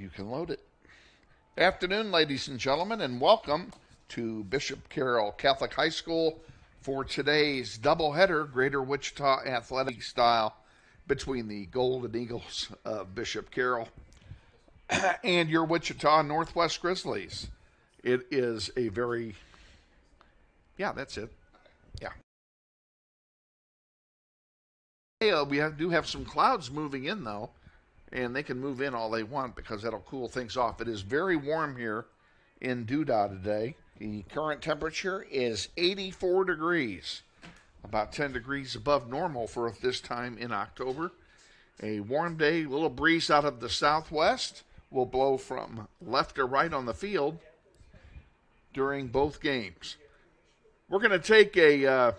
You can load it. Afternoon, ladies and gentlemen, and welcome to Bishop Carroll Catholic High School for today's doubleheader, Greater Wichita Athletic style, between the Golden Eagles of Bishop Carroll and your Wichita Northwest Grizzlies. It is a very, that's it. We do have some clouds moving in, though, and they can move in all they want because that'll cool things off. It is very warm here in Doodah today. The current temperature is 84 degrees, about 10 degrees above normal for this time in October. A warm day, a little breeze out of the southwest will blow from left to right on the field during both games. We're going to take our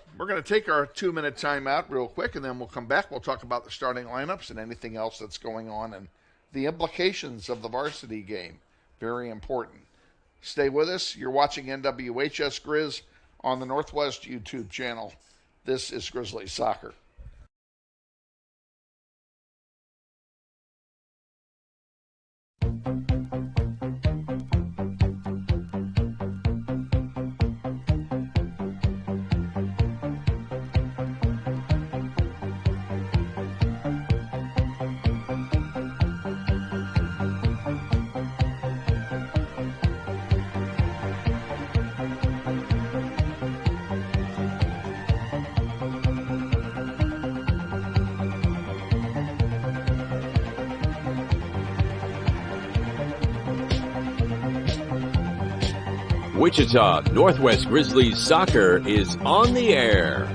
2-minute timeout real quick, and then we'll come back. We'll talk about the starting lineups and anything else that's going on and the implications of the varsity game. Very important. Stay with us. You're watching NWHS Grizz on the Northwest YouTube channel. This is Grizzlies Soccer. Wichita Northwest Grizzlies Soccer is on the air.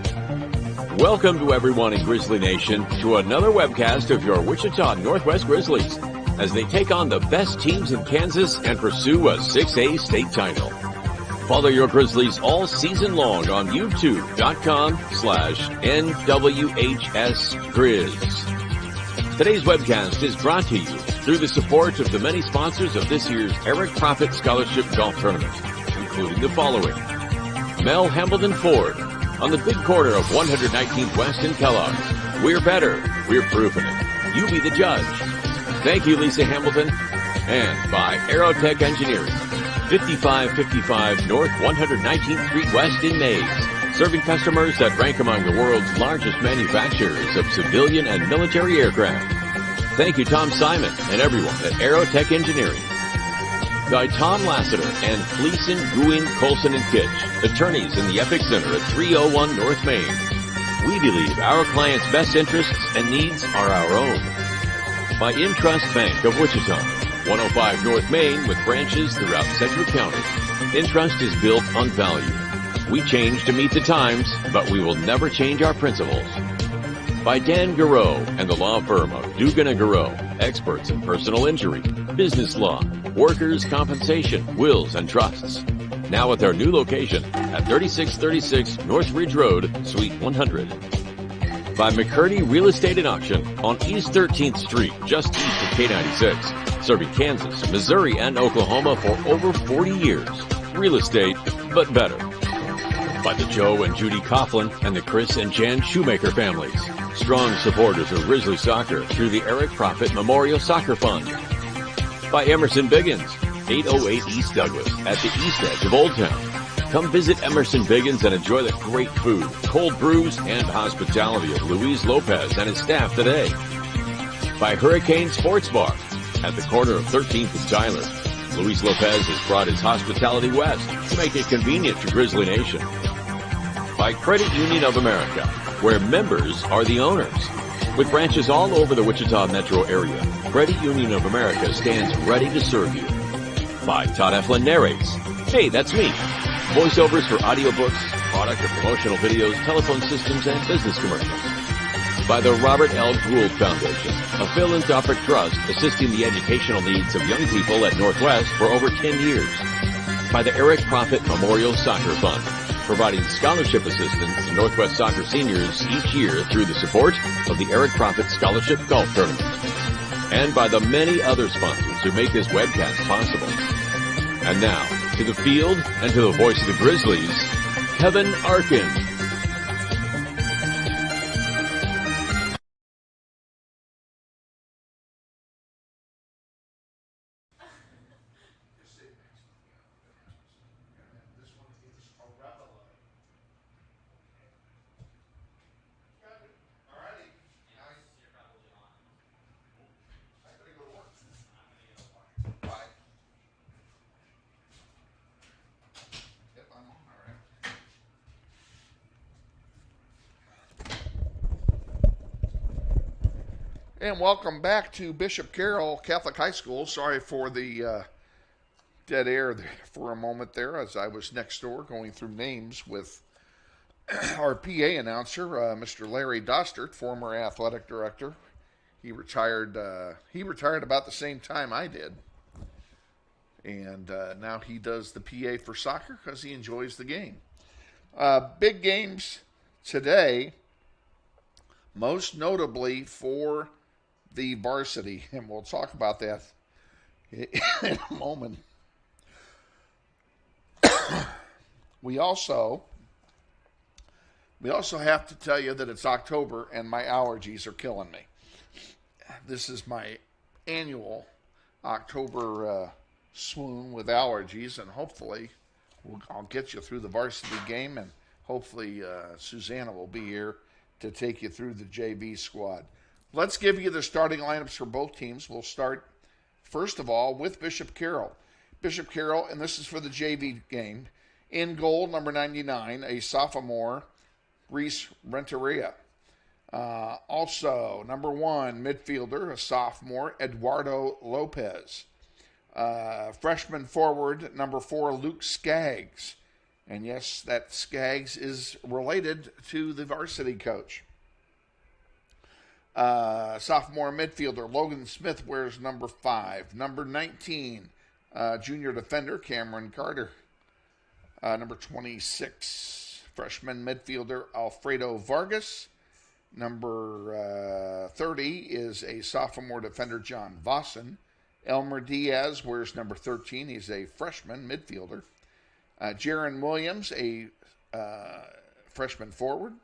Welcome to everyone in Grizzly Nation to another webcast of your Wichita Northwest Grizzlies as they take on the best teams in Kansas and pursue a 6A state title. Follow your Grizzlies all season long on youtube.com/NWHSGrizz. Today's webcast is brought to you through the support of the many sponsors of this year's Eric Profit Scholarship Golf Tournament, including the following: Mel Hambledon Ford on the big corner of 119th West in Kellogg. We're better. We're proving it. You be the judge. Thank you, Lisa Hambleton. And by Aerotech Engineering, 5555 North 119th Street West in Mays, serving customers that rank among the world's largest manufacturers of civilian and military aircraft. Thank you, Tom Simon and everyone at Aerotech Engineering. By Tom Lassiter and Fleeson, Guin, Colson, and Kitch, attorneys in the Epic Center at 301 North Main. We believe our clients' best interests and needs are our own. By Intrust Bank of Wichita, 105 North Main with branches throughout Sedgwick County. Intrust is built on value. We change to meet the times, but we will never change our principles. By Dan Garreau and the law firm of Dugan & Garreau, experts in personal injury, business law, workers' compensation, wills, and trusts. Now at their new location at 3636 North Ridge Road, Suite 100. By McCurdy Real Estate and Auction on East 13th Street, just east of K96, serving Kansas, Missouri, and Oklahoma for over 40 years. Real estate, but better. By the Joe and Judy Coughlin and the Chris and Jan Shoemaker families, strong supporters of Grizzly Soccer through the Eric Profit Memorial Soccer Fund. By Emerson Biggins, 808 East Douglas at the east edge of Old Town. Come visit Emerson Biggins and enjoy the great food, cold brews, and hospitality of Luis Lopez and his staff today. By Hurricane Sports Bar at the corner of 13th and Tyler. Luis Lopez has brought his hospitality west to make it convenient to Grizzly Nation. By Credit Union of America, where members are the owners. With branches all over the Wichita metro area, Credit Union of America stands ready to serve you. By Todd Eflin Narrates. Hey, that's me. Voiceovers for audiobooks, product or promotional videos, telephone systems, and business commercials. By the Robert L. Gould Foundation, a philanthropic trust assisting the educational needs of young people at Northwest for over 10 years. By the Eric Profit Memorial Soccer Fund, providing scholarship assistance to Northwest soccer seniors each year through the support of the Eric Profit Scholarship Golf Tournament. And by the many other sponsors who make this webcast possible. And now, to the field and to the voice of the Grizzlies, Kevin Arkin. And welcome back to Bishop Carroll Catholic High School. Sorry for the dead air there for a moment there as I was next door going through names with our PA announcer, Mr. Larry Dostert, former athletic director. He retired about the same time I did. And now he does the PA for soccer because he enjoys the game. Big games today, most notably for the varsity, and we'll talk about that in a moment. We also have to tell you that it's October and my allergies are killing me. This is my annual October swoon with allergies, and hopefully I'll get you through the varsity game, and hopefully Sussana will be here to take you through the JV squad. Let's give you the starting lineups for both teams. We'll start, first of all, with Bishop Carroll. Bishop Carroll, and this is for the JV game. In goal, number 99, a sophomore, Reese Renteria. Also, number 1, midfielder, a sophomore, Eduardo Lopez. Freshman forward, number 4, Luke Skaggs. And yes, that Skaggs is related to the varsity coach. Sophomore midfielder Logan Smith wears number 5. Number 19, junior defender Cameron Carter. Number 26, freshman midfielder Alfredo Vargas. Number 30 is a sophomore defender John Vossen. Elmer Diaz wears number 13. He's a freshman midfielder. Jaron Williams, a freshman forward,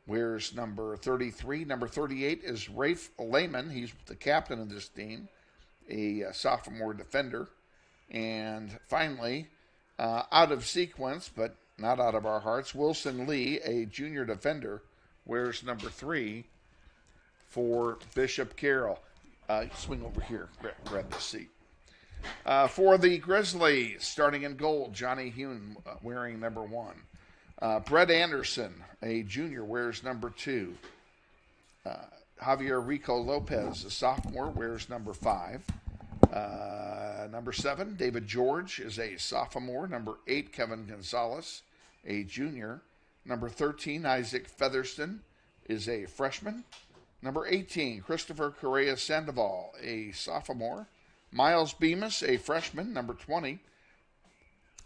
wears number 33. Number 38 is Rafe Lehman. He's the captain of this team, a sophomore defender. And finally, out of sequence, but not out of our hearts, Wilson Lee, a junior defender, wears number 3 for Bishop Carroll. Swing over here, grab the seat. For the Grizzlies, starting in goal, Johnny Hune wearing number 1. Brett Anderson, a junior, wears number 2. Javier Rico Lopez, a sophomore, wears number 5. Number 7, David George, is a sophomore. Number 8, Kevin Gonzalez, a junior. Number 13, Isaac Featherston, is a freshman. Number 18, Christopher Correa Sandoval, a sophomore. Miles Bemis, a freshman. Number 20,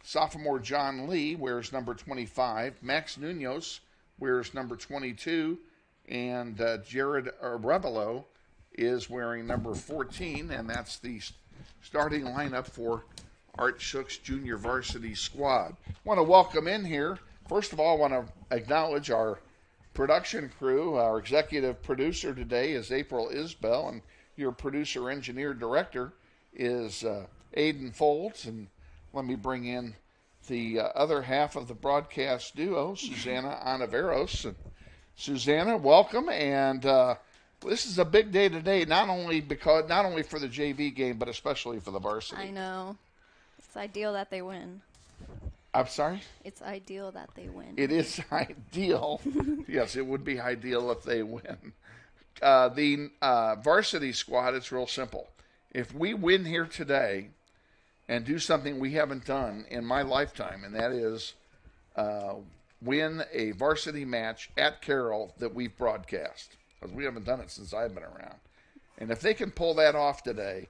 sophomore John Lee, wears number 25. Max Munoz wears number 22. And Jared Revelo is wearing number 14. And that's the starting lineup for Art Shook's junior varsity squad. I want to welcome in here. First of all, I want to acknowledge our production crew. Our executive producer today is April Isbell, and your producer, engineer, director is Aiden Folds. And let me bring in the other half of the broadcast duo, Sussana Ontiveros. And Sussana, welcome. And this is a big day today, not only for the JV game, but especially for the varsity. I know. It's ideal that they win. I'm sorry? It's ideal that they win. It is ideal. Yes, it would be ideal if they win. The varsity squad, it's real simple. If we win here today and do something we haven't done in my lifetime, and that is win a varsity match at Carroll that we've broadcast, because we haven't done it since I've been around. And if they can pull that off today,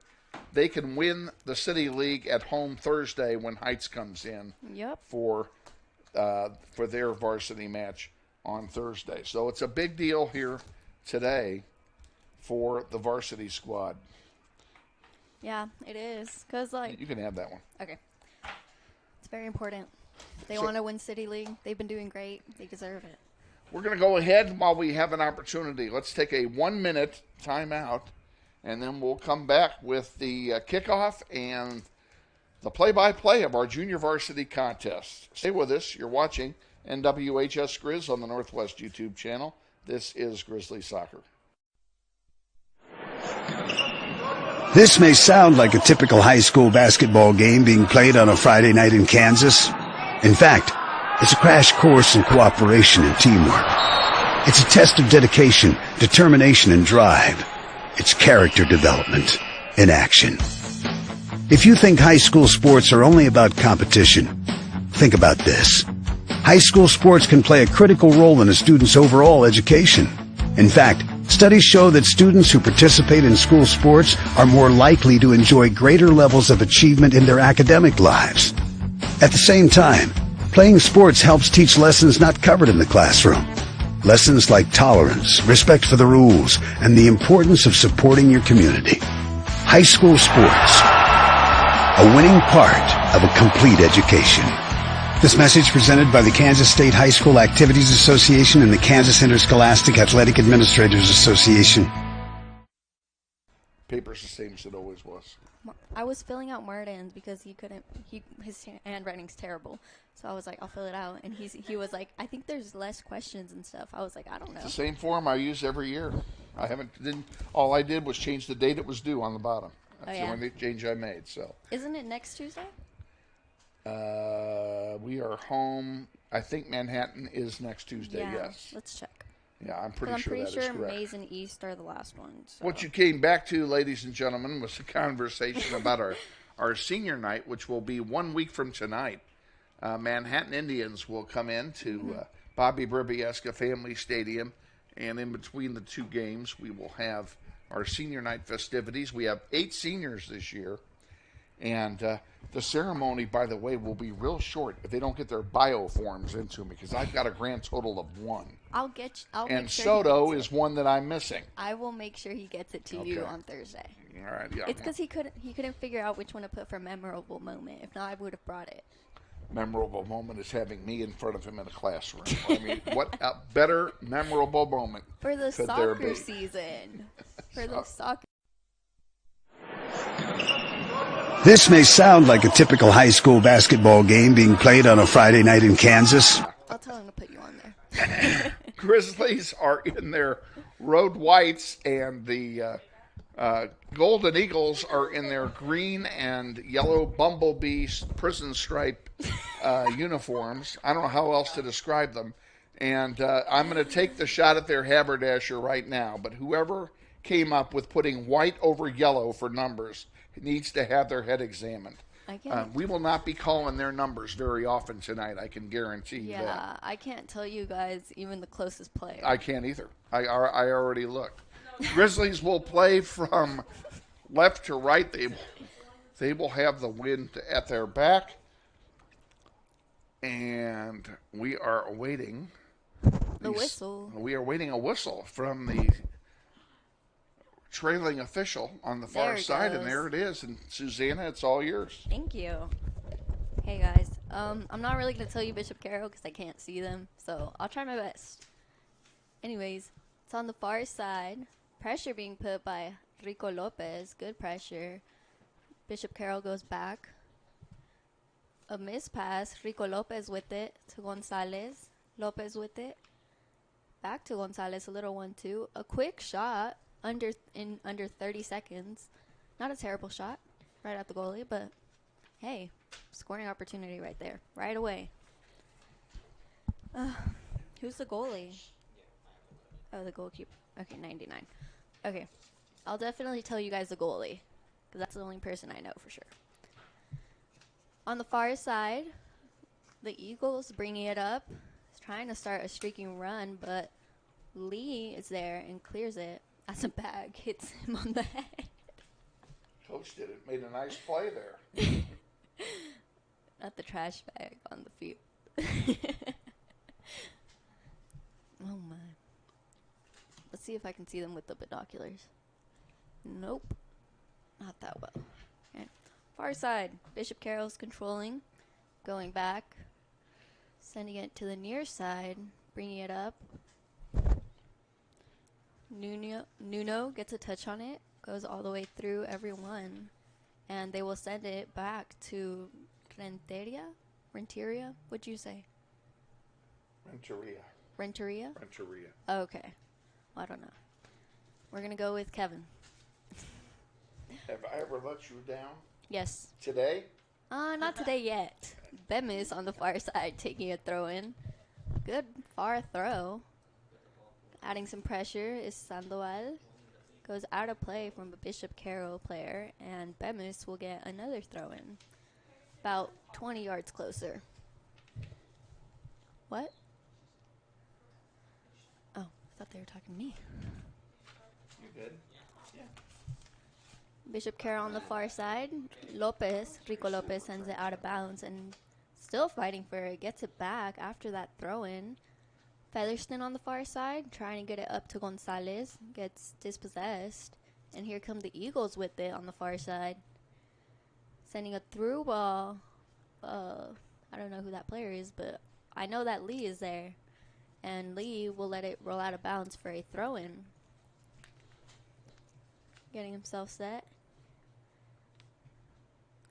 they can win the City League at home Thursday when Heights comes in for their varsity match on Thursday. So it's a big deal here today for the varsity squad. Yeah, it is. Cause you can have that one. Okay. It's very important. They want to win City League. They've been doing great. They deserve it. We're going to go ahead while we have an opportunity. Let's take a 1-minute timeout. And then we'll come back with the kickoff and the play-by-play of our junior varsity contest. Stay with us. You're watching NWHS Grizz on the Northwest YouTube channel. This is Grizzly Soccer. This may sound like a typical high school basketball game being played on a Friday night in Kansas. In fact, it's a crash course in cooperation and teamwork. It's a test of dedication, determination, and drive. It's character development in action. If you think high school sports are only about competition, think about this. High school sports can play a critical role in a student's overall education. In fact, studies show that students who participate in school sports are more likely to enjoy greater levels of achievement in their academic lives. At the same time, playing sports helps teach lessons not covered in the classroom. Lessons like tolerance, respect for the rules, and the importance of supporting your community. High school sports, a winning part of a complete education. This message presented by the Kansas State High School Activities Association and the Kansas Interscholastic Athletic Administrators Association. Paper's the same as it always was. I was filling out Martin's because his handwriting's terrible. So I was like, I'll fill it out. And he was like, I think there's less questions and stuff. I was like, I don't know. It's the same form I use every year. All I did was change the date it was due on the bottom. That's the only change I made. So. Isn't it next Tuesday? We are home. I think Manhattan is next Tuesday, yes. Let's check. Yeah, I'm pretty sure that is correct. Mays and East are the last ones. So. What you came back to, ladies and gentlemen, was a conversation about our senior night, which will be 1 week from tonight. Manhattan Indians will come in to Bobby Bribieska Family Stadium, and in between the two games, we will have our senior night festivities. We have 8 seniors this year, and the ceremony, by the way, will be real short if they don't get their bio forms into me, because I've got a grand total of 1. And Soto is one that I'm missing. I will make sure he gets it to you on Thursday. All right, yeah. It's because he couldn't figure out which one to put for memorable moment. If not, I would have brought it. Memorable moment is having me in front of him in a classroom. I mean, what a better memorable moment for the could soccer there be? Season. For the soccer. This may sound like a typical high school basketball game being played on a Friday night in Kansas. I'll tell him to put you on there. Grizzlies are in their road whites, and the Golden Eagles are in their green and yellow bumblebee prison stripe uniforms. I don't know how else to describe them. And I'm going to take the shot at their haberdasher right now. But whoever came up with putting white over yellow for numbers needs to have their head examined. We will not be calling their numbers very often tonight, I can guarantee you that. Yeah, I can't tell you guys even the closest player. I can't either. I already looked. Grizzlies will play from left to right. They will have the wind at their back. And we are awaiting the whistle. We are awaiting a whistle from the trailing official on the far side, and there it is. And Sussana, it's all yours. Thank you. Hey guys, I'm not really gonna tell you Bishop Carroll because I can't see them, so I'll try my best. Anyways, it's on the far side. Pressure being put by Rico Lopez. Good pressure. Bishop Carroll goes back. A miss pass. Rico Lopez with it to Gonzalez. Lopez with it. Back to Gonzalez. A little 1-2. A quick shot. Under 30 seconds. Not a terrible shot right at the goalie, but hey, scoring opportunity right there, right away. Who's the goalie? Oh, the goalkeeper. Okay, 99. Okay, I'll definitely tell you guys the goalie, because that's the only person I know for sure. On the far side, the Eagles bringing it up. He's trying to start a streaking run, but Lee is there and clears it. As a bag hits him on the head. Coach did it. Made a nice play there. Not the trash bag on the field. Oh my. Let's see if I can see them with the binoculars. Nope. Not that well. Okay. Far side. Bishop Carroll's controlling. Going back. Sending it to the near side. Bringing it up. Nuno gets a touch on it, goes all the way through everyone, and they will send it back to Renteria? What'd you say? Renteria? Okay. Well, I don't know. We're going to go with Kevin. Have I ever let you down? Yes. Today? Not today yet. Bemis on the far side taking a throw in. Good far throw. Adding some pressure is Sandoval. Goes out of play from a Bishop Carroll player, and Bemis will get another throw-in. About 20 yards closer. What? Oh, I thought they were talking to me. You're good. Yeah. Bishop Carroll on the far side. Rico Lopez sends it out of bounds and still fighting for it. Gets it back after that throw-in. Featherston on the far side, trying to get it up to Gonzalez. Gets dispossessed. And here come the Eagles with it on the far side. Sending a through ball. I don't know who that player is, but I know that Lee is there. And Lee will let it roll out of bounds for a throw-in. Getting himself set.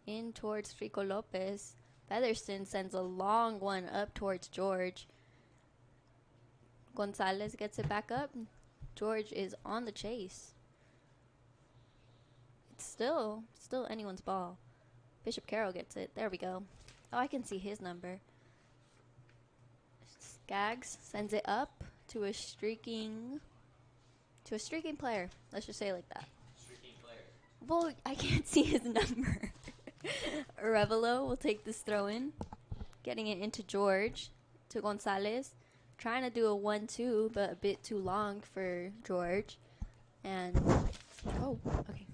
In towards Rico Lopez. Featherston sends a long one up towards George. Gonzalez gets it back up. George is on the chase. It's still anyone's ball. Bishop Carroll gets it. There we go. Oh, I can see his number. Skaggs sends it up to a streaking player. Let's just say it like that. Streaking player. Well, I can't see his number. Revelo will take this throw in, getting it into George, to Gonzalez, trying to do a 1-2, but a bit too long for George. And, okay.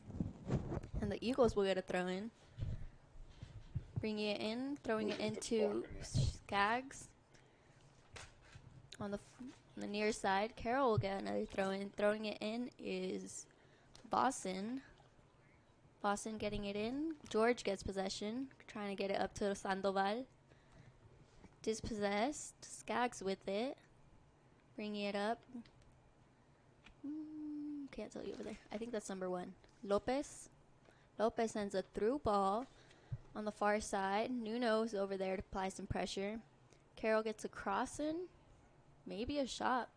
And the Eagles will get a throw in. Bringing it in, throwing it into Skaggs. On the near side, Carroll will get another throw in. Throwing it in is Boston. Boston getting it in. George gets possession, trying to get it up to Sandoval. Dispossessed. Skaggs with it. Bringing it up. Can't tell you over there. I think that's number 1. Lopez. Lopez sends a through ball on the far side. Nuno's over there to apply some pressure. Carroll gets a cross in. Maybe a shot.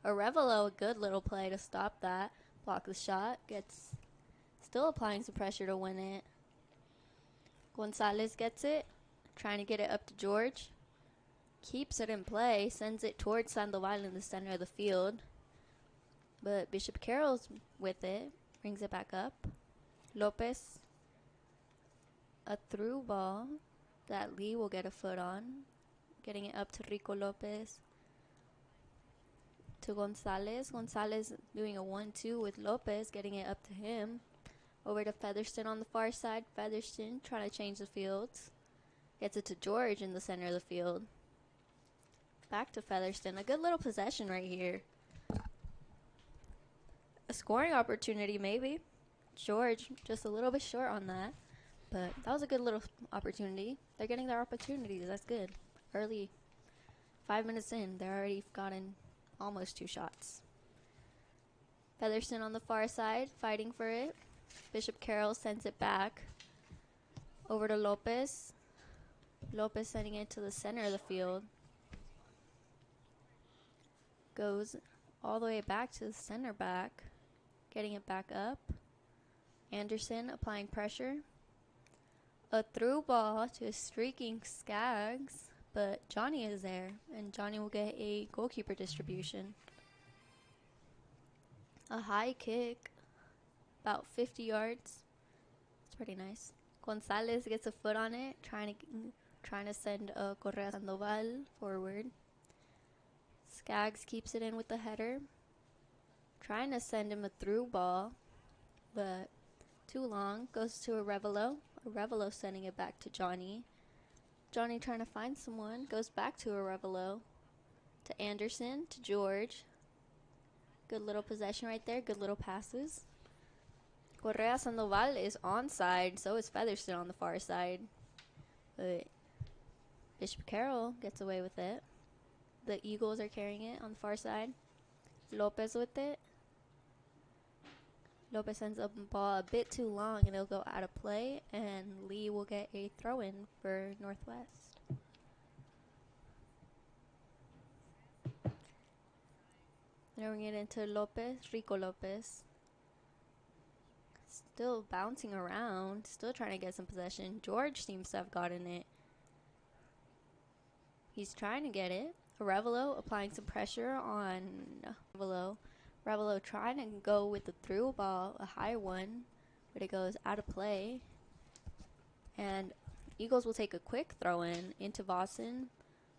Arevalo, a good little play to stop that. Block the shot. Gets still applying some pressure to win it. Gonzalez gets it. Trying to get it up to George. Keeps it in play. Sends it towards Sandoval in the center of the field. But Bishop Carroll's with it. Brings it back up. Lopez. A through ball that Lee will get a foot on. Getting it up to Rico Lopez. To Gonzalez. Gonzalez doing a 1-2 with Lopez. Getting it up to him. Over to Featherston on the far side. Featherston trying to change the fields. Gets it to George in the center of the field. Back to Featherston. A good little possession right here. A scoring opportunity maybe. George just a little bit short on that. But that was a good little opportunity. They're getting their opportunities. That's good. Early. 5 minutes in. They're already gotten almost 2 shots. Featherston on the far side. Fighting for it. Bishop Carroll sends it back. Over to Lopez. Lopez sending it to the center of the field. Goes all the way back to the center back. Getting it back up. Anderson applying pressure. A through ball to a streaking Skaggs. But Johnny is there. And Johnny will get a goalkeeper distribution. A high kick. About 50 yards. It's pretty nice. Gonzalez gets a foot on it. Trying to send Correa Sandoval forward. Skaggs keeps it in with the header. Trying to send him a through ball. But too long. Goes to Arevalo. Arevalo sending it back to Johnny. Johnny trying to find someone. Goes back to Arevalo. To Anderson. To George. Good little possession right there. Good little passes. Correa Sandoval is onside. So is Featherston on the far side. But Bishop Carroll gets away with it. The Eagles are carrying it on the far side. Lopez with it. Lopez sends up the ball a bit too long and it'll go out of play. And Lee will get a throw-in for Northwest. Throwing it into Lopez. Rico Lopez. Still bouncing around. Still trying to get some possession. George seems to have gotten it. He's trying to get it. Arevalo applying some pressure on Arevalo. Arevalo trying to go with the through ball, a high one, but it goes out of play. And Eagles will take a quick throw in into Boston.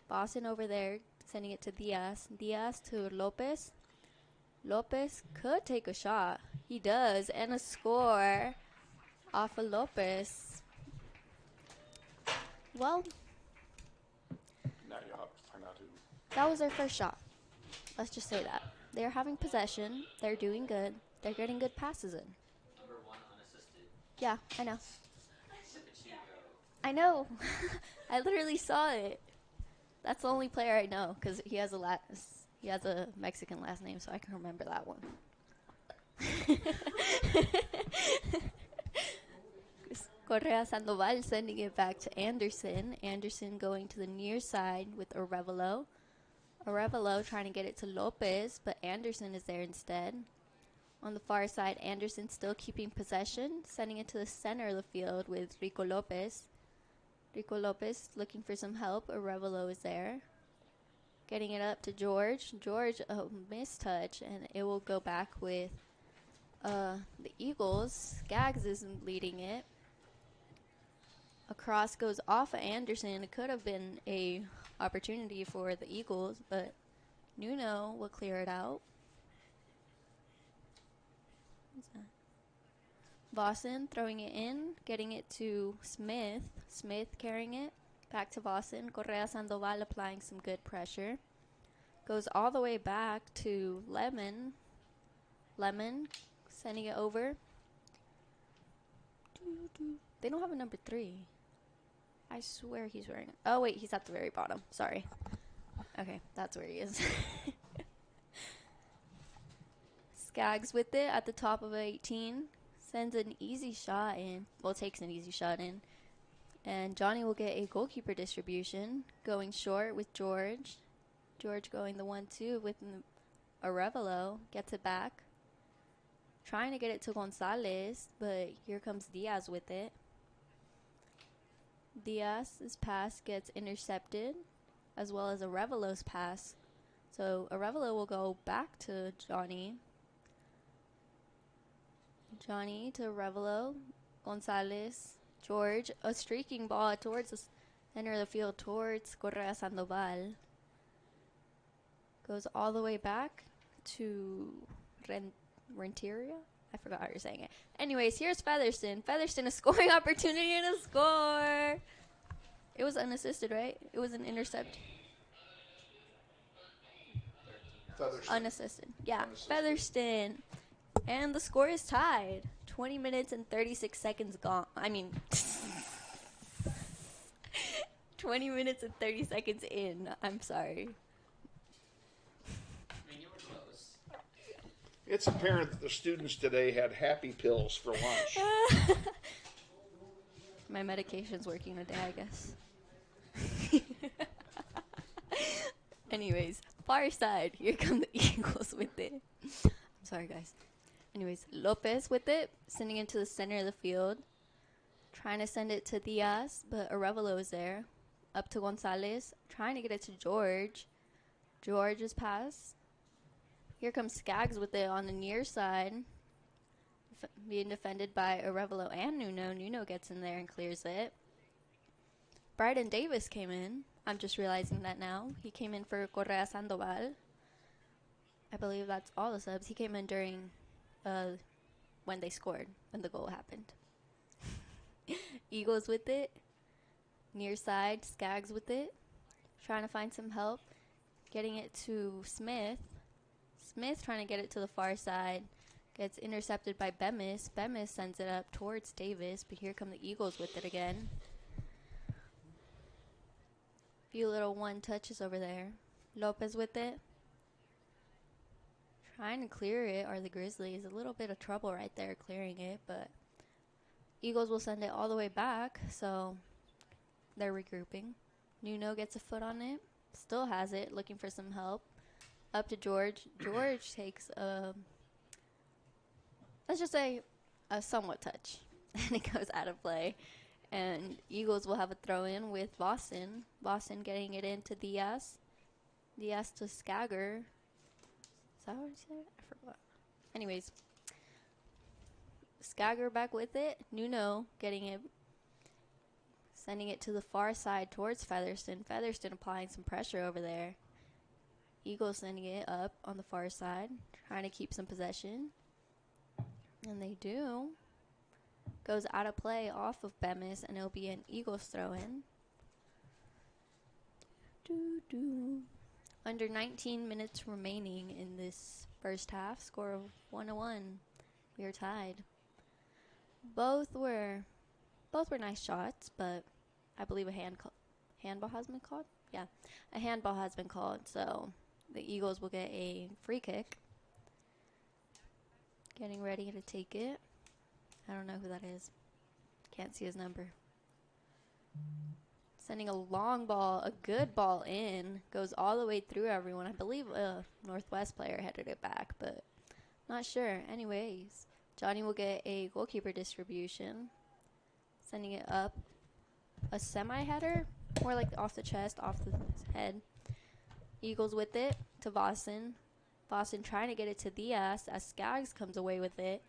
Boston over there, sending it to Diaz. Diaz to Lopez. Lopez could take a shot. He does, and a score off of Lopez. Well, Now you'll have to find out who. that was their first shot. Let's just say that. They're having possession. They're doing good. They're getting good passes in. Number 1 unassisted. Yeah, I know. I know. I literally saw it. That's the only player I know because he has a Mexican last name, so I can remember that one. Correa Sandoval sending it back to Anderson. Anderson going to the near side with Arevalo. Arevalo trying to get it to Lopez, but Anderson is there instead. On the far side, Anderson still keeping possession, sending it to the center of the field with Rico Lopez. Rico Lopez looking for some help. Arevalo is there. Getting it up to George. George, a mistouch, and it will go back with the Eagles. Skaggs is leading it. A cross goes off of Anderson. It could have been a opportunity for the Eagles, but Nuno will clear it out. What's that? Boston throwing it in, getting it to Smith. Smith carrying it back to Boston. Correa Sandoval applying some good pressure. Goes all the way back to Lemon. Lemon sending it over. They don't have a number 3. I swear he's wearing it. Oh, wait, he's at the very bottom. Sorry. Okay, that's where he is. Skaggs with it at the top of 18. Sends an easy shot in. Well, takes an easy shot in. And Johnny will get a goalkeeper distribution. Going short with George. George going the 1-2 with Arevalo. Gets it back. Trying to get it to Gonzalez, but here comes Diaz with it. Diaz's pass gets intercepted, as well as Arevalo's pass. So Arevalo will go back to Johnny. Johnny to Arevalo. Gonzalez. George. A streaking ball towards the center of the field, towards Correa Sandoval. Goes all the way back to Renteria? I forgot how you're saying it. Anyways, here's Featherston. Featherston, a scoring opportunity and a score. It was unassisted, right? It was an intercept. Featherston. Unassisted. Yeah, Unassisted. Featherston. And the score is tied. 20 minutes and 36 seconds gone. 20 minutes and 30 seconds in. I'm sorry. I mean, you were close. It's apparent that the students today had happy pills for lunch. My medication's working today, I guess. Anyways, far side. Here come the Eagles with it. I'm sorry, guys. Anyways, Lopez with it, sending it to the center of the field. Trying to send it to Diaz, but Arevalo is there. Up to Gonzalez. Trying to get it to George. George's pass. Here comes Skaggs with it on the near side. Being defended by Arevalo and Nuno. Nuno gets in there and clears it. Bryden Davis came in. I'm just realizing that now. He came in for Correa Sandoval. I believe that's all the subs. He came in during when they scored, when the goal happened. Eagles with it. Near side, Skaggs with it. Trying to find some help. Getting it to Smith. Smith trying to get it to the far side. Gets intercepted by Bemis. Bemis sends it up towards Davis, but here come the Eagles with it again. Few little one touches over there. Lopez with it. Trying to clear it are the Grizzlies. A little bit of trouble right there clearing it, but Eagles will send it all the way back, so they're regrouping. Nuno gets a foot on it. Still has it, looking for some help. Up to George. George takes let's just say a somewhat touch, and it goes out of play. And Eagles will have a throw in with Boston. Boston getting it into Diaz. Diaz to Skagger. Is that what he said? I forgot. Anyways, Skagger back with it. Nuno getting it. Sending it to the far side towards Featherston. Featherston applying some pressure over there. Eagles sending it up on the far side. Trying to keep some possession. And they do. Goes out of play off of Bemis, and it'll be an Eagles throw-in. Under 19 minutes remaining in this first half. Score of 1-1. We are tied. Both were nice shots, but I believe a handball has been called. Yeah, a handball has been called, so the Eagles will get a free kick. Getting ready to take it. I don't know who that is. Can't see his number. Sending a long ball, a good ball in. Goes all the way through everyone. I believe a Northwest player headed it back, but not sure. Anyways, Johnny will get a goalkeeper distribution. Sending it up. A semi-header, more like off the chest, off the head. Eagles with it to Vossen. Vossen trying to get it to Diaz as Skaggs comes away with it.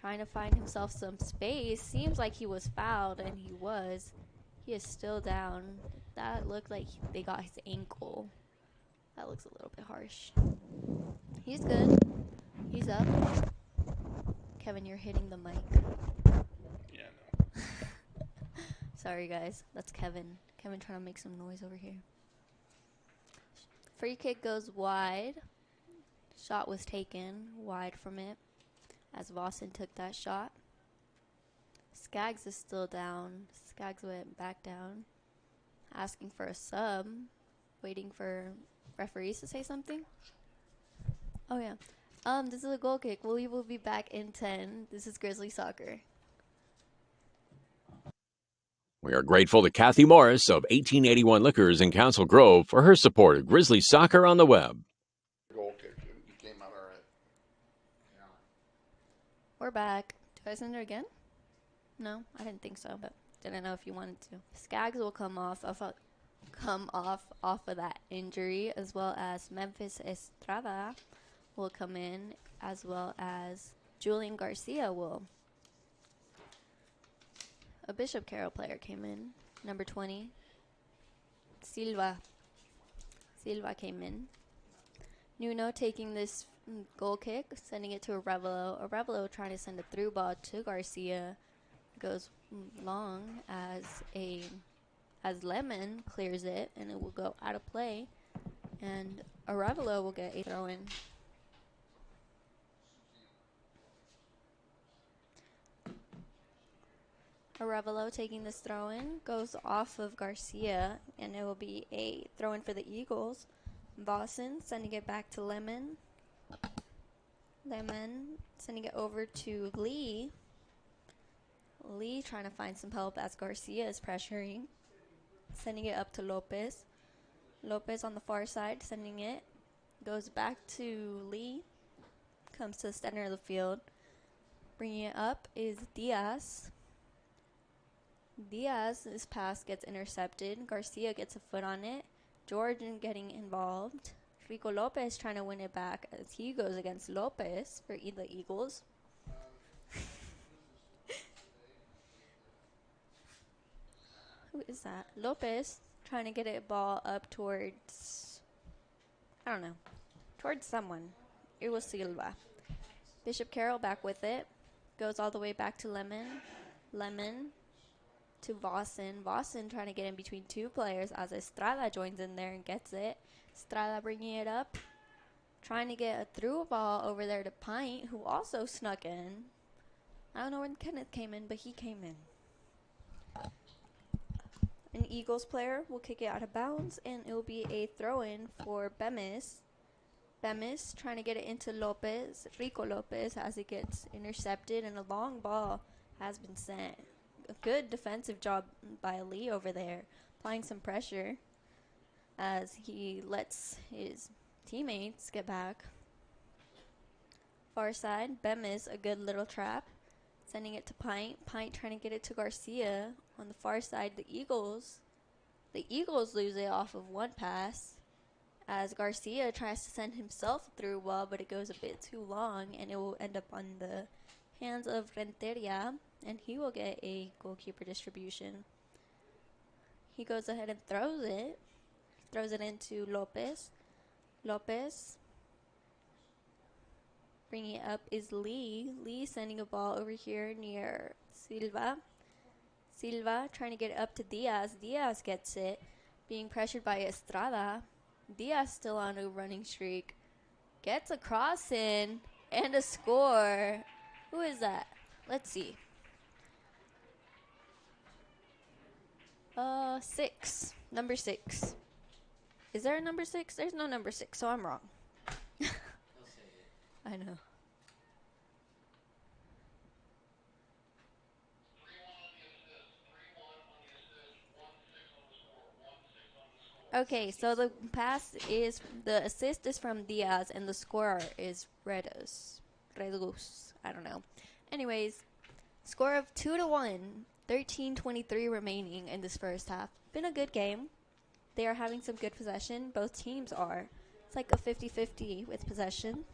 Trying to find himself some space. Seems like he was fouled, and he was. He is still down. That looked like they got his ankle. That looks a little bit harsh. He's good. He's up. Kevin, you're hitting the mic. Yeah, no. Sorry, guys. That's Kevin. Kevin trying to make some noise over here. Free kick goes wide. Shot was taken wide from it as Vossen took that shot. Skaggs is still down. Skaggs went back down. Asking for a sub. Waiting for referees to say something. Oh, yeah. This is a goal kick. We will be back in 10. This is Grizzly Soccer. We are grateful to Kathy Morris of 1881 Liquors in Council Grove for her support of Grizzly Soccer on the web. Goal kick. You came out all right. Yeah. We're back. Do I send her again? No, I didn't think so, but didn't know if you wanted to. Skaggs will come off of that injury, as well as Memphis Estrada will come in, as well as Julian Garcia will. A Bishop Carroll player came in, number 20. Silva came in. Nuno taking this goal kick, sending it to Arevalo. Arevalo trying to send a through ball to Garcia. Goes long as Lemon clears it, and it will go out of play. And Arevalo will get a throw-in. Arevalo taking this throw-in, goes off of Garcia, and it will be a throw-in for the Eagles. Vossen sending it back to Lemon. Lemon sending it over to Lee. Lee trying to find some help as Garcia is pressuring. Sending it up to Lopez. Lopez on the far side, sending it. Goes back to Lee. Comes to the center of the field. Bringing it up is Diaz. Diaz's pass gets intercepted. Garcia gets a foot on it. Jordan getting involved. Rico Lopez trying to win it back as he goes against Lopez for the Eagles. Who is that? Lopez trying to get a ball up towards, I don't know, towards someone. It was Silva. Bishop Carroll back with it. Goes all the way back to Lemon. Lemon to Vossen. Vossen trying to get in between two players as Estrada joins in there and gets it. Estrada bringing it up. Trying to get a through ball over there to Pint, who also snuck in. I don't know when Kenneth came in, but he came in. An Eagles player will kick it out of bounds, and it will be a throw-in for Bemis. Bemis trying to get it into Lopez, Rico Lopez, as it gets intercepted, and a long ball has been sent. A good defensive job by Lee over there, applying some pressure as he lets his teammates get back. Far side, Bemis, a good little trap, sending it to Pint. Pint trying to get it to Garcia. On the far side, the Eagles lose it off of one pass as Garcia tries to send himself through well, but it goes a bit too long, and it will end up on the hands of Renteria, and he will get a goalkeeper distribution. He goes ahead and throws it into Lopez. Lopez. Bringing it up is Lee. Lee sending a ball over here near Silva. Silva trying to get it up to Diaz. Diaz gets it, being pressured by Estrada. Diaz still on a running streak. Gets a cross in and a score. Who is that? Let's see. 6. Number 6. Is there a number 6? There's no number 6, so I'm wrong. He'll say it. I know. Okay, so the assist is from Diaz, and the scorer is Redus. I don't know. Anyways, score of 2-1, 13:23 remaining in this first half. Been a good game. They are having some good possession. Both teams are. It's like a 50-50 with possession.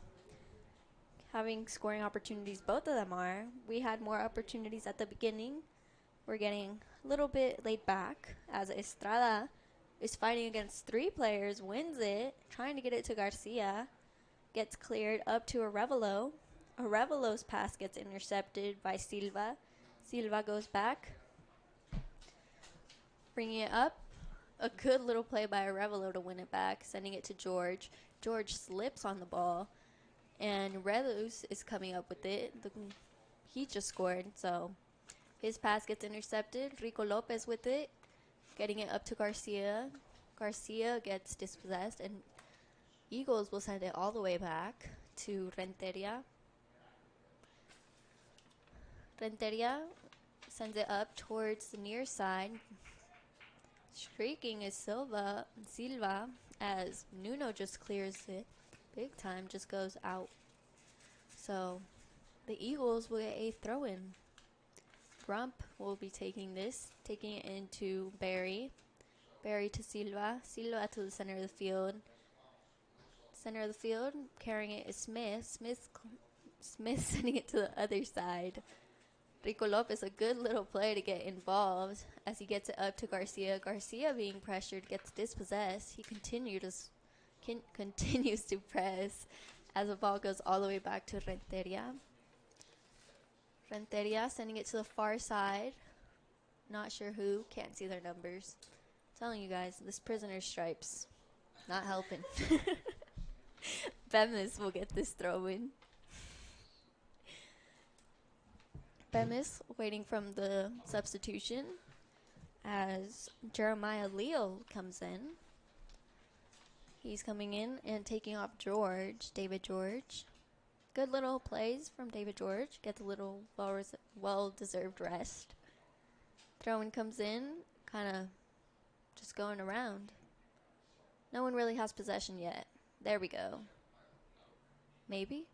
Having scoring opportunities, both of them are. We had more opportunities at the beginning. We're getting a little bit laid back as Estrada is fighting against 3 players, wins it, trying to get it to Garcia, gets cleared up to Arevalo. Areval's pass gets intercepted by Silva. Silva goes back, bringing it up. A good little play by Arevalo to win it back, sending it to George. George slips on the ball, and Redus is coming up with it. He just scored, so his pass gets intercepted. Rico Lopez with it, getting it up to Garcia. Garcia gets dispossessed, and Eagles will send it all the way back to Renteria. Renteria sends it up towards the near side. Streaking is Silva as Nuno just clears it big time, just goes out. So the Eagles will get a throw-in. Rump will be taking it into Barry. Barry to Silva. Silva to the center of the field. Center of the field, carrying it is Smith. Smith sending it to the other side. Rico Lopez, a good little play to get involved as he gets it up to Garcia. Garcia being pressured, gets dispossessed. He continues to press as the ball goes all the way back to Renteria. Renteria sending it to the far side. Not sure who. Can't see their numbers. Telling you guys, this prisoner's stripes. Not helping. Bemis will get this throw in. Bemis waiting from the substitution as Jeremiah Leal comes in. He's coming in and taking off David George. Good little plays from David George. Gets a little well-deserved rest. Throw-in comes in, kind of just going around. No one really has possession yet. There we go. Maybe?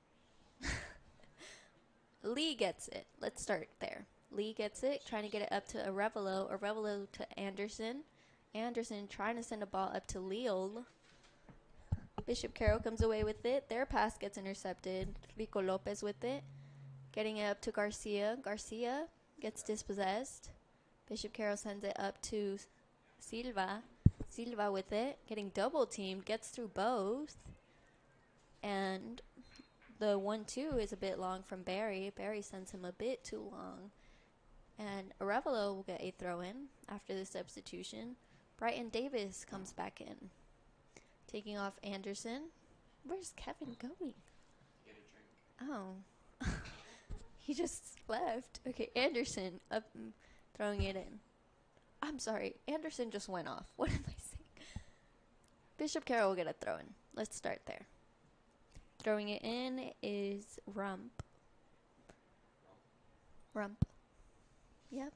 Lee gets it. Let's start there. Lee gets it, trying to get it up to Arevalo. Arevalo to Anderson. Anderson trying to send a ball up to Leal. Bishop Carroll comes away with it. Their pass gets intercepted. Rico Lopez with it. Getting it up to Garcia. Garcia gets dispossessed. Bishop Carroll sends it up to Silva. Silva with it. Getting double teamed. Gets through both. And the 1-2 is a bit long from Barry. Barry sends him a bit too long. And Arevalo will get a throw-in after the substitution. Brighton Davis comes back in. Taking off Anderson. Where's Kevin going? Get a drink. Oh. He just left. Okay, Anderson up throwing it in. I'm sorry. Anderson just went off. What am I saying? Bishop Carroll will get a throw-in. Let's start there. Throwing it in is Rump. Rump. Yep.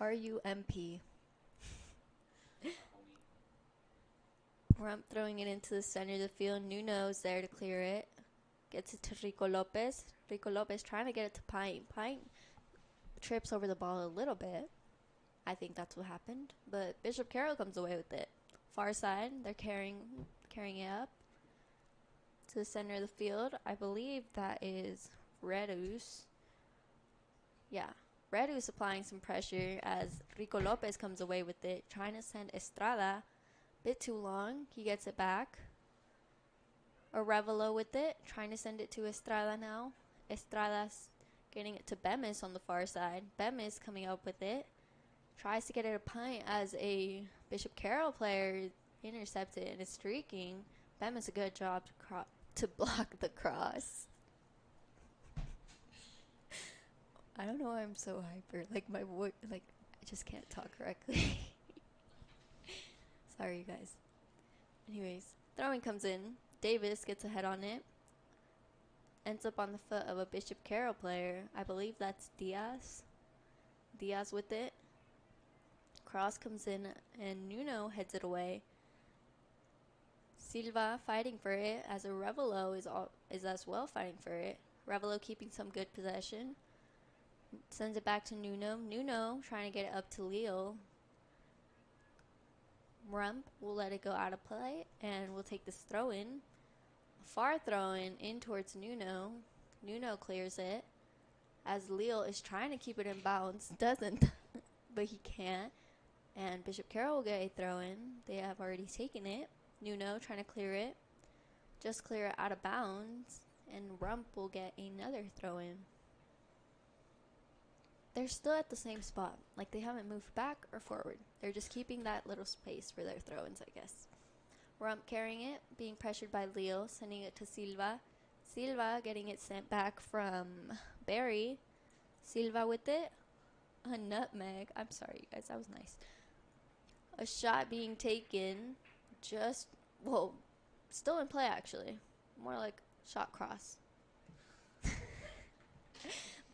R-U-M-P. Rump throwing it into the center of the field. Nuno's there to clear it. Gets it to Rico Lopez. Rico Lopez trying to get it to Pint. Pint trips over the ball a little bit. I think that's what happened. But Bishop Carroll comes away with it. far side. They're carrying it up to the center of the field. I believe that is Redus. Yeah, Redus applying some pressure as Rico Lopez comes away with it, trying to send Estrada. Bit too long. He gets it back. Arevalo with it, trying to send it to Estrada now. Estrada's getting it to Bemis on the far side. Bemis coming up with it. Tries to get it a punt as a Bishop Carroll player intercepted and is streaking. Bemis a good job to block the cross. I don't know why I'm so hyper. Like my voice, like I just can't talk correctly. Sorry, you guys. Anyways, throwing comes in. Davis gets a head on it. Ends up on the foot of a Bishop Carroll player. I believe that's Diaz. Diaz with it. Cross comes in and Nuno heads it away. Silva fighting for it as Arevalo is as well fighting for it. Arevalo keeping some good possession. Sends it back to Nuno. Nuno trying to get it up to Leo. Rump will let it go out of play and we'll take this throw in. Far throw in towards Nuno. Nuno clears it as Leo is trying to keep it in bounds. Doesn't, but he can't. And Bishop Carroll will get a throw in. They have already taken it. Nuno trying to clear it. Just clear it out of bounds. And Rump will get another throw in. They're still at the same spot. Like they haven't moved back or forward. They're just keeping that little space for their throw-ins, I guess. Rump carrying it, being pressured by Leo, sending it to Silva. Silva getting it sent back from Barry. Silva with it. A nutmeg. I'm sorry, you guys. That was nice. A shot being taken. Still in play, actually. More like shot cross.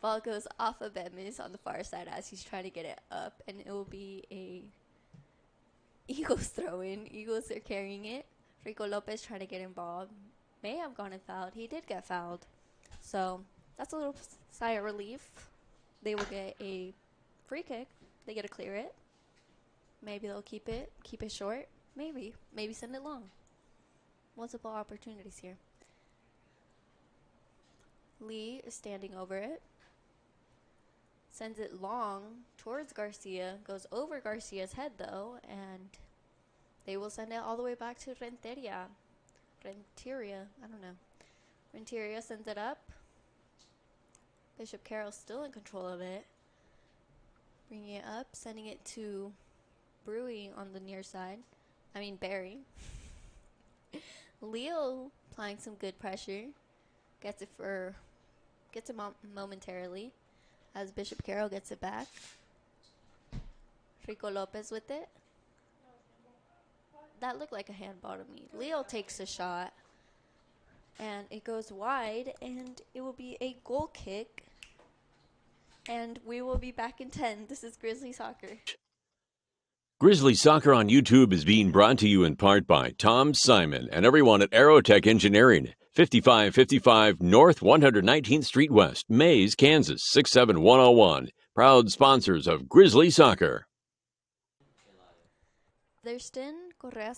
Ball goes off of Bemis on the far side as he's trying to get it up, and it will be a Eagles throw-in. Eagles are carrying it. Rico Lopez trying to get involved. May have gone and fouled. He did get fouled. So that's a little sigh of relief. They will get a free kick. They get to clear it. Maybe they'll keep it short. Maybe send it long. Multiple opportunities here. Lee is standing over it. Sends it long towards Garcia. Goes over Garcia's head, though. And they will send it all the way back to Renteria. I don't know. Renteria sends it up. Bishop Carroll still in control of it. Bringing it up. Sending it to Brewy on the near side. Barry. Leo applying some good pressure. Gets it momentarily. As Bishop Carroll gets it back. Rico Lopez with it. That looked like a handball to me. Leo takes a shot. And it goes wide. And it will be a goal kick. And we will be back in 10. This is Grizzly Soccer. Grizzly Soccer on YouTube is being brought to you in part by Tom Simon and everyone at Aerotech Engineering, 5555 North 119th Street West, Mays, Kansas, 67101. Proud sponsors of Grizzly Soccer. Thurston, Correa,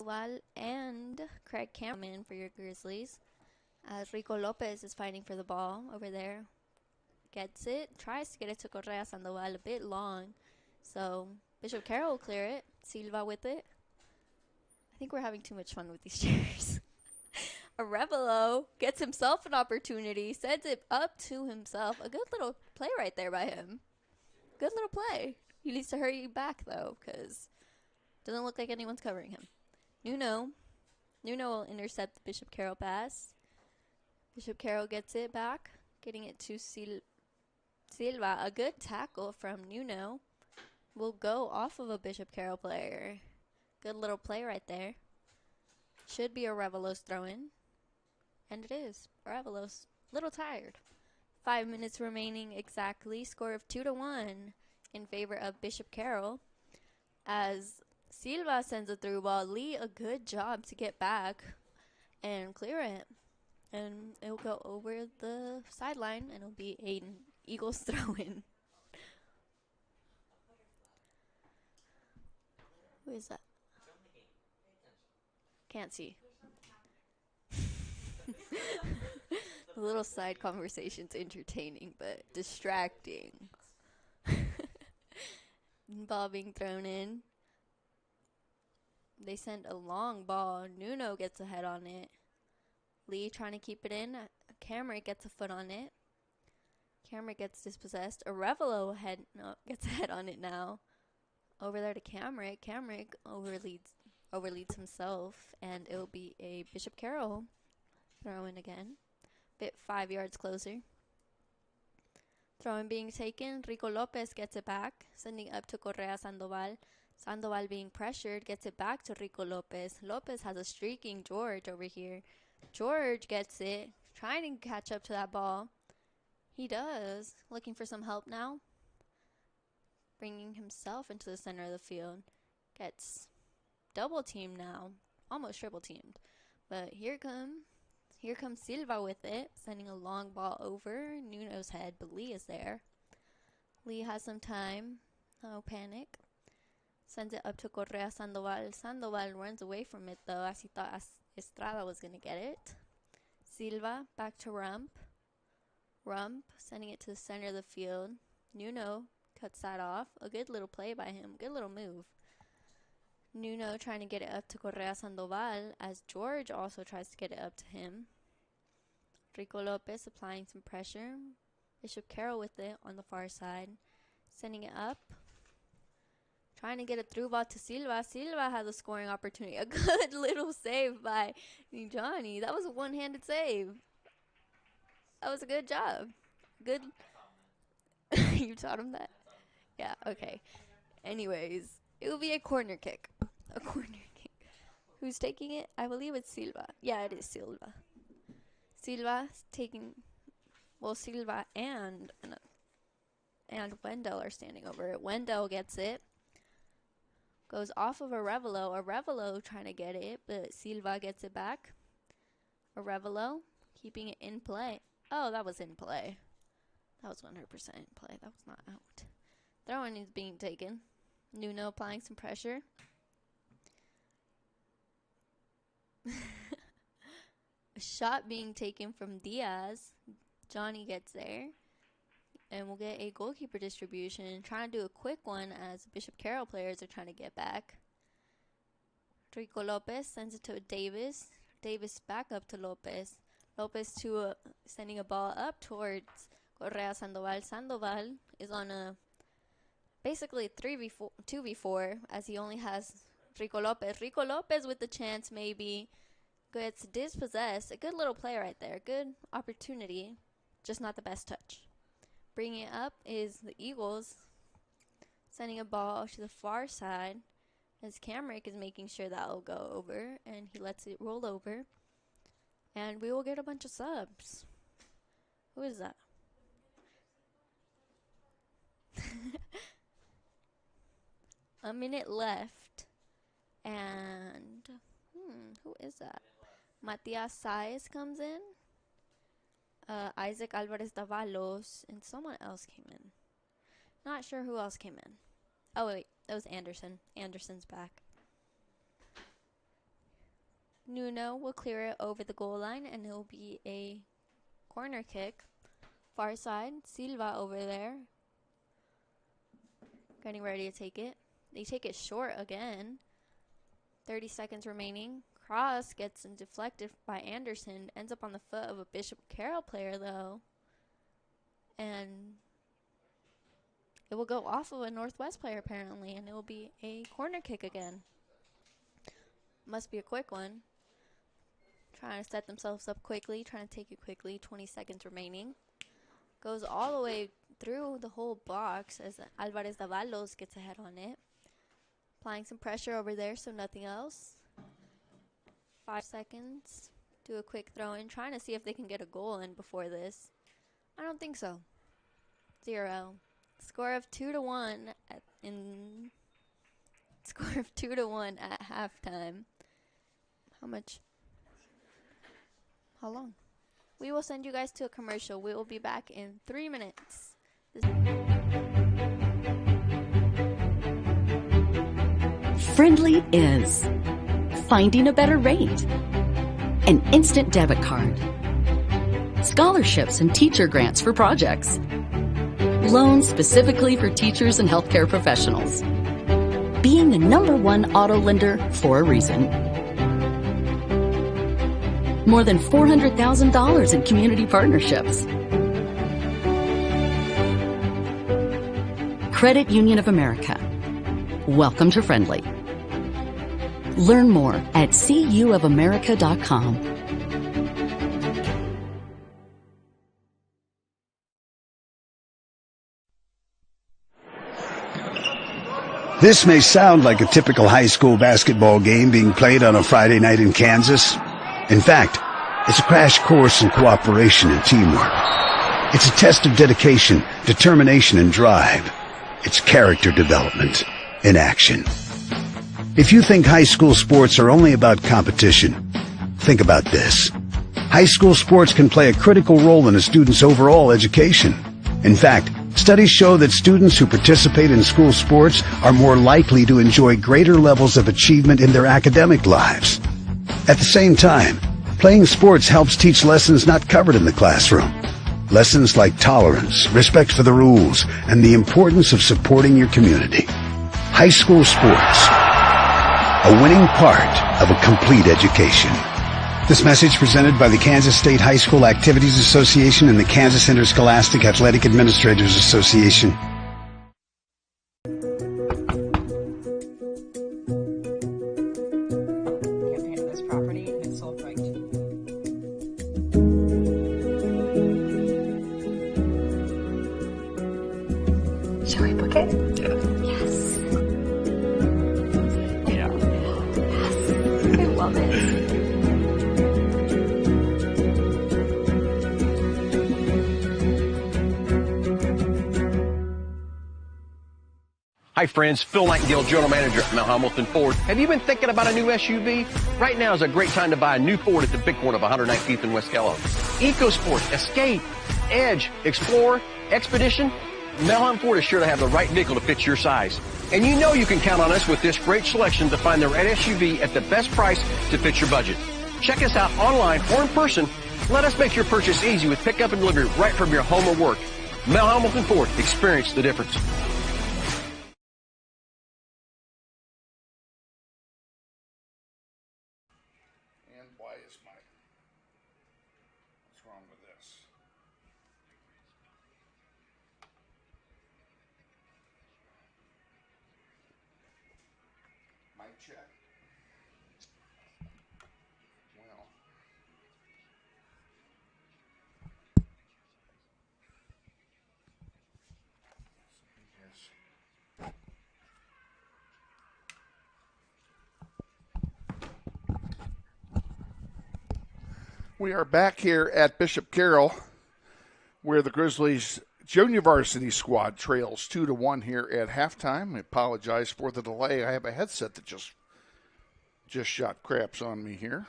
and Craig Cameron for your Grizzlies. As Rico Lopez is fighting for the ball over there. Gets it, tries to get it to Correa Sandoval, a bit long. So Bishop Carroll will clear it. Silva with it. I think we're having too much fun with these chairs. Arevalo gets himself an opportunity, sends it up to himself. A good little play right there by him. Good little play. He needs to hurry back, though, because it doesn't look like anyone's covering him. Nuno will intercept the Bishop Carroll pass. Bishop Carroll gets it back, getting it to Silva. A good tackle from Nuno. Will go off of a Bishop Carroll player. Good little play right there. Should be Arevalo's throw-in. And it is. Arevalo's a little tired. 5 minutes remaining exactly. Score of 2-1 in favor of Bishop Carroll. As Silva sends a through ball. Lee, a good job to get back and clear it. And it'll go over the sideline and it'll be Aiden. Eagles throw-in. Who is that? Can't see. A little side conversation's entertaining, but distracting. Ball being thrown in. They send a long ball. Nuno gets a head on it. Lee trying to keep it in. Cameron gets a foot on it. Cameron gets dispossessed. Arevalo gets a head on it now. Over there to Cameron. Cameron overleads himself, and it'll be a Bishop Carroll throw in again. Bit 5 yards closer. Throw-in being taken. Rico Lopez gets it back, sending up to Correa Sandoval. Sandoval being pressured, gets it back to Rico Lopez. Lopez has a streaking George over here. George gets it, trying to catch up to that ball. He does. Looking for some help now. Bringing himself into the center of the field. Gets double teamed now. Almost triple teamed. But here comes Silva with it. Sending a long ball over Nuno's head, but Lee is there. Lee has some time. No panic. Sends it up to Correa Sandoval. Sandoval runs away from it though, as he thought Estrada was going to get it. Silva back to Rump. Rump sending it to the center of the field. Nuno cuts that off. A good little play by him. Good little move. Nuno trying to get it up to Correa Sandoval as George also tries to get it up to him. Rico Lopez applying some pressure. Bishop Carroll with it on the far side. Sending it up. Trying to get a through ball to Silva. Silva has a scoring opportunity. A good little save by Johnny. That was a one-handed save. That was a good job. Good. You taught him that? Yeah, okay. Anyways, it will be a corner kick. A corner kick. Who's taking it? I believe it's Silva. Yeah, it is Silva. Silva's taking... Well, Silva and Wendell are standing over it. Wendell gets it. Goes off of Arevalo. Arevalo trying to get it, but Silva gets it back. Arevalo keeping it in play. Oh, that was in play. That was 100% in play. That was not out. Throw-in is being taken. Nuno applying some pressure. A shot being taken from Diaz. Johnny gets there. And we'll get a goalkeeper distribution. Trying to do a quick one as Bishop Carroll players are trying to get back. Rico Lopez sends it to Davis. Davis back up to Lopez. Lopez to sending a ball up towards Correa Sandoval. Sandoval is on a basically 2v4 as he only has Rico Lopez. Rico Lopez with the chance maybe gets dispossessed. A good little play right there. Good opportunity. Just not the best touch. Bringing it up is the Eagles, sending a ball to the far side as Camrick is making sure that will go over, and he lets it roll over. And we will get a bunch of subs. Who is that? A minute left. And, who is that? Matias Saez comes in. Isaac Alvarez Davalos, and someone else came in. Not sure who else came in. Oh, wait, that was Anderson. Anderson's back. Nuno will clear it over the goal line, and it will be a corner kick. Far side, Silva over there. Getting ready to take it. They take it short again. 30 seconds remaining. Cross gets deflected by Anderson. Ends up on the foot of a Bishop Carroll player, though. And it will go off of a Northwest player, apparently. And it will be a corner kick again. Must be a quick one. Trying to set themselves up quickly. Trying to take it quickly. 20 seconds remaining. Goes all the way through the whole box as Alvarez Davalos gets a head on it. Applying some pressure over there, so nothing else. 5 seconds. Do a quick throw in. Trying to see if they can get a goal in before this. I don't think so. 0. Score of 2-1 Score of 2-1 at halftime. How much? How long? We will send you guys to a commercial. We will be back in 3 minutes. Friendly is finding a better rate. An instant debit card. Scholarships and teacher grants for projects. Loans specifically for teachers and healthcare professionals. Being the #1 auto lender for a reason. More than $400,000 in community partnerships. Credit Union of America. Welcome to Friendly. Learn more at cuofamerica.com. This may sound like a typical high school basketball game being played on a Friday night in Kansas. In fact, it's a crash course in cooperation and teamwork. It's a test of dedication, determination, and drive. It's character development in action. If you think high school sports are only about competition, think about this. High school sports can play a critical role in a student's overall education. In fact, studies show that students who participate in school sports are more likely to enjoy greater levels of achievement in their academic lives. At the same time, playing sports helps teach lessons not covered in the classroom. Lessons like tolerance, respect for the rules, and the importance of supporting your community. High school sports, a winning part of a complete education. This message presented by the Kansas State High School Activities Association and the Kansas Interscholastic Athletic Administrators Association. Shall we book it? Yeah. Yes. Yeah. Yes. I love it. Hi friends, Phil Nightingale, General Manager at Mel Hamilton Ford. Have you been thinking about a new SUV? Right now is a great time to buy a new Ford at the big one of 119th and West Kellogg. EcoSport, Escape, Edge, Explorer, Expedition. Mel Hamilton Ford is sure to have the right vehicle to fit your size. And you know you can count on us with this great selection to find the right SUV at the best price to fit your budget. Check us out online or in person. Let us make your purchase easy with pickup and delivery right from your home or work. Mel Hamilton Ford, experience the difference. And why is my... What's wrong with this? Mic check. Well... Yes. We are back here at Bishop Carroll, where the Grizzlies junior varsity squad trails 2-1 here at halftime. I apologize for the delay. I have a headset that just shot craps on me here,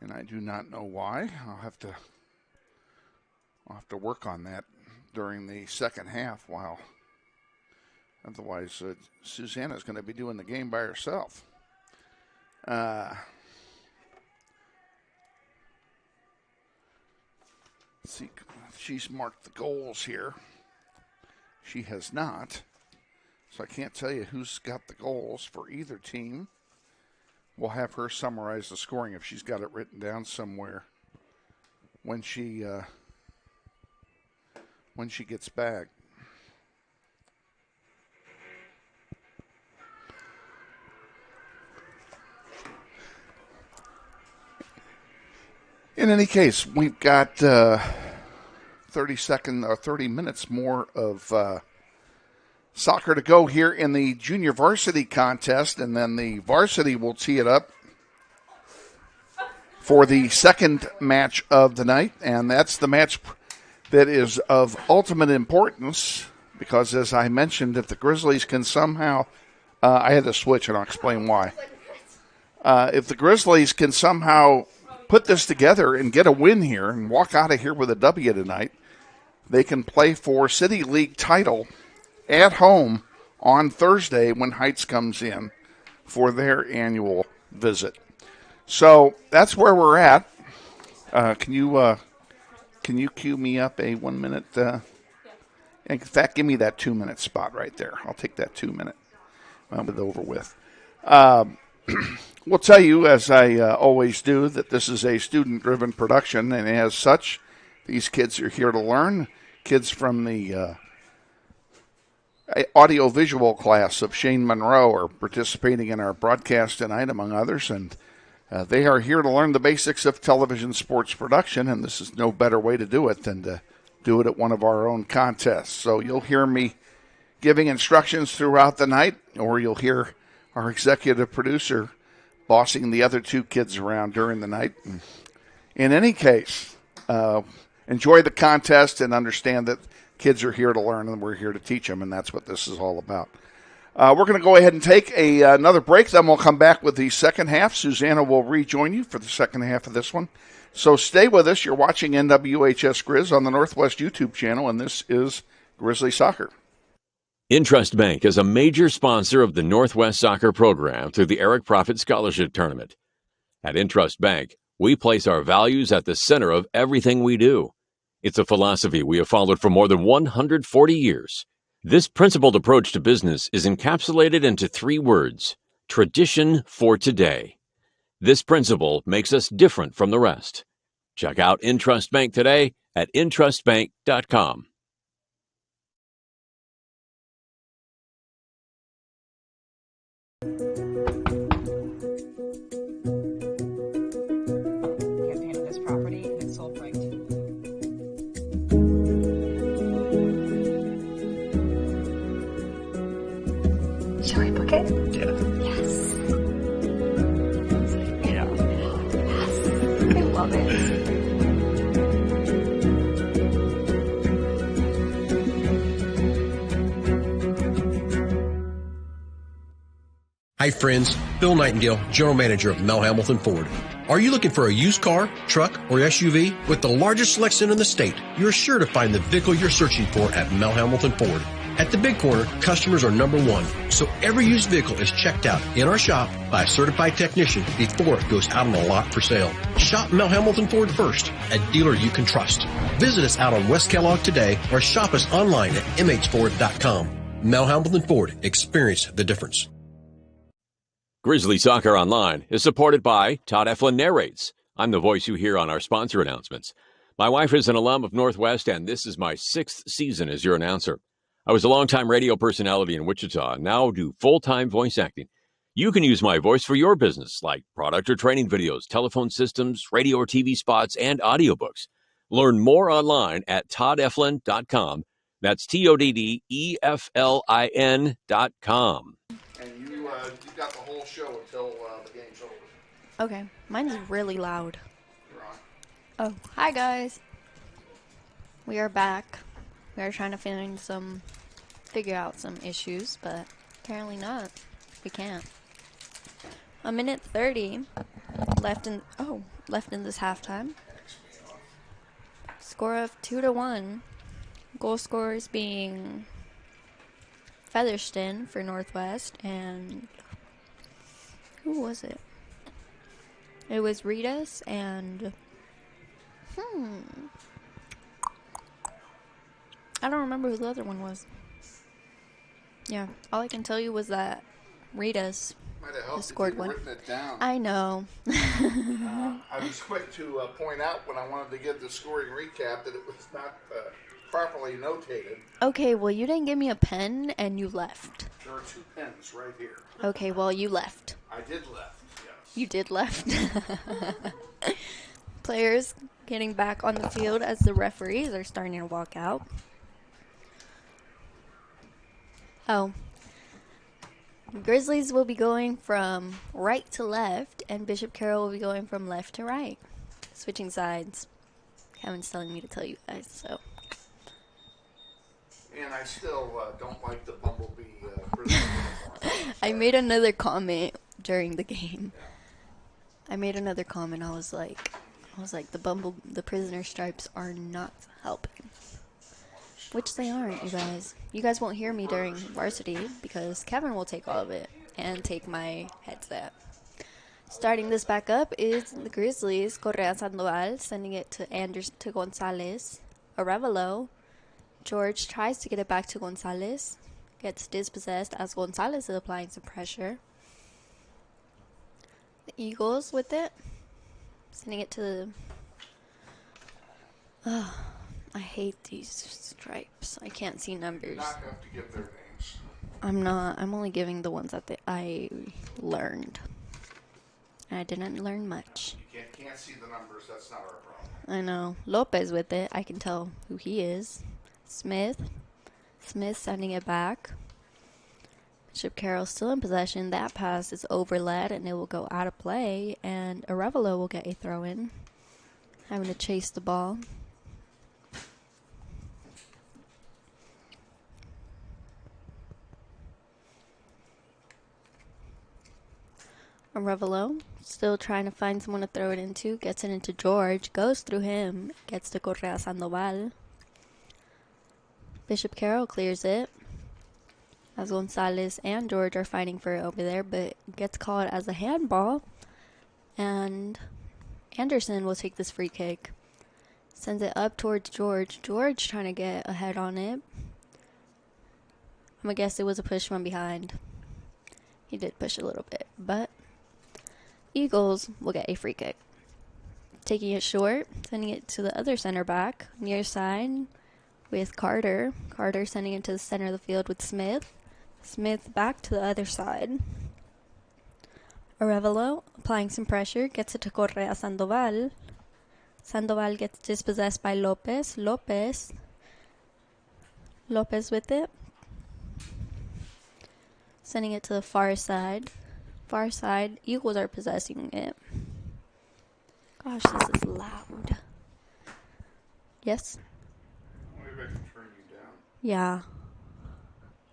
and I do not know why. I'll have to work on that during the second half. While otherwise, Sussana is going to be doing the game by herself. Let's see, she's marked the goals here. She has not. So I can't tell you who's got the goals for either team. We'll have her summarize the scoring if she's got it written down somewhere when she gets back. In any case, we've got 30 minutes more of soccer to go here in the junior varsity contest, and then the varsity will tee it up for the second match of the night, and that's the match that is of ultimate importance because, as I mentioned, if the Grizzlies can somehow I had to switch, and I'll explain why. If the Grizzlies can somehow put this together and get a win here and walk out of here with a W tonight, they can play for City League title at home on Thursday when Heights comes in. for their annual visit. So that's where we're at. Can you cue me up a 1 minute? In fact, give me that 2 minute spot right there. I'll take that 2 minute. I'll be over with. We'll tell you, as I always do, that this is a student-driven production, and as such, these kids are here to learn. Kids from the audio-visual class of Shane Monroe are participating in our broadcast tonight, among others, and they are here to learn the basics of television sports production, and this is no better way to do it than to do it at one of our own contests. So you'll hear me giving instructions throughout the night, or you'll hear our executive producer bossing the other two kids around during the night. In any case, enjoy the contest and understand that kids are here to learn and we're here to teach them, and that's what this is all about. We're going to go ahead and take another break, then we'll come back with the second half. Sussana will rejoin you for the second half of this one. So stay with us. You're watching NWHS Grizz on the Northwest YouTube channel, and this is Grizzly Soccer. Intrust Bank is a major sponsor of the Northwest Soccer program through the Eric Profit Scholarship Tournament. At Intrust Bank, we place our values at the center of everything we do. It's a philosophy we have followed for more than 140 years. This principled approach to business is encapsulated into 3 words: tradition for today. This principle makes us different from the rest. Check out Intrust Bank today at intrustbank.com. Shall we book it? Yeah. Yes. Yeah. Yes. I love it. Hi friends, Bill Nightingale, General Manager of Mel Hamilton Ford. Are you looking for a used car, truck, or SUV? With the largest selection in the state, you're sure to find the vehicle you're searching for at Mel Hamilton Ford. At the Big Corner, customers are number one, so every used vehicle is checked out in our shop by a certified technician before it goes out on the lot for sale. Shop Mel Hamilton Ford first, a dealer you can trust. Visit us out on West Kellogg today or shop us online at mhford.com. Mel Hamilton Ford, experience the difference. Grizzly Soccer Online is supported by Todd Eflin Narrates. I'm the voice you hear on our sponsor announcements. My wife is an alum of Northwest, and this is my 6th season as your announcer. I was a longtime radio personality in Wichita and now do full-time voice acting. You can use my voice for your business, like product or training videos, telephone systems, radio or TV spots, and audiobooks. Learn more online at toddeflin.com. That's TODDEFLIN.com. And you got the whole show until the game's over. Okay, mine's really loud. You're on. Oh, hi guys. We are back. We are trying to figure out some issues, but apparently not. We can't. 1:30 left in this halftime. Score of 2-1. Goal scorers being Featherston for Northwest, and who was it? It was Ritas and I don't remember who the other one was. Yeah, all I can tell you was that Ritas scored one. Written it down. I know. I was quick to point out when I wanted to give the scoring recap that it was not properly notated. Okay, well, you didn't give me a pen and you left. There are 2 pens right here. Okay, well, you left. I did left, yes. You did left. Players getting back on the field as the referees are starting to walk out. Oh. Grizzlies will be going from right to left, and Bishop Carroll will be going from left to right. Switching sides. Kevin's telling me to tell you guys, so. And I still don't like the Bumblebee prisoner. I made another comment during the game. I made another comment. I was like, the prisoner stripes are not helping. Which they aren't, you guys. You guys won't hear me during varsity because Kevin will take all of it. and take my headset. Starting this back up is the Grizzlies. Correa Sandoval sending it to Gonzalez. Arevalo. George tries to get it back to Gonzalez. Gets dispossessed as Gonzalez is applying some pressure. The Eagles with it. Sending it to I hate these stripes. I can't see numbers. You not have to give their names. I'm not. I'm only giving the ones that I learned. I didn't learn much. You can't see the numbers. That's not our problem. I know. Lopez with it. I can tell who he is. Smith sending it back. Bishop Carroll still in possession. That pass is overled and it will go out of play. And Arevalo will get a throw in. Having to chase the ball. Arevalo still trying to find someone to throw it into. Gets it into George. Goes through him. Gets to Correa Sandoval. Bishop Carroll clears it. As Gonzalez and George are fighting for it over there. But gets called as a handball. And Anderson will take this free kick. Sends it up towards George. George trying to get ahead on it. I'm going to guess it was a push from behind. He did push a little bit. But Eagles will get a free kick. Taking it short, sending it to the other center back, near side with Carter. Carter sending it to the center of the field with Smith. Smith back to the other side. Arevalo applying some pressure, gets it to Correa Sandoval. Sandoval gets dispossessed by Lopez. Lopez with it. Sending it to the far side. Far side, Eagles are possessing it. Gosh, this is loud. Yes? Maybe I can turn you down. Yeah.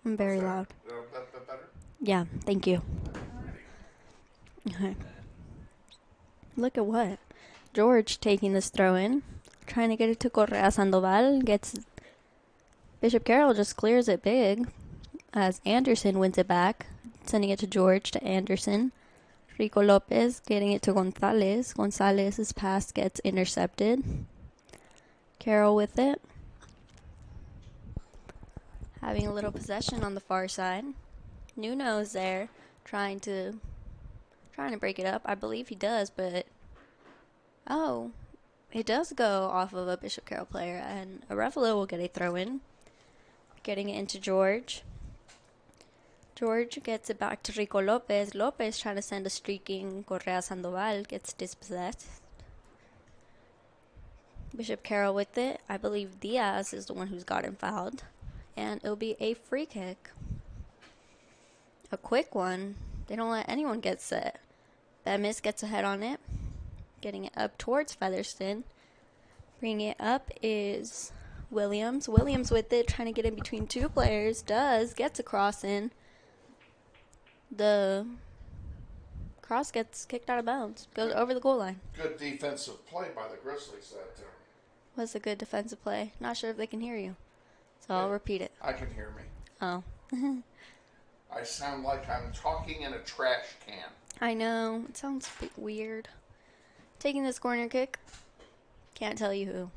I'm very loud. That better? Yeah, thank you. Okay. Look at what? George taking this throw in. Trying to get it to Correa Sandoval. Gets Bishop Carroll just clears it big. As Anderson wins it back. Sending it to George, to Anderson. Rico Lopez getting it to Gonzalez. Gonzalez's pass gets intercepted. Carroll with it. Having a little possession on the far side. Nuno's there trying to break it up. I believe he does, but it does go off of a Bishop Carroll player, and Arevalo will get a throw in. Getting it into George. George gets it back to Rico Lopez. Lopez trying to send a streaking Correa Sandoval. Gets dispossessed. Bishop Carroll with it. I believe Diaz is the one who's gotten fouled. And it'll be a free kick. A quick one. They don't let anyone get set. Bemis gets ahead on it. Getting it up towards Featherston. Bringing it up is Williams. Williams with it. Trying to get in between two players. Gets a cross in. The cross gets kicked out of bounds. Goes over the goal line. Good defensive play by the Grizzlies. That was a good defensive play. Not sure if they can hear you. So I'll repeat it. I can hear me. Oh. I sound like I'm talking in a trash can. I know. It sounds a bit weird. Taking this corner kick. Can't tell you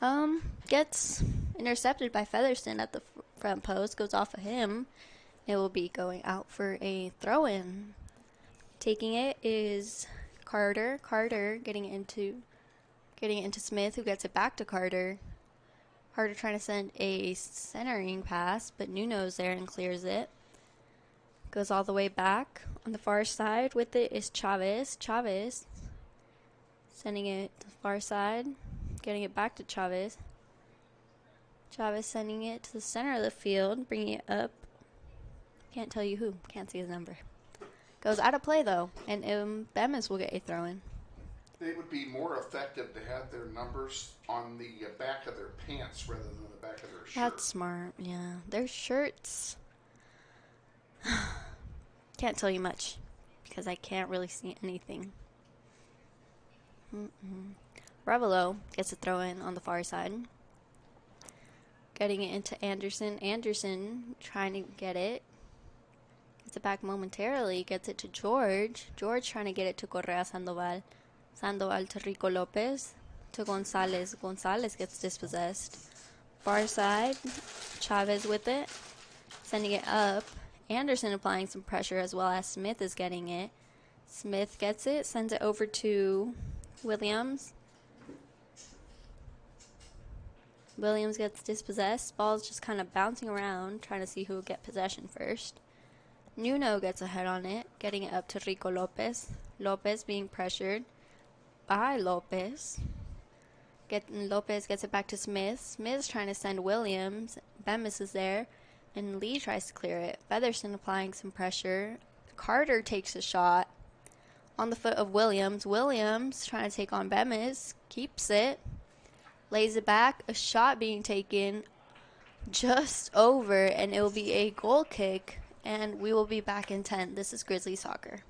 who. Gets intercepted by Featherston at the front post. Goes off of him. It will be going out for a throw-in. Taking it is Carter. Carter getting it into Smith, who gets it back to Carter. Carter trying to send a centering pass, but Nuno's there and clears it. Goes all the way back. On the far side with it is Chavez. Chavez sending it to the far side. Getting it back to Chavez. Chavez sending it to the center of the field. Bringing it up. Can't tell you who. Can't see his number. Goes out of play, though. And Bemis will get a throw-in. They would be more effective to have their numbers on the back of their pants rather than the back of their shirt. That's smart, yeah. Their shirts. Can't tell you much because I can't really see anything. Revelo gets a throw-in on the far side. Getting it into Anderson. Anderson trying to get it. Gets it back momentarily. Gets it to George. George trying to get it to Correa Sandoval. Sandoval to Rico Lopez. To Gonzalez. Gonzalez gets dispossessed. Far side. Chavez with it. Sending it up. Anderson applying some pressure as well as Smith is getting it. Smith gets it. Sends it over to Williams. Williams gets dispossessed. Ball's just kind of bouncing around, trying to see who will get possession first. Nuno gets ahead on it, getting it up to Rico Lopez. Lopez being pressured by Lopez. Lopez gets it back to Smith. Smith's trying to send Williams. Bemis is there, and Lee tries to clear it. Featherston applying some pressure. Carter takes a shot on the foot of Williams. Williams trying to take on Bemis. Keeps it. Lays it back. A shot being taken just over, and it will be a goal kick. And we will be back in 10. This is Grizzly Soccer.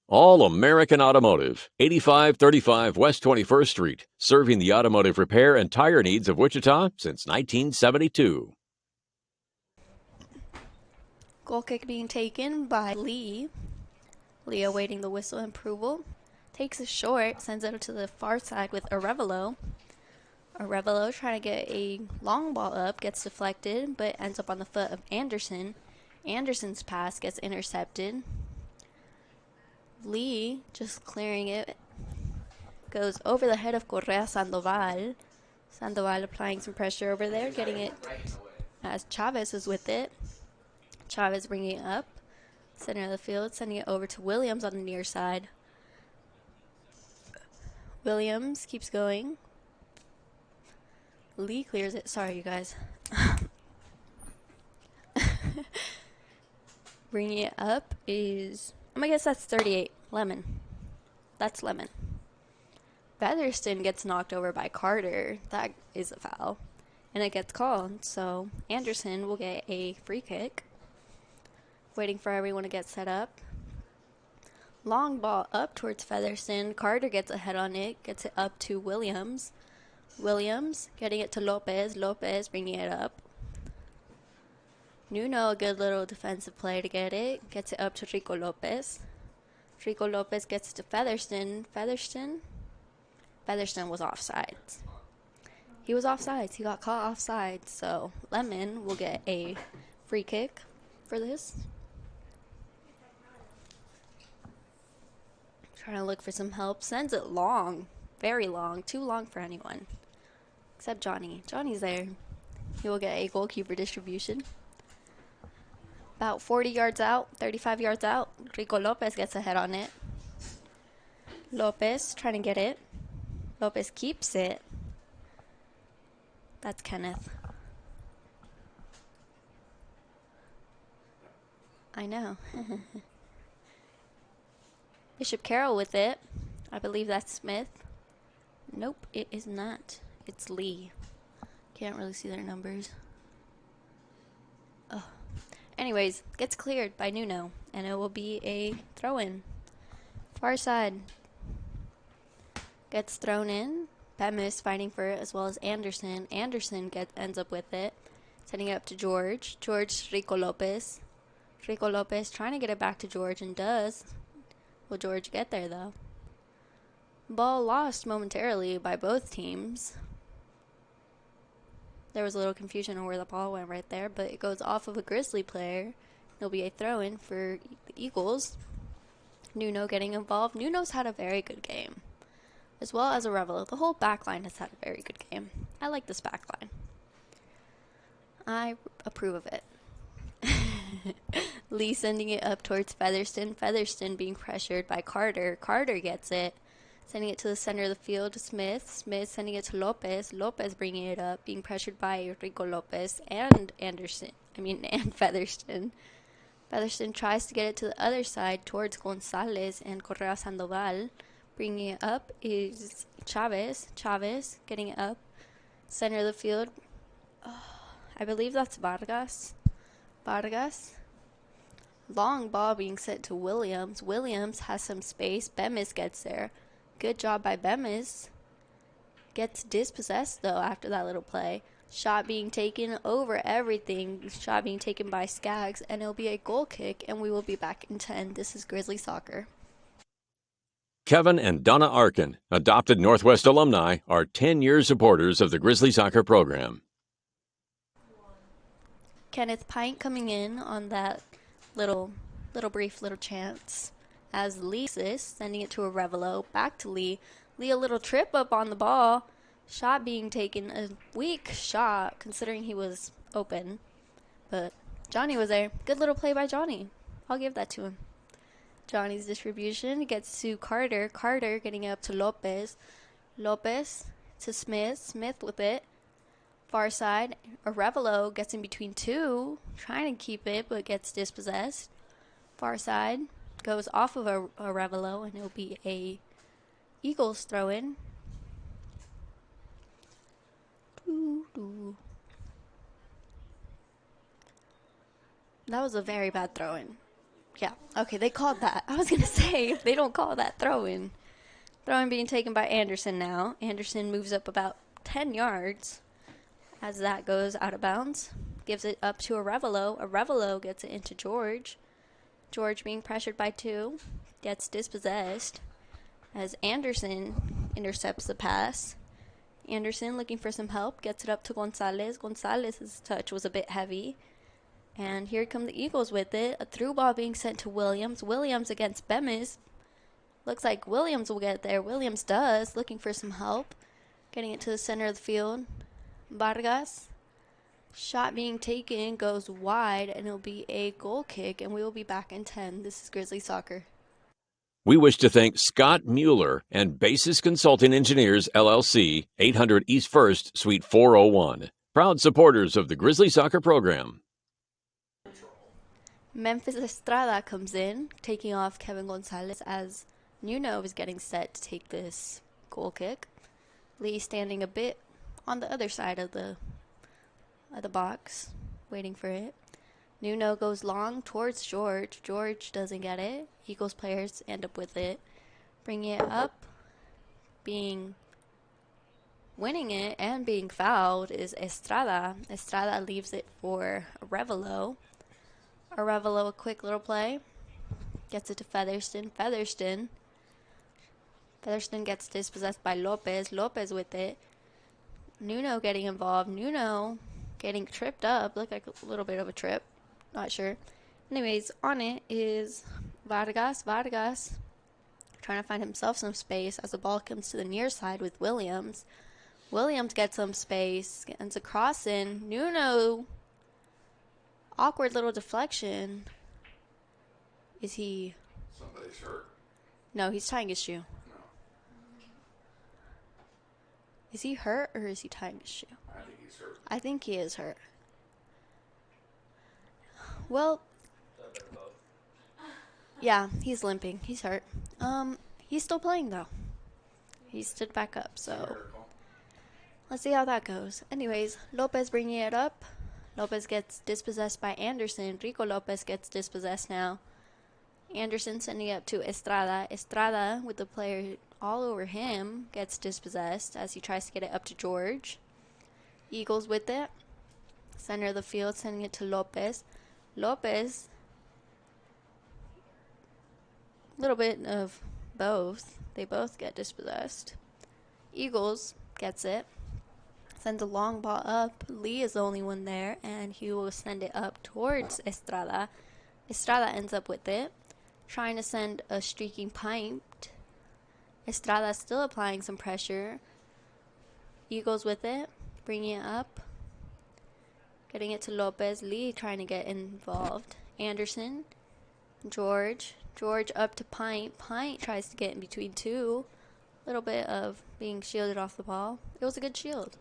All American Automotive, 8535 West 21st Street, serving the automotive repair and tire needs of Wichita since 1972. Goal kick being taken by Lee. Lee awaiting the whistle and approval. Takes a short, sends it to the far side with Arevalo. Arevalo trying to get a long ball up, gets deflected, but ends up on the foot of Anderson. Anderson's pass gets intercepted. Lee just clearing it. Goes over the head of Correa Sandoval. Sandoval applying some pressure over there, getting it as Chavez is with it. Chavez bringing it up. Center of the field, sending it over to Williams on the near side. Williams keeps going. Lee clears it. Sorry, you guys. Bringing it up is, I'm going to guess that's 38. Lemon. That's Lemon. Featherston gets knocked over by Carter. That is a foul. And it gets called. So Anderson will get a free kick. Waiting for everyone to get set up. Long ball up towards Featherston. Carter gets ahead on it. Gets it up to Williams. Williams getting it to Lopez. Lopez bringing it up. Nuno, a good little defensive play to get it. Gets it up to Rico Lopez. Rico Lopez gets it to Featherston. Featherston was offsides. He was offsides. He got caught offsides. So Lemon will get a free kick for this. Trying to look for some help. Sends it long. Very long. Too long for anyone. Except Johnny. Johnny's there. He will get a goalkeeper distribution. About 40 yards out, 35 yards out. Rico Lopez gets ahead on it. Lopez trying to get it. Lopez keeps it. That's Kenneth. I know. Bishop Carroll with it. I believe that's Smith. Nope, it is not. It's Lee. Can't really see their numbers. Oh. Anyways, gets cleared by Nuno, and it will be a throw-in. Far side. Gets thrown in. Bemis fighting for it, as well as Anderson. Anderson ends up with it. Sending it up to George. George, Rico Lopez. Rico Lopez trying to get it back to George, and does. Will George get there, though? Ball lost momentarily by both teams. There was a little confusion on where the ball went right there, but it goes off of a Grizzly player. It'll be a throw-in for the Eagles. Nuno getting involved. Nuno's had a very good game, as well as Arevalo. The whole backline has had a very good game. I like this backline. I approve of it. Lee sending it up towards Featherston. Featherston being pressured by Carter. Carter gets it. Sending it to the center of the field to Smith. Smith sending it to Lopez. Lopez bringing it up, being pressured by Rico Lopez and Featherston. Featherston tries to get it to the other side towards Gonzalez and Correa Sandoval. Bringing it up is Chavez. Chavez getting it up. Center of the field. I believe that's Vargas. Long ball being sent to Williams. Williams has some space. Bemis gets there. Good job by Bemis. Gets dispossessed, though, after that little play. Shot being taken over everything. Shot being taken by Skaggs, and it'll be a goal kick, and we will be back in 10. This is Grizzly Soccer. Kevin and Donna Arkin, adopted Northwest alumni, are 10-year supporters of the Grizzly Soccer program. Kenneth Pint coming in on that little brief chance as Lee assists, sending it to a Revelo. Back to Lee. Lee a little trip up on the ball. Shot being taken, a weak shot considering he was open. But Johnny was there. Good little play by Johnny. I'll give that to him. Johnny's distribution gets to Carter. Carter getting up to Lopez. Lopez to Smith. Smith with it. Far side. Arevalo gets in between two. Trying to keep it, but gets dispossessed. Far side. Goes off of Arevalo, and it'll be a Eagles throw-in. That was a very bad throw-in. Yeah, okay, they called that. I was going to say, they don't call that throw-in. Throw-in being taken by Anderson now. Anderson moves up about 10 yards as that goes out of bounds. Gives it up to Arevalo. Arevalo gets it into George. George being pressured by two. Gets dispossessed as Anderson intercepts the pass. Anderson looking for some help. Gets it up to Gonzalez. Gonzalez's touch was a bit heavy. And here come the Eagles with it. A through ball being sent to Williams. Williams against Bemis. Looks like Williams will get there. Williams does. Looking for some help. Getting it to the center of the field. Vargas. Shot being taken. Goes wide. And it'll be a goal kick. And we will be back in 10. This is Grizzly Soccer. We wish to thank Scott Mueller and Basis Consulting Engineers, LLC, 800 East 1st, Suite 401. Proud supporters of the Grizzly Soccer program. Memphis Estrada comes in, taking off Kevin Gonzalez as Nuno is getting set to take this goal kick. Lee standing a bit on the other side of the box, waiting for it. Nuno goes long towards George. George doesn't get it. Eagles players end up with it. Bringing it up, winning it and being fouled is Estrada. Estrada leaves it for Arevalo. Arevalo, a quick little play. Gets it to Featherston. Featherston gets dispossessed by Lopez. Lopez with it. Nuno getting involved. Nuno getting tripped up. Looked like a little bit of a trip. Not sure. Anyways, on it is Vargas. Vargas trying to find himself some space as the ball comes to the near side with Williams. Williams gets some space. Gets a cross in. Nuno. Awkward little deflection. Is he... Somebody's hurt. No, he's tying his shoe. No. Is he hurt or is he tying his shoe? I think he's hurt. I think he is hurt. Well, yeah, he's limping. He's hurt. He's still playing though. He stood back up, so let's see how that goes. Anyways, Lopez bringing it up. Lopez gets dispossessed by Anderson. Rico Lopez gets dispossessed now. Anderson sending it up to Estrada. Estrada, with the player all over him, gets dispossessed as he tries to get it up to George. Eagles with it. Center of the field, sending it to Lopez. Lopez, a little bit of both. They both get dispossessed. Eagles gets it. Sends a long ball up. Lee is the only one there, and he will send it up towards Estrada. Estrada ends up with it, trying to send a streaking Pint. Estrada still applying some pressure. Eagles with it, bringing it up. Getting it to Lopez. Lee trying to get involved. Anderson. George. George up to Pint. Pint tries to get in between two. A little bit of being shielded off the ball. It was a good shield.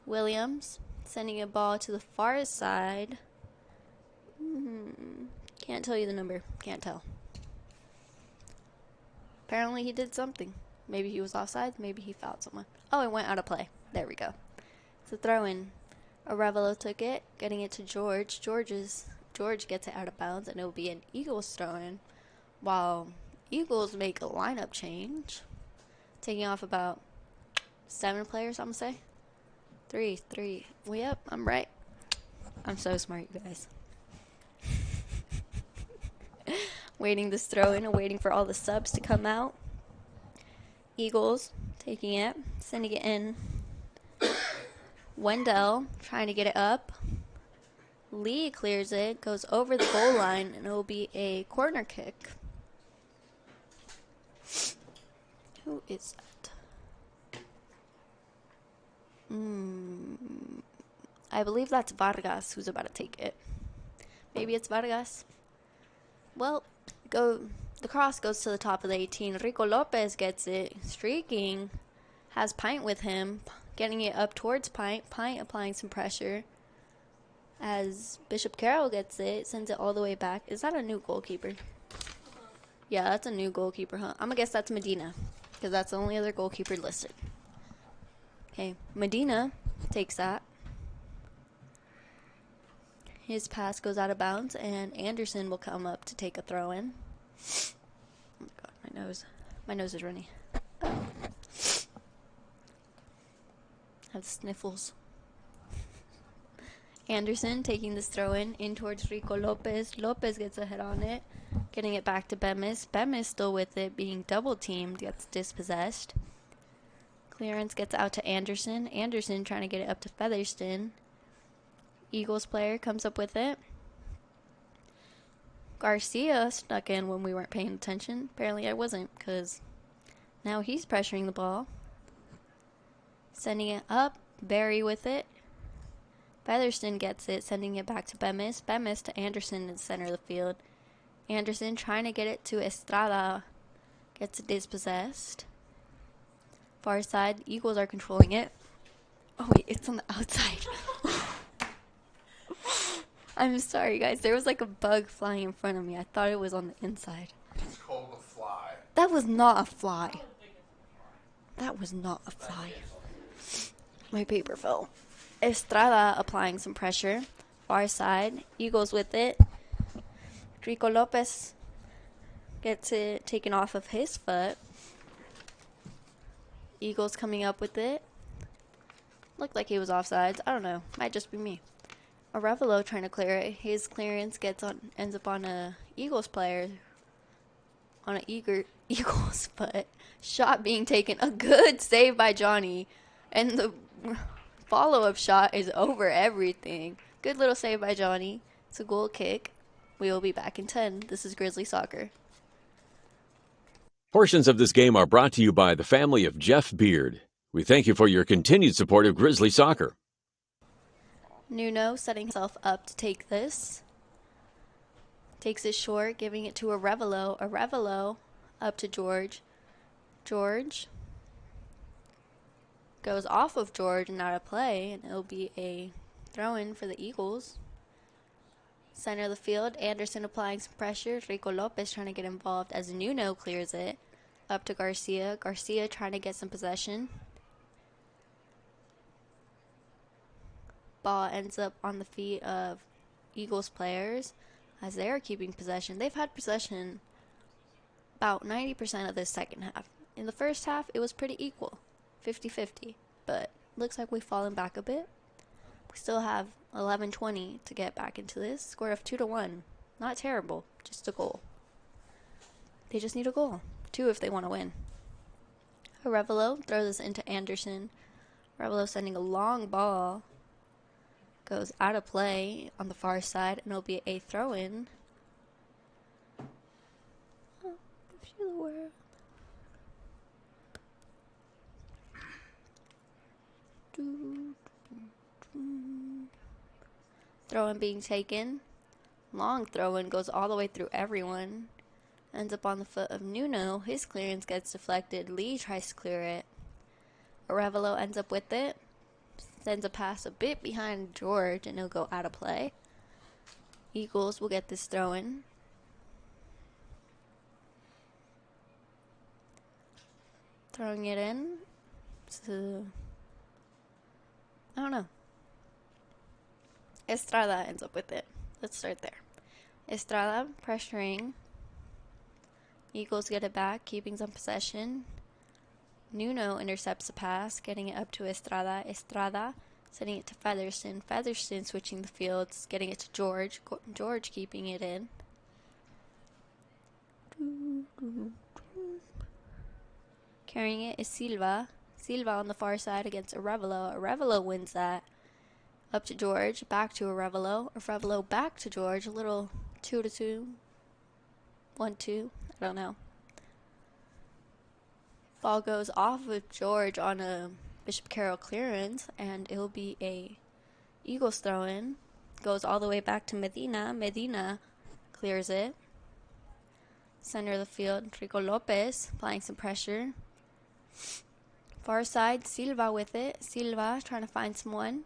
Williams sending a ball to the far side. Can't tell you the number. Can't tell. Apparently he did something. Maybe he was offside. Maybe he fouled someone. Oh, it went out of play. There we go. It's a throw-in. Arevalo took it, getting it to George. George gets it out of bounds, and it will be an Eagles throw-in. While Eagles make a lineup change, taking off about 7 players, I'm going to say. 3. Well, yep, I'm right. I'm so smart, you guys. Waiting this throw in and waiting for all the subs to come out. Eagles taking it, sending it in. Wendell trying to get it up. Lee clears it, goes over the goal line, and it will be a corner kick. Who is that? I believe that's Vargas who's about to take it. Maybe it's Vargas. Well, the cross goes to the top of the 18. Rico Lopez gets it, streaking, has Pint with him, getting it up towards Pint. Pint applying some pressure. As Bishop Carroll gets it, sends it all the way back. Is that a new goalkeeper? Yeah, that's a new goalkeeper, huh? I'm going to guess that's Medina, because that's the only other goalkeeper listed. Okay, Medina takes that. His pass goes out of bounds, and Anderson will come up to take a throw in. Oh my god, my nose is runny. Oh. Have sniffles. Anderson taking this throw in towards Rico Lopez. Lopez gets a head on it, getting it back to Bemis. Bemis still with it, being double teamed, gets dispossessed. Clearance gets out to Anderson. Anderson trying to get it up to Featherston. Eagles player comes up with it. Garcia snuck in when we weren't paying attention. Apparently I wasn't, because now he's pressuring the ball. Sending it up. Barry with it. Featherston gets it, sending it back to Bemis. Bemis to Anderson in the center of the field. Anderson trying to get it to Estrada. Gets it dispossessed. Far side. Eagles are controlling it. Oh wait, it's on the outside. I'm sorry, guys. There was like a bug flying in front of me. I thought it was on the inside. It's called a fly. That was not a fly. That was not a fly. My paper fell. Estrada applying some pressure. Far side. Eagles with it. Rico Lopez gets it taken off of his foot. Eagles coming up with it. Looked like he was offsides. I don't know. Might just be me. Arevalo trying to clear it. His clearance ends up on a Eagles player. On an Eagles foot. Shot being taken. A good save by Johnny. And the follow-up shot is over everything. Good little save by Johnny. It's a goal kick. We will be back in 10. This is Grizzly Soccer. Portions of this game are brought to you by the family of Jeff Beard. We thank you for your continued support of Grizzly Soccer. Nuno setting himself up to take this. Takes it short, giving it to Arevalo. Arevalo up to George. George goes off of George and out of play, and it'll be a throw-in for the Eagles. Center of the field, Anderson applying some pressure. Rico Lopez trying to get involved as Nuno clears it. Up to Garcia. Garcia trying to get some possession. Ball ends up on the feet of Eagles players as they are keeping possession. They've had possession about 90% of this second half. In the first half, it was pretty equal, 50-50, but looks like we've fallen back a bit. We still have 11:20 to get back into this. Score of 2-1. Not terrible, just a goal. They just need a goal. 2 if they want to win. Arevalo throws this into Anderson. Arevalo sending a long ball. Goes out of play on the far side, and it'll be a throw-in. Oh, feel the world. Throw-in being taken. Long throw-in goes all the way through everyone. Ends up on the foot of Nuno. His clearance gets deflected. Lee tries to clear it. Arevalo ends up with it. Sends a pass a bit behind George, and it'll go out of play. Eagles will get this throw-in. Throwing it in. I don't know. Estrada ends up with it. Let's start there. Estrada pressuring. Eagles get it back, keeping some possession. Nuno intercepts the pass, getting it up to Estrada. Estrada Sending it to Featherston. Featherston switching the fields, getting it to George. George keeping it in. Carrying it is Silva. Silva on the far side against Arevalo. Arevalo wins that. Up to George, back to Arevalo. Arevalo back to George. A little 2-2. 1-2. I don't know. Ball goes off of George on a Bishop Carroll clearance, and it'll be a Eagles throw-in. Goes all the way back to Medina. Medina clears it. Center of the field, Rico Lopez applying some pressure. Far side, Silva with it. Silva trying to find someone.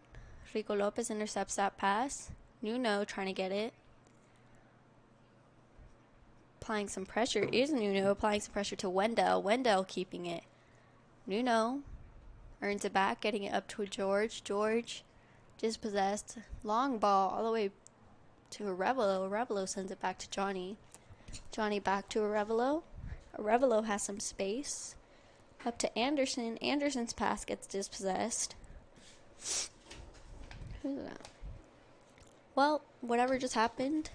Rico Lopez intercepts that pass. Nuno trying to get it. Applying some pressure is Nuno. Applying some pressure to Wendell. Wendell keeping it. Nuno earns it back, getting it up to George. George dispossessed. Long ball all the way to Arevalo. Arevalo sends it back to Johnny. Johnny back to Arevalo. Arevalo has some space. Up to Anderson. Anderson's pass gets dispossessed. Who's that? Well, whatever just happened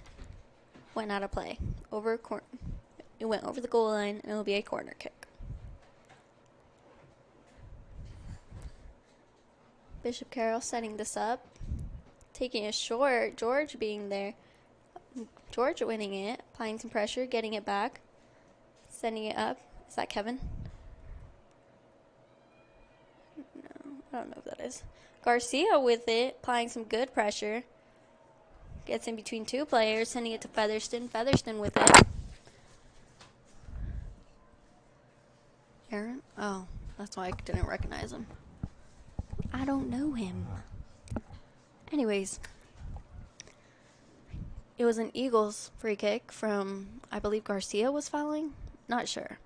went out of play. It went over the goal line, and it'll be a corner kick. Bishop Carroll setting this up. Taking it short. George being there. George winning it. Applying some pressure. Getting it back. Sending it up. Is that Kevin? No, I don't know if that is. Garcia with it. Applying some good pressure. Gets in between two players. Sending it to Featherston. Featherston with it. Aaron? Oh, that's why I didn't recognize him. I don't know him. Anyways, it was an Eagles free kick from, I believe Garcia was fouling. Not sure.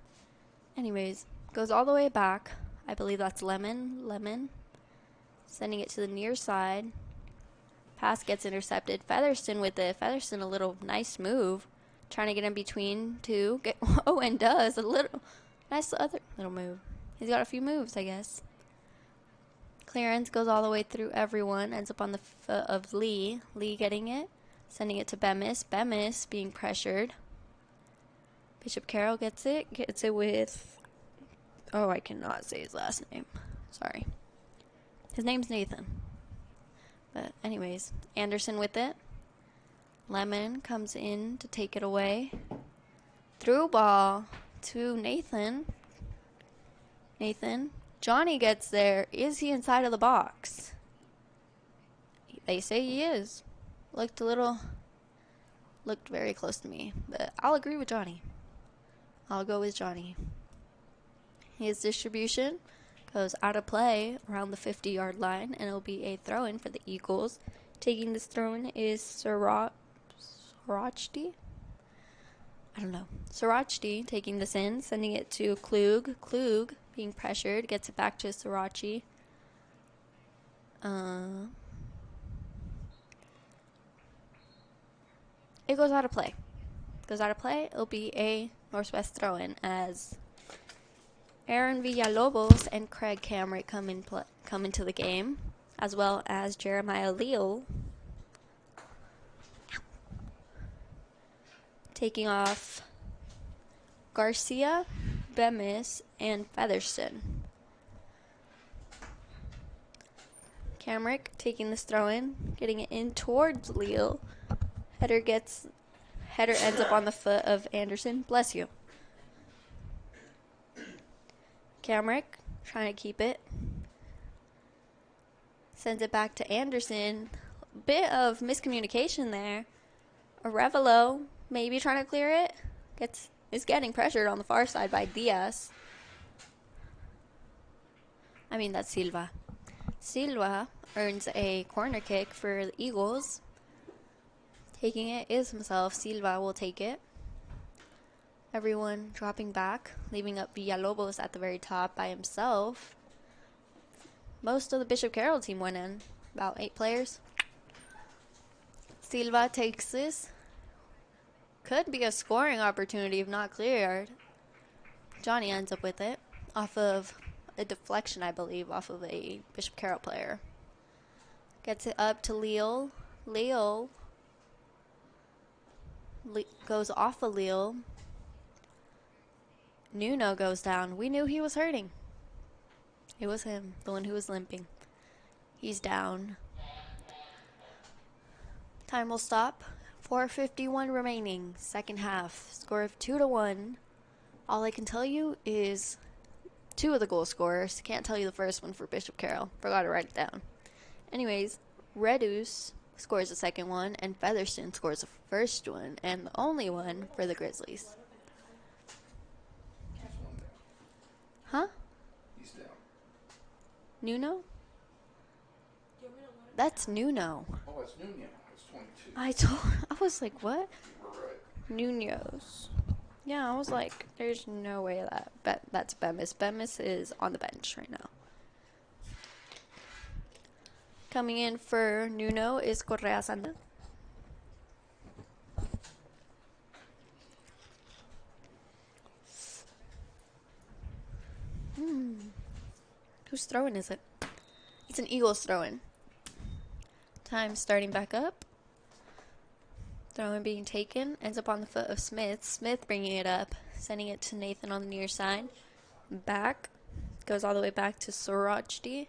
Anyways, goes all the way back. I believe that's Lemon. Sending it to the near side. Pass gets intercepted. Featherston with it. Featherston a little nice move. Trying to get in between two. And does a little nice other little move. He's got a few moves, I guess. Clearance goes all the way through everyone. Ends up on the foot of Lee. Lee getting it. Sending it to Bemis. Bemis being pressured. Bishop Carroll gets it. Gets it with... Oh, I cannot say his last name. Sorry. His name's Nathan. But anyways, Anderson with it. Lemon comes in to take it away. Through ball to Nathan. Johnny gets there. Is he inside of the box? They say he is. Looked very close to me. But I'll agree with Johnny. I'll go with Johnny. His distribution goes out of play around the 50-yard line, and it'll be a throw-in for the Eagles. Taking this throw-in is Sarachdi? I don't know. Sarachdi taking this in, sending it to Klug. Klug being pressured, gets it back to Sarachi. It goes out of play. It'll be a Northwest throw-in as Aaron Villalobos and Craig Camry come into the game, as well as Jeremiah Leal. Taking off Garcia, Bemis, and Featherston. Camrick taking this throw-in, getting it in towards Leal. Header ends up on the foot of Anderson. Bless you. Camrick trying to keep it. Sends it back to Anderson. Bit of miscommunication there. Arevalo maybe trying to clear it. Is getting pressured on the far side by Diaz. That's Silva. Silva earns a corner kick for the Eagles. Taking it is himself. Silva will take it. Everyone dropping back, leaving up Villalobos at the very top by himself. Most of the Bishop Carroll team went in. About 8 players. Silva takes this. Could be a scoring opportunity if not cleared. Johnny ends up with it. Off of a deflection, I believe, off of a Bishop Carroll player. Gets it up to Leal. Leal goes off of Leal. Nuno goes down. We knew he was hurting. It was him, the one who was limping. He's down. Time will stop. 4:51 remaining. Second half. Score of 2-1. All I can tell you is 2 of the goal scorers. Can't tell you the first one for Bishop Carroll. Forgot to write it down. Anyways, Redus scores the second one, and Featherston scores the first one, and the only one for the Grizzlies. Huh? He's down. Nuno? That's Nuno. Oh, it's Nuno. It's 22. I was like, what? You were right. Nuno's. Yeah, I was like, there's no way that's Bemis. Bemis is on the bench right now. Coming in for Nuno is Correa Santa. Whose throw-in is it? It's an Eagles throw-in. Time starting back up. Throw-in being taken. Ends up on the foot of Smith. Smith bringing it up. Sending it to Nathan on the near side. Back. Goes all the way back to Sorachti.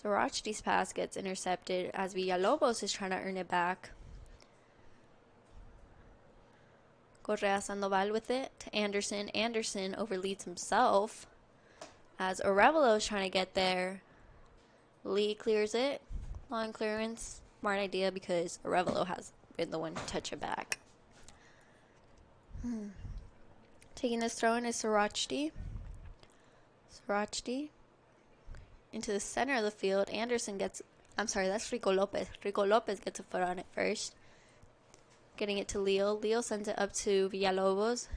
Sorachti's pass gets intercepted as Villalobos is trying to earn it back. Correa Sandoval with it to Anderson. Anderson overleads himself as Arevalo is trying to get there. Lee clears it. Long clearance. Smart idea because Arevalo has been the one to touch it back. Taking this throw in is Sorachti. Sorachti. Into the center of the field. Anderson gets... I'm sorry, that's Rico Lopez. Rico Lopez gets a foot on it first. Getting it to Leo. Leo sends it up to Villalobos.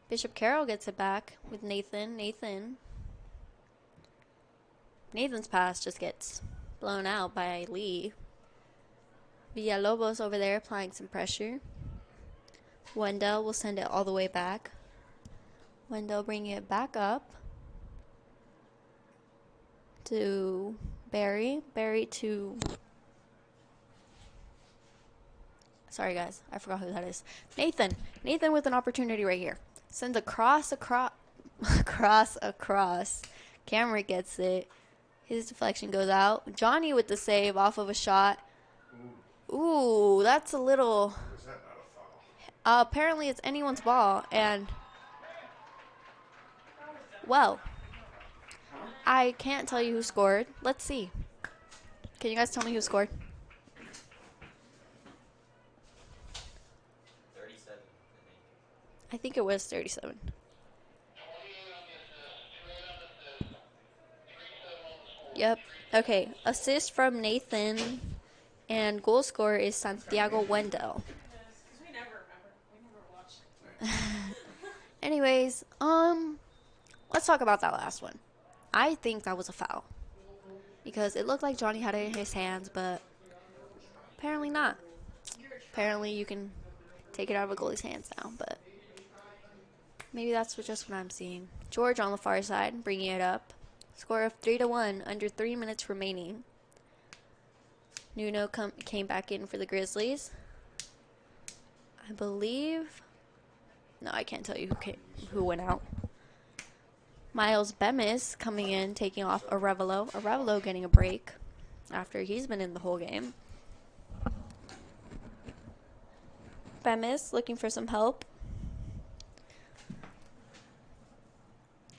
Bishop Carroll gets it back with Nathan. Nathan's pass just gets blown out by Lee. Villalobos over there applying some pressure. Wendell will send it all the way back. Wendell bringing it back up to Barry. Barry to... Sorry, guys. I forgot who that is. Nathan. Nathan with an opportunity right here. Sends a cross across. Cameron gets it. His deflection goes out. Johnny with the save off of a shot. Ooh, that's a little... Is that not a foul? Apparently it's anyone's ball. And... Well... I can't tell you who scored. Let's see. Can you guys tell me who scored? 37, I think it was 37. Yep. Okay. Assist from Nathan. And goal scorer is Santiago Wendell. We never watched. Anyways, let's talk about that last one. I think that was a foul. Because it looked like Johnny had it in his hands, but apparently not. Apparently you can take it out of a goalie's hands now, but maybe that's just what I'm seeing. George on the far side, bringing it up. Score of 3-1, under 3 minutes remaining. Nuno came back in for the Grizzlies. I believe... No, I can't tell you who went out. Miles Bemis coming in, taking off Arevalo. Arevalo getting a break after he's been in the whole game. Bemis looking for some help.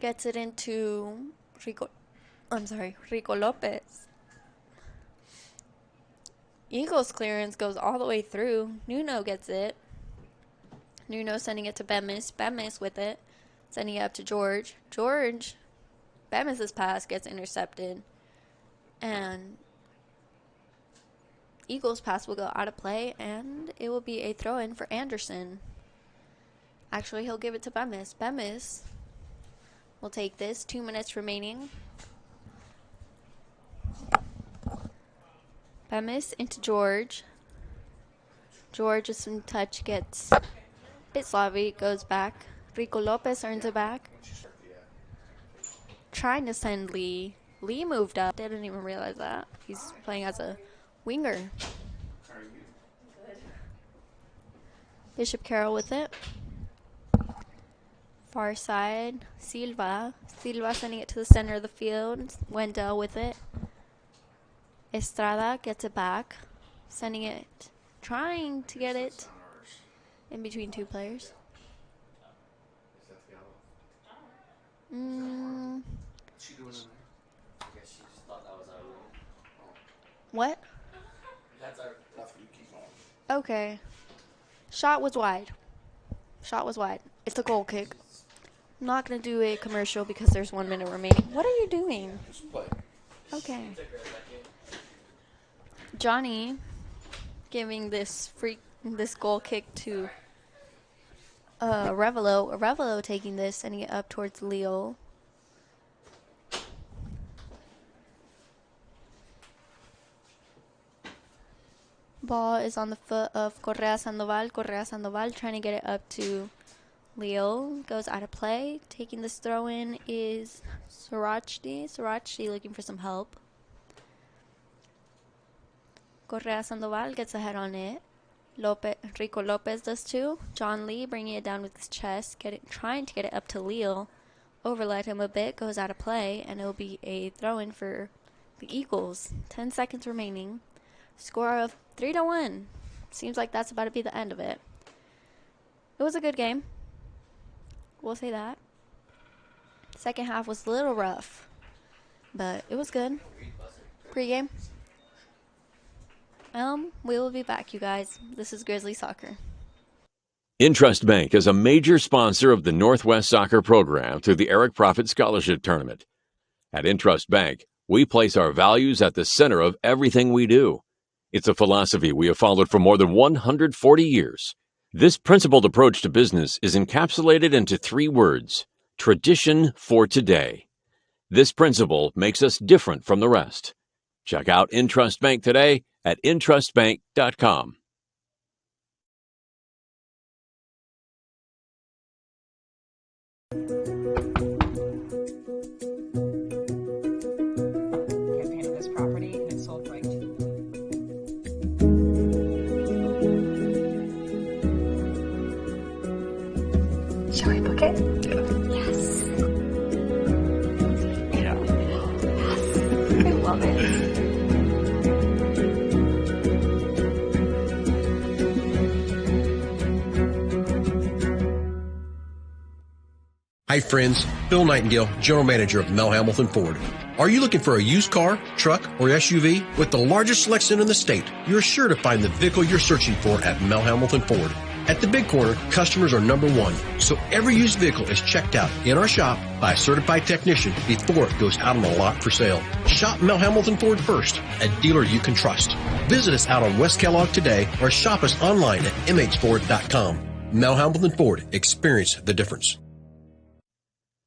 Gets it into Rico Lopez. Eagles clearance goes all the way through. Nuno gets it. Nuno sending it to Bemis. Bemis with it. Sending it up to George. George, Bemis' pass gets intercepted. And Eagles' pass will go out of play. And it will be a throw-in for Anderson. Actually, he'll give it to Bemis. Bemis will take this. 2 minutes remaining. Bemis into George. George is in touch, gets a bit sloppy, goes back. Rico Lopez earns it back. Trying to send Lee. Lee moved up. Didn't even realize that. He's playing as a winger. Bishop Carroll with it. Far side, Silva. Silva sending it to the center of the field. Wendell with it. Estrada gets it back. Sending it, trying to get it in between two players. What's she doing in there? I guess she just thought that was our room. What? That's our. That's what you keep on. Okay. Shot was wide. Shot was wide. It's a goal kick. I'm not going to do a commercial because there's 1 minute remaining. What are you doing? Just play. Okay. Johnny giving this goal kick to Revelo. Revelo taking this, sending it up towards Leo. Ball is on the foot of Correa Sandoval. Correa Sandoval trying to get it up to Leo. Goes out of play. Taking this throw in is Srirachi. Srirachi looking for some help. Correa Sandoval gets ahead on it. Rico Lopez does too. John Lee bringing it down with his chest, trying to get it up to Leo. Overled him a bit, goes out of play, and it will be a throw-in for the Eagles. 10 seconds remaining. Score of 3-1. Seems like that's about to be the end of it. It was a good game. We'll say that. Second half was a little rough, but it was good. Pre-game. We will be back, you guys. This is Grizzly Soccer. Intrust Bank is a major sponsor of the Northwest Soccer program through the Eric Profit Scholarship Tournament. At Intrust Bank, we place our values at the center of everything we do. It's a philosophy we have followed for more than 140 years. This principled approach to business is encapsulated into 3 words: tradition for today. This principle makes us different from the rest. Check out Intrust Bank today at intrustbank.com. Campaign of this property and it's sold right. Shall we book it? Yes. Yeah. I love it. Hi friends, Bill Nightingale, General Manager of Mel Hamilton Ford. Are you looking for a used car, truck, or SUV? With the largest selection in the state, you're sure to find the vehicle you're searching for at Mel Hamilton Ford. At the Big Corner, customers are number one, so every used vehicle is checked out in our shop by a certified technician before it goes out on the lot for sale. Shop Mel Hamilton Ford first, a dealer you can trust. Visit us out on West Kellogg today or shop us online at mhford.com. Mel Hamilton Ford, experience the difference.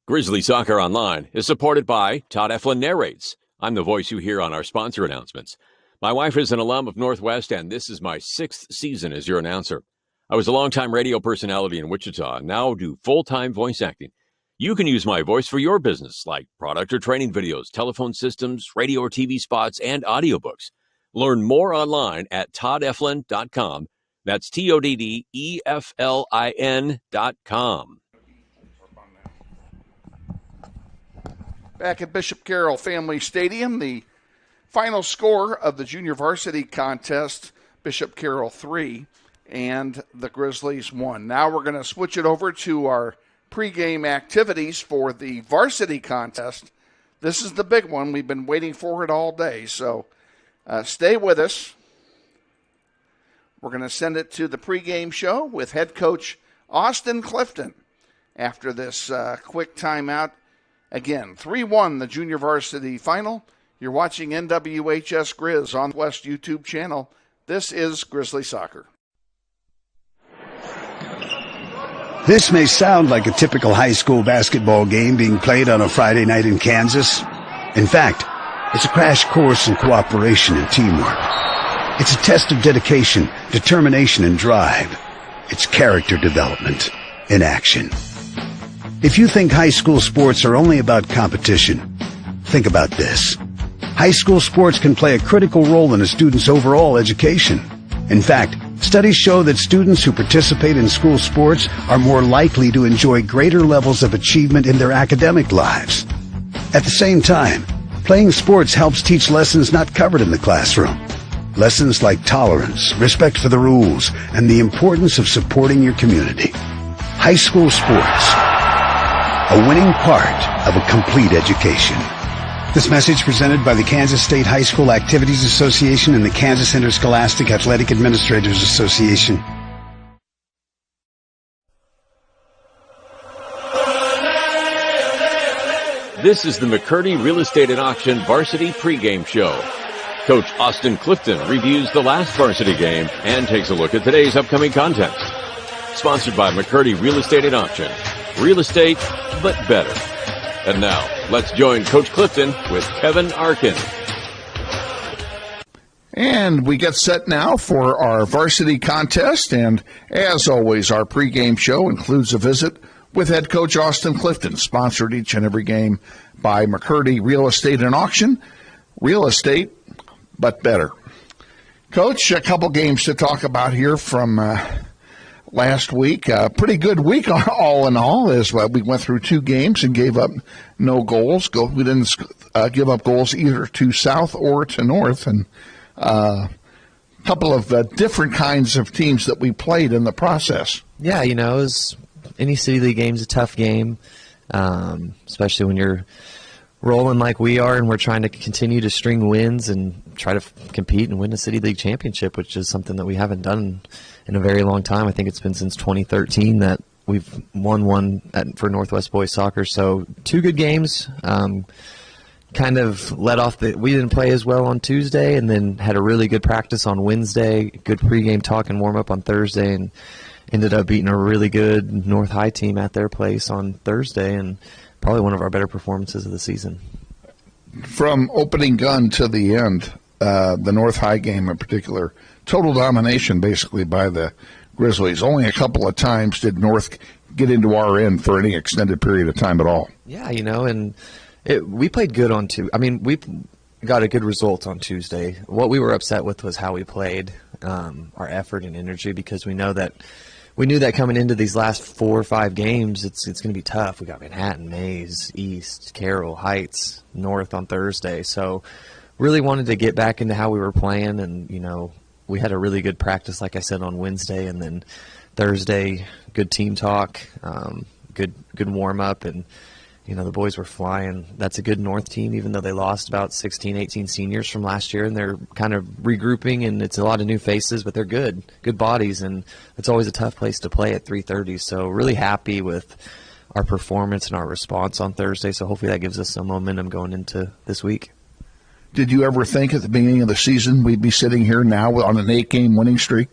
Grizzly Soccer Online is supported by Todd Eflin Narrates. I'm the voice you hear on our sponsor announcements. My wife is an alum of Northwest, and this is my 6th season as your announcer. I was a longtime radio personality in Wichita and now do full-time voice acting. You can use my voice for your business, like product or training videos, telephone systems, radio or TV spots, and audiobooks. Learn more online at toddeflin.com. That's TODDEFLIN.com. Back at Bishop Carroll Family Stadium, the final score of the junior varsity contest, Bishop Carroll 3 and the Grizzlies 1. Now we're going to switch it over to our pregame activities for the varsity contest. This is the big one. We've been waiting for it all day, so stay with us. We're going to send it to the pregame show with head coach Austin Clifton after this quick timeout. Again, 3-1 the junior varsity final. You're watching NWHS Grizz on the West YouTube channel. This is Grizzly Soccer. This may sound like a typical high school basketball game being played on a Friday night in Kansas. In fact, it's a crash course in cooperation and teamwork. It's a test of dedication, determination, and drive. It's character development in action. If you think high school sports are only about competition, Think about this. High school sports can play a critical role in a student's overall education. In fact, studies show that students who participate in school sports are more likely to enjoy greater levels of achievement in their academic lives. At the same time, playing sports helps teach lessons not covered in the classroom. Lessons like tolerance, respect for the rules, and the importance of supporting your community. High school sports, a winning part of a complete education. This message presented by the Kansas State High School Activities Association and the Kansas Interscholastic Athletic Administrators Association. This is the McCurdy Real Estate and Auction Varsity pregame show. Coach Austin Clifton reviews the last varsity game and takes a look at today's upcoming contest. Sponsored by McCurdy Real Estate and Auction. Real estate, but better. And now, let's join Coach Clifton with Kevin Arkin. And we get set now for our varsity contest. And as always, our pregame show includes a visit with head coach Austin Clifton, sponsored each and every game by McCurdy Real Estate and Auction. Real estate, but better. Coach, a couple games to talk about here from last week. Pretty good week all in all, as well. We went through two games and gave up no goals. We didn't give up goals either to South or to North, and a couple of different kinds of teams that we played in the process. Yeah, you know, any City League game's a tough game, especially when you're rolling like we are and we're trying to continue to string wins and try to compete and win a City League championship, which is something that we haven't done in a very long time. I think it's been since 2013 that we've won one for Northwest Boys Soccer. So two good games. Kind of let off we didn't play as well on Tuesday, and then had a really good practice on Wednesday, good pregame talk and warm-up on Thursday, and ended up beating a really good North High team at their place on Thursday, and probably one of our better performances of the season. From opening gun to the end, the North High game in particular, total domination basically by the Grizzlies. Only a couple of times did North get into our end for any extended period of time at all. Yeah, you know, and we played good on Tuesday. I mean, we got a good result on Tuesday. What we were upset with was how we played, our effort and energy, because we knew that coming into these last 4 or 5 games, it's going to be tough. We got Manhattan, Mays, East, Carroll, Heights, North on Thursday. So really wanted to get back into how we were playing, and, you know, we had a really good practice, like I said, on Wednesday, and then Thursday, good team talk, good warm-up, and, you know, the boys were flying. That's a good North team, even though they lost about 16, 18 seniors from last year, and they're kind of regrouping, and it's a lot of new faces, but they're good bodies, and it's always a tough place to play at 3:30. So really happy with our performance and our response on Thursday, so hopefully that gives us some momentum going into this week. Did you ever think at the beginning of the season we'd be sitting here now on an 8-game winning streak?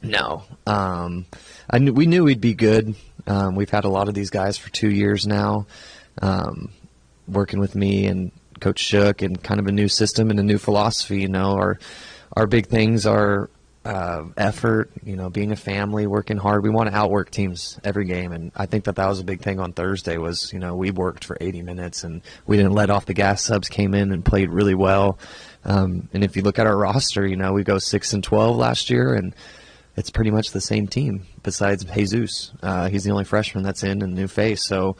No. We knew we'd be good. We've had a lot of these guys for 2 years now, working with me and Coach Shook, and kind of a new system and a new philosophy. You know, our big things are effort, you know, being a family, working hard. We want to outwork teams every game, and I think that was a big thing on Thursday was, you know, we worked for 80 minutes and we didn't let off the gas. Subs came in and played really well. And if you look at our roster, you know, we go 6-12 last year, and it's pretty much the same team besides Jesus. He's the only freshman that's in and new face. So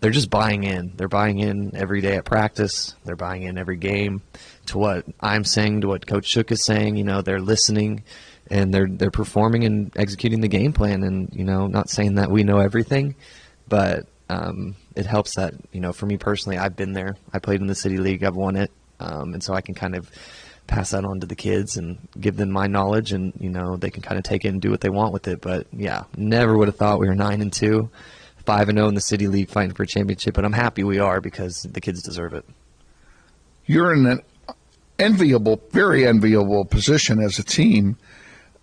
they're just buying in. They're buying in every day at practice. They're buying in every game to what I'm saying, to what Coach Shook is saying. You know, they're listening, and they're performing and executing the game plan. And, you know, not saying that we know everything, but it helps that, you know, for me personally, I've been there. I played in the City League. I've won it. And so I can kind of pass that on to the kids and give them my knowledge, and, you know, they can kind of take it and do what they want with it. But, yeah, never would have thought we were 9-2. 5-0 in the City League fighting for a championship, but I'm happy we are because the kids deserve it. You're in an enviable, very enviable position as a team.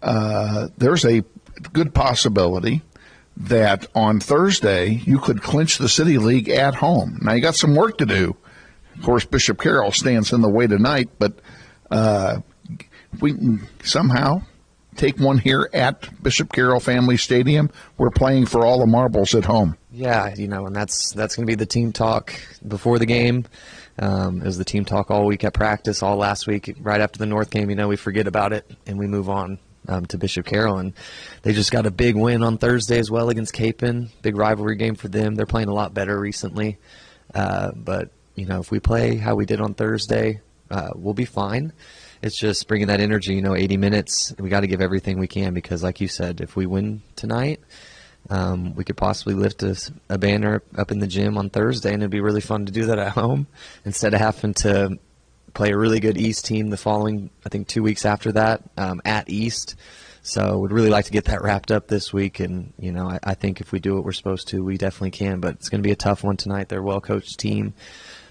There's a good possibility that on Thursday you could clinch the City League at home. Now, you got some work to do. Of course, Bishop Carroll stands in the way tonight, but we can somehow take one here at Bishop Carroll Family Stadium. We're playing for all the marbles at home. Yeah, and that's going to be the team talk before the game. It was the team talk all week at practice, all last week. Right after the North game, we forget about it and we move on to Bishop Carroll. And they just got a big win on Thursday as well against Capon. Big rivalry game for them. They're playing a lot better recently. But, if we play how we did on Thursday, we'll be fine. It's just bringing that energy, 80 minutes. We got to give everything we can because, like you said, if we win tonight, we could possibly lift a banner up in the gym on Thursday, and it'd be really fun to do that at home instead of having to play a really good East team the following, I think, 2 weeks after that at East. So we'd really like to get that wrapped up this week, and, I think if we do what we're supposed to, we definitely can. But it's going to be a tough one tonight. They're a well-coached team.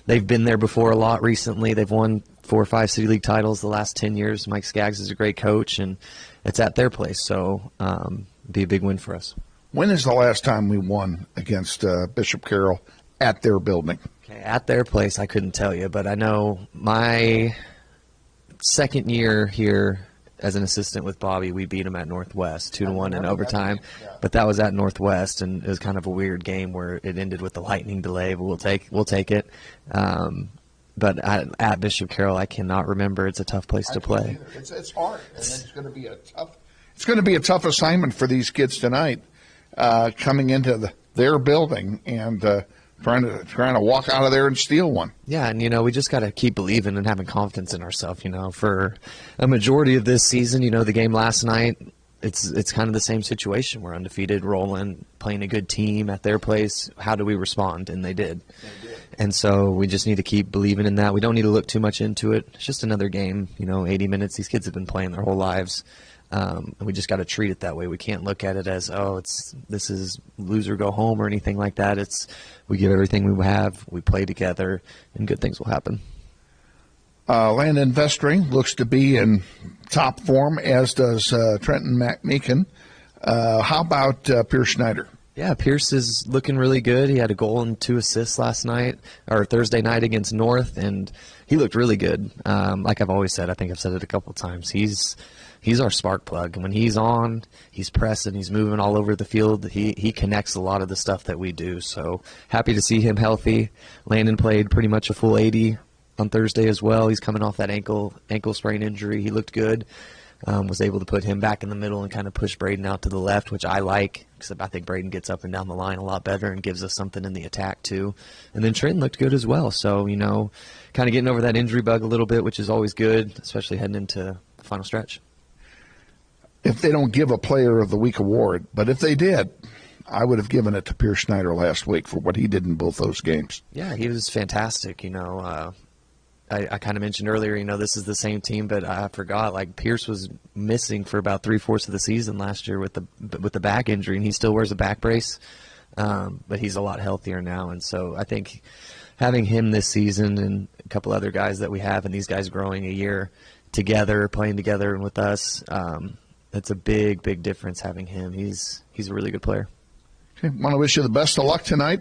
They've been there before a lot recently. They've won 4 or 5 City League titles the last 10 years. Mike Skaggs is a great coach, and it's at their place. So be a big win for us. When is the last time we won against Bishop Carroll at their building? Okay, at their place, I couldn't tell you, but I know my second year here as an assistant with Bobby, we beat them at Northwest 2-1 in overtime. Yeah. But that was at Northwest, and it was kind of a weird game where it ended with the lightning delay. But we'll take it. But at Bishop Carroll, I cannot remember. It's a tough place to play. It's hard, and it's going to be a tough. It's going to be a tough assignment for these kids tonight, coming into their building and trying to walk out of there and steal one. Yeah, and we just got to keep believing and having confidence in ourselves. For a majority of this season, the game last night, it's kind of the same situation. We're undefeated, rolling, playing a good team at their place. How do we respond? And they did. And so we just need to keep believing in that. We don't need to look too much into it. It's just another game. 80 minutes. These kids have been playing their whole lives. And we just got to treat it that way. We can't look at it as, this is lose or go home or anything like that. It's we give everything we have, we play together, and good things will happen. Landon Vestring looks to be in top form, as does Trenton McMeekin. How about Pierce Schneider? Yeah, Pierce is looking really good. He had a goal and 2 assists last night, or Thursday night against North, and he looked really good. Like I've always said, I think I've said it a couple of times, he's our spark plug. And when he's on, he's pressing, he's moving all over the field. He connects a lot of the stuff that we do. So happy to see him healthy. Landon played pretty much a full 80 on Thursday as well. He's coming off that ankle sprain injury. He looked good. Was able to put him back in the middle and kind of push Braden out to the left, which I like, because I think Braden gets up and down the line a lot better and gives us something in the attack too. And then Trenton looked good as well. So, kind of getting over that injury bug a little bit, which is always good, especially heading into the final stretch. If they don't give a Player of the Week award, but if they did, I would have given it to Pierce Schneider last week for what he did in both those games. Yeah, he was fantastic. I kind of mentioned earlier, this is the same team, but I forgot, Pierce was missing for about 3/4 of the season last year with the back injury, and he still wears a back brace, but he's a lot healthier now. And so I think having him this season and a couple other guys that we have, and these guys growing a year together, playing together and with us, it's a big, big difference having him. He's a really good player. Okay, want to wish you the best of luck tonight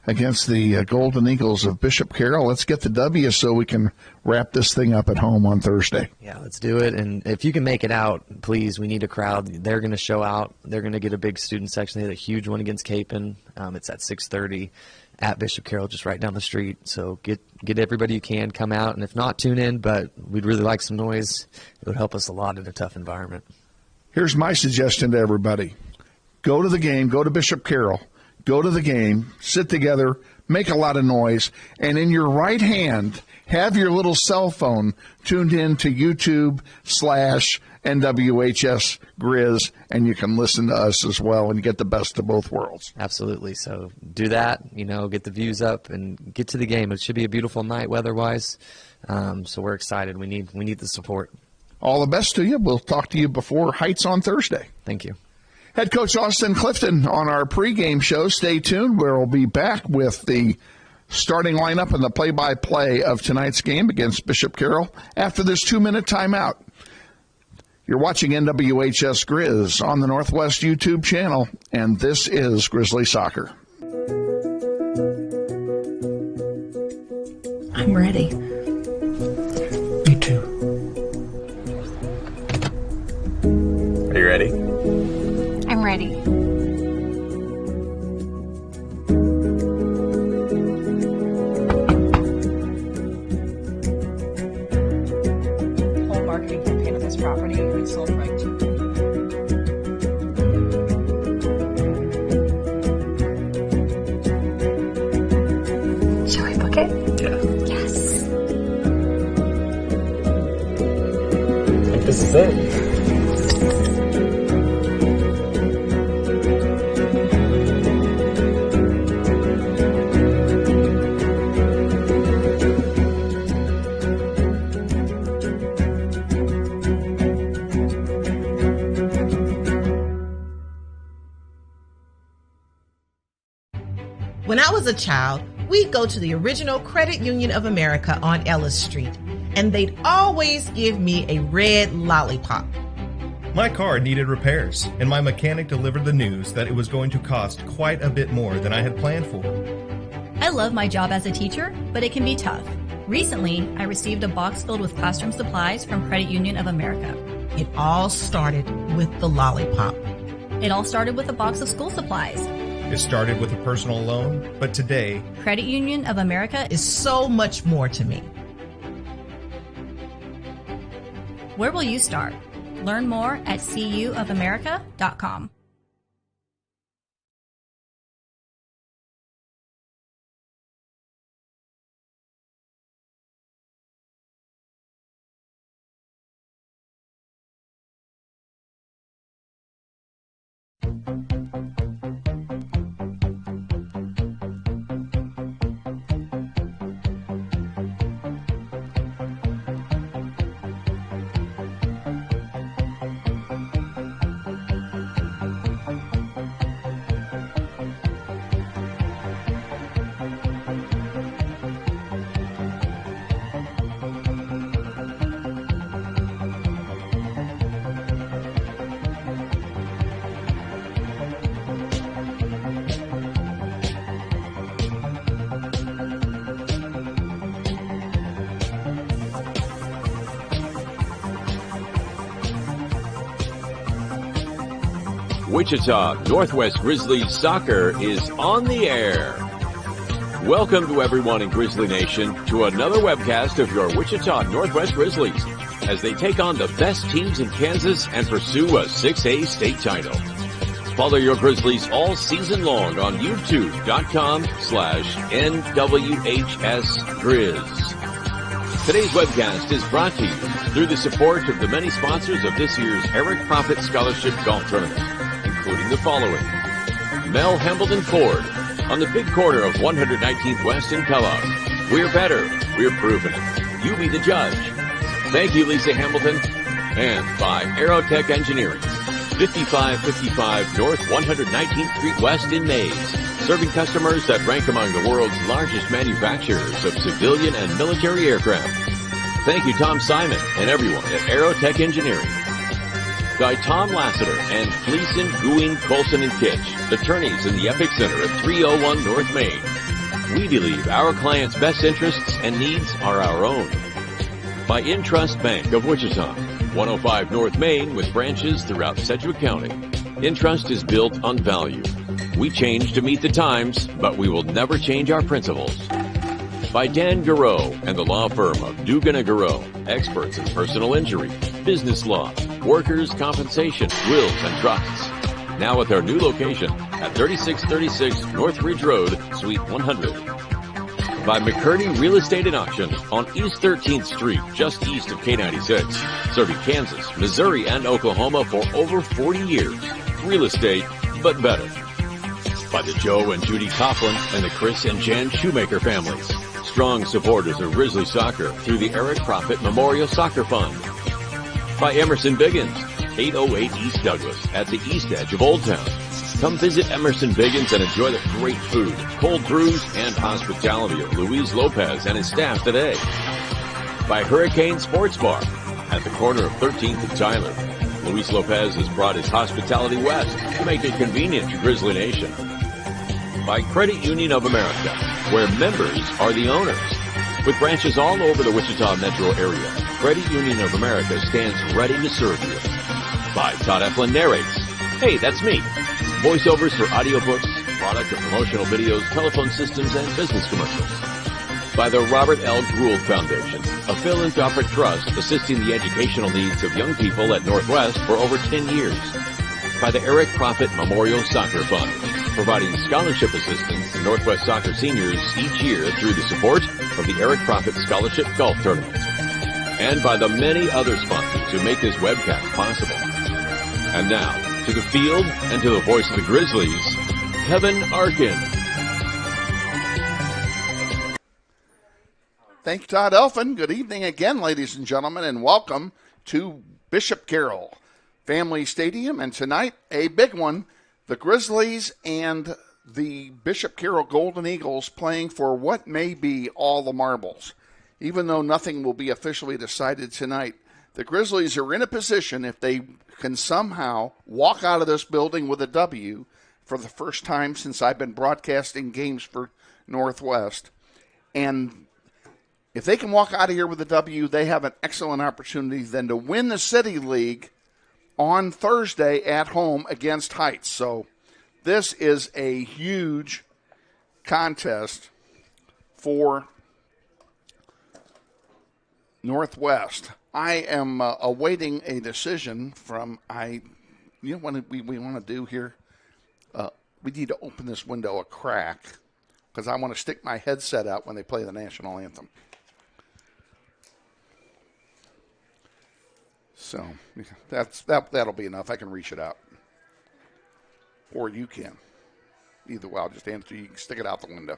against the Golden Eagles of Bishop Carroll. Let's get the W so we can wrap this thing up at home on Thursday. Yeah, let's do it. And if you can make it out, please, we need a crowd. They're going to show out. They're going to get a big student section. They had a huge one against Capon. It's at 6:30 at Bishop Carroll, just right down the street. So get everybody you can, come out. And if not, tune in. But we'd really like some noise. It would help us a lot in a tough environment. Here's my suggestion to everybody. Go to the game. Go to Bishop Carroll. Go to the game, sit together, make a lot of noise, and in your right hand, have your little cell phone tuned in to YouTube/NWHS Grizz, and you can listen to us as well and get the best of both worlds. Absolutely. So do that, get the views up and get to the game. It should be a beautiful night weather-wise, so we're excited. We need the support. All the best to you. We'll talk to you before Heights on Thursday. Thank you. Head coach Austin Clifton on our pregame show. Stay tuned. We'll be back with the starting lineup and the play-by-play of tonight's game against Bishop Carroll after this 2-minute timeout. You're watching NWHS Grizz on the Northwest YouTube channel, and this is Grizzly Soccer. I'm ready. Me too. Are you ready? I'm ready. This is it. When I was a child, we'd go to the original Credit Union of America on Ellis Street, and they'd always give me a red lollipop. My car needed repairs, and my mechanic delivered the news that it was going to cost quite a bit more than I had planned for. I love my job as a teacher, but it can be tough. Recently, I received a box filled with classroom supplies from Credit Union of America. It all started with the lollipop. It all started with a box of school supplies. It started with a personal loan, but today, Credit Union of America is so much more to me. Where will you start? Learn more at cuofamerica.com. Wichita Northwest Grizzlies soccer is on the air. Welcome to everyone in Grizzly Nation to another webcast of your Wichita Northwest Grizzlies as they take on the best teams in Kansas and pursue a 6A state title. Follow your Grizzlies all season long on youtube.com/NWHSGrizz. Today's webcast is brought to you through the support of the many sponsors of this year's Eric Profit Scholarship Golf Tournament, including the following: Mel Hambledon Ford on the big corner of 119th West in Kellogg. We're better. We're proving it. You be the judge. Thank you, Lisa Hamilton. And by Aerotech Engineering, 5555 North 119th Street West in Mays, serving customers that rank among the world's largest manufacturers of civilian and military aircraft. Thank you, Tom Simon and everyone at Aerotech Engineering. By Tom Lassiter and Gleason, Gooing, Colson, and Kitch, attorneys in the Epic Center at 301 North Main. We believe our clients' best interests and needs are our own. By Intrust Bank of Wichita, 105 North Main with branches throughout Sedgwick County. Intrust is built on value. We change to meet the times, but we will never change our principles. By Dan Garreau and the law firm of Dugan & Garreau, experts in personal injury, business law, workers' compensation, wills, and trusts. Now with our new location at 3636 North Ridge Road, Suite 100. By McCurdy Real Estate and Auction on East 13th Street, just east of K96, serving Kansas, Missouri, and Oklahoma for over 40 years. Real estate, but better. By the Joe and Judy Coughlin and the Chris and Jan Shoemaker families, strong supporters of Grizzly soccer through the Eric Profit Memorial Soccer Fund. By Emerson Biggins, 808 East Douglas at the east edge of Old Town. Come visit Emerson Biggins and enjoy the great food, cold brews, and hospitality of Luis Lopez and his staff today. By Hurricane Sports Bar at the corner of 13th and Tyler. Luis Lopez has brought his hospitality west to make it convenient to Grizzly Nation. By Credit Union of America, where members are the owners. With branches all over the Wichita metro area, Credit Union of America stands ready to serve you. By Todd Eflin Narrates. Hey, that's me. Voiceovers for audiobooks, product and promotional videos, telephone systems, and business commercials. By the Robert L. Gould Foundation, a philanthropic trust assisting the educational needs of young people at Northwest for over 10 years. By the Eric Profit Memorial Soccer Fund, providing scholarship assistance to Northwest soccer seniors each year through the support of the Eric Profit Scholarship Golf Tournament. And by the many other sponsors to make this webcast possible. And now, to the field and to the voice of the Grizzlies, Kevin Arkin. Thank you, Todd Elfin. Good evening again, ladies and gentlemen, and welcome to Bishop Carroll Family Stadium. And tonight, a big one, the Grizzlies and the Bishop Carroll Golden Eagles playing for what may be all the marbles. Even though nothing will be officially decided tonight, the Grizzlies are in a position, if they can somehow walk out of this building with a W for the first time since I've been broadcasting games for Northwest, and if they can walk out of here with a W, they have an excellent opportunity then to win the City League on Thursday at home against Heights. So this is a huge contest for Northwest. I am awaiting a decision from you know what we want to do here? We need to open this window a crack because I want to stick my headset out when they play the national anthem. So that'll be enough. I can reach it out. Or you can. Either way, I'll just answer. You can stick it out the window.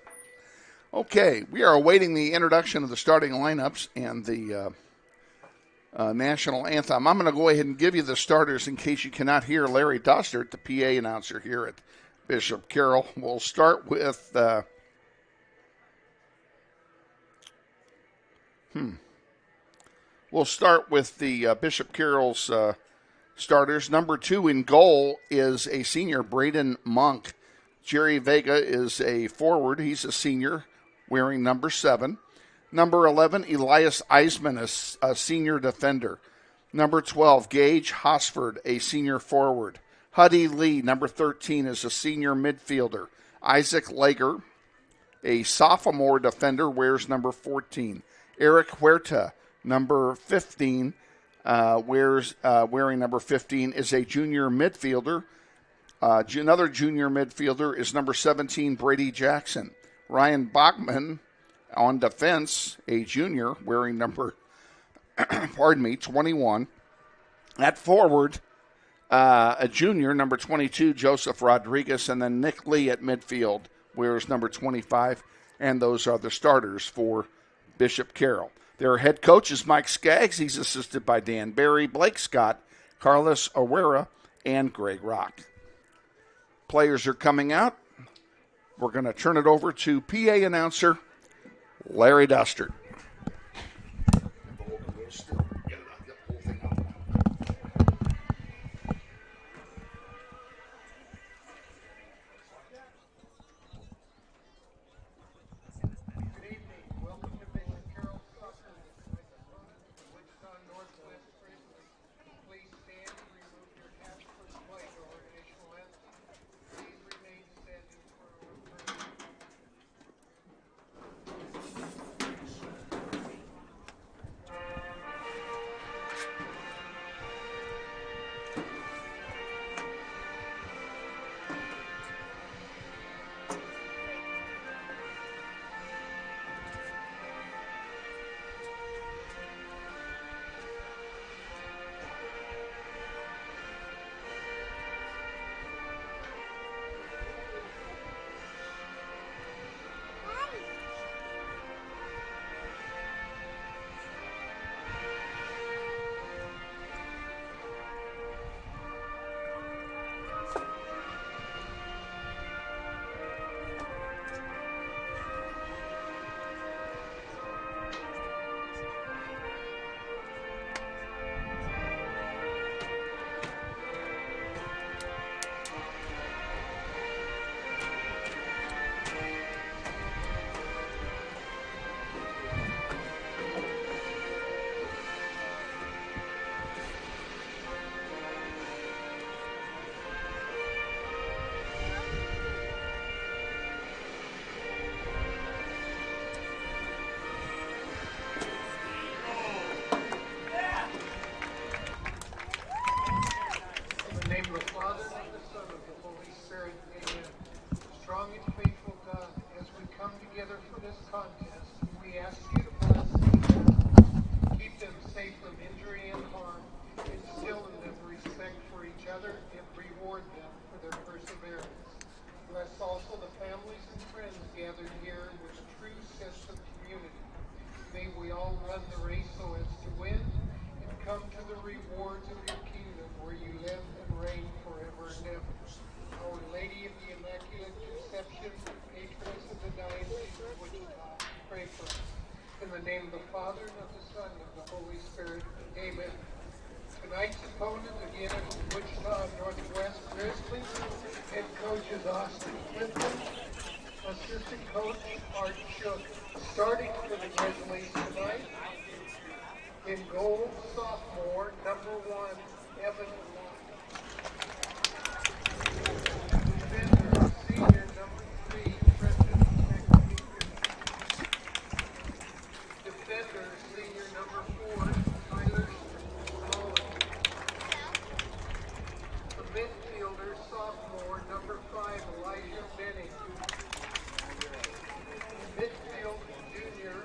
Okay, we are awaiting the introduction of the starting lineups and the national anthem. I'm going to go ahead and give you the starters in case you cannot hear Larry Dustert, the PA announcer here at Bishop Carroll. We'll start with We'll start with the Bishop Carroll's starters. Number 2 in goal is a senior, Braden Monk. Jerry Vega is a forward. He's a senior, wearing number 7. Number 11, Elias Eisman, a senior defender. Number 12, Gage Hosford, a senior forward. Huddy Lee, number 13, is a senior midfielder. Isaac Lager, a sophomore defender, wears number 14. Eric Huerta, number 15, wearing number 15, is a junior midfielder. Another junior midfielder is number 17, Brady Jackson. Ryan Bachman on defense, a junior, wearing number 21. At forward, a junior, number 22, Joseph Rodriguez, and then Nick Lee at midfield, wears number 25. And those are the starters for Bishop Carroll. Their head coach is Mike Skaggs. He's assisted by Dan Barry, Blake Scott, Carlos Aguera, and Greg Rock. Players are coming out. We're going to turn it over to PA announcer Larry Dustert. contest. We ask you to bless them, keep them safe from injury and harm, May we all run the race so as to win and come to the rewards of your kingdom where you live and reign forever and ever. Our Lady of the Immaculate Conception, patroness of the Diocese of Wichita, pray for us. In the name of the Father, and of the Son, and of the Holy Spirit. Amen. Tonight's opponent again is the Wichita Northwest Grizzlies. Head coach is Austin Clifton. Assistant coach Art Shook. Starting for the Grizzlies tonight, in goal, sophomore, number 1, Evan Lott. Defender, senior, number 3, Preston McNeil. Defender, senior, number 4, Tyler Smalley. The midfielder, sophomore, number 5, Elijah Benning. Midfield, junior,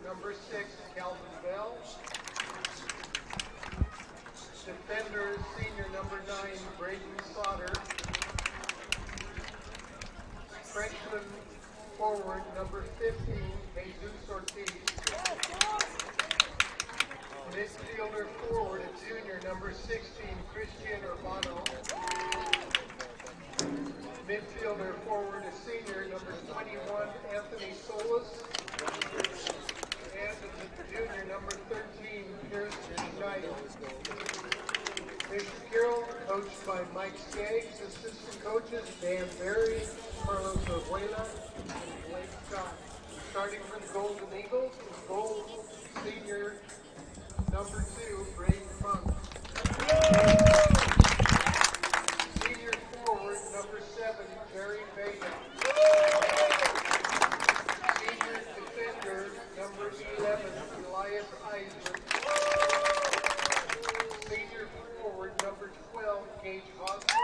number 6, Calvin Bell. Defender, senior, number 9, Braden Sauter. Freshman forward, number 15, Jesus Ortiz. Midfielder forward, a junior, number 16, Christian Urbano. Midfielder forward, a senior, number 21, Anthony Solis. And the junior, number 13, Pierce Schneider. Bishop Carroll, coached by Mike Skaggs. Assistant coaches, Dan Berry, Carlos Abuela, and Blake Scott. Starting for the Golden Eagles, goal senior, number 2, Braden Monk. Senior forward, number 7, Jerry Vega. Senior defender, number 11, Elias Isbell. Senior forward, number 12, Gage Hosmer.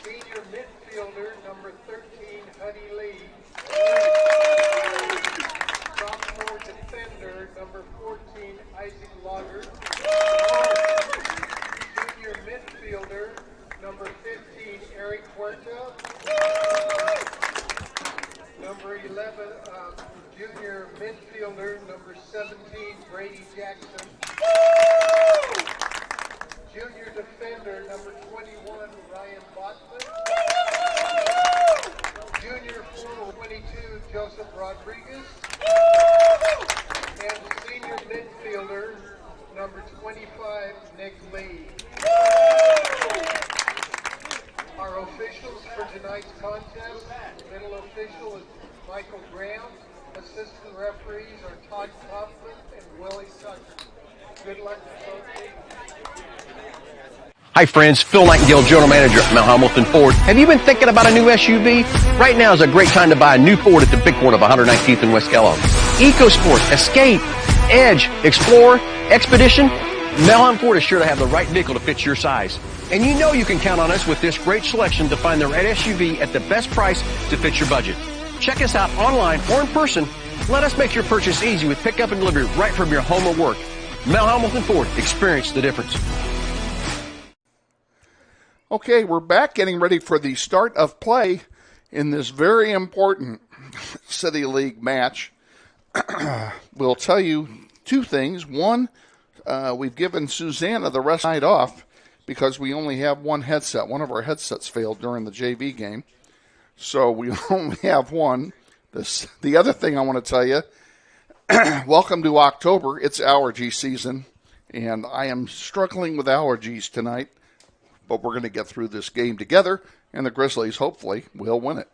Senior midfielder, number 13, Huddy Lee. Sophomore defender, number 14, Isaac Lager. Junior midfielder, number 15, Eric Huerta. Number 11, junior midfielder, number 17, Brady Jackson. Junior defender, number 21, Ryan Botman. Junior forward, 22, Joseph Rodriguez. And senior midfielder, number 25, Nick Lee. Our officials for tonight's contest, middle official is Michael Graham. Assistant referees are Todd Kaufman and Willie Tucker. Good luck to both teams. Hi friends, Phil Nightingale, General Manager at Mount Hamilton Ford. Have you been thinking about a new SUV? Right now is a great time to buy a new Ford at the big one of 119th and West Kellogg. EcoSport, Escape, Edge, Explorer, Expedition. Mount Hamilton Ford is sure to have the right vehicle to fit your size. And you know you can count on us with this great selection to find the right SUV at the best price to fit your budget. Check us out online or in person. Let us make your purchase easy with pickup and delivery right from your home or work. Mount Hamilton Ford, experience the difference. Okay, we're back getting ready for the start of play in this very important City League match. We'll tell you two things. One, we've given Sussana the rest of the night off because we only have one headset. One of our headsets failed during the JV game, so we only have one. The other thing I want to tell you, welcome to October. It's allergy season, and I am struggling with allergies tonight. But we're going to get through this game together, and the Grizzlies, hopefully, will win it.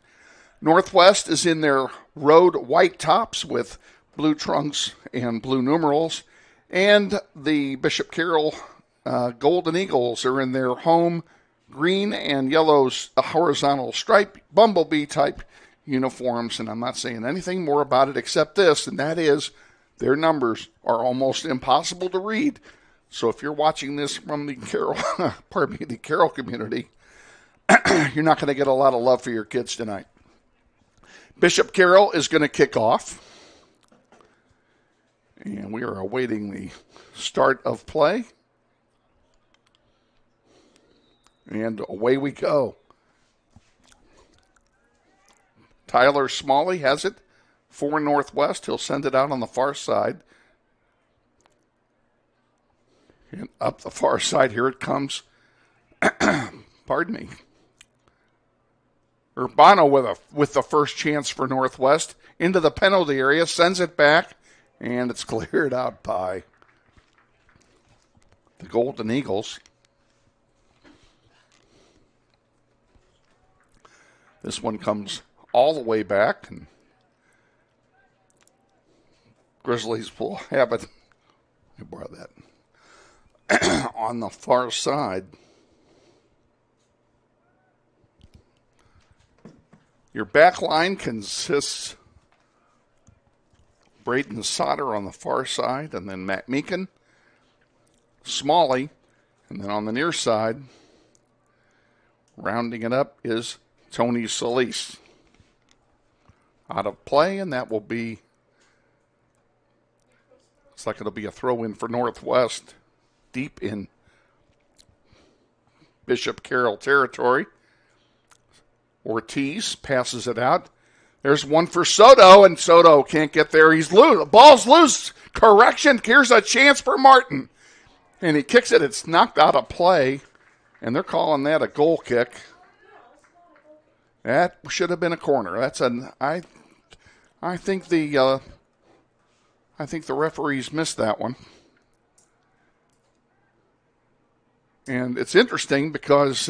Northwest is in their road white tops with blue trunks and blue numerals, and the Bishop Carroll Golden Eagles are in their home green and yellow horizontal stripe bumblebee-type uniforms, and I'm not saying anything more about it except this, and that is their numbers are almost impossible to read. So if you're watching this from the Carroll, the Carroll community, you're not going to get a lot of love for your kids tonight. Bishop Carroll is going to kick off. And we are awaiting the start of play. And away we go. Tyler Smalley has it for Northwest. He'll send it out on the far side. And up the far side, here it comes. Pardon me. Urbano with the first chance for Northwest. Into the penalty area, sends it back, and it's cleared out by the Golden Eagles. This one comes all the way back, and Grizzlies will have it. Let me borrow that. On the far side. Your back line consists Braden Sauter on the far side, and then Matt Meekin, Smalley, and then on the near side, rounding it up, is Tony Solis. Out of play, and that will be, looks like it'll be a throw-in for Northwest, deep in Bishop Carroll territory. Ortiz passes it out. There's one for Soto, and Soto can't get there. He's loose. Ball's loose. Correction. Here's a chance for Martin. And he kicks it. It's knocked out of play, and they're calling that a goal kick. That should have been a corner. That's I think the referees missed that one. And it's interesting because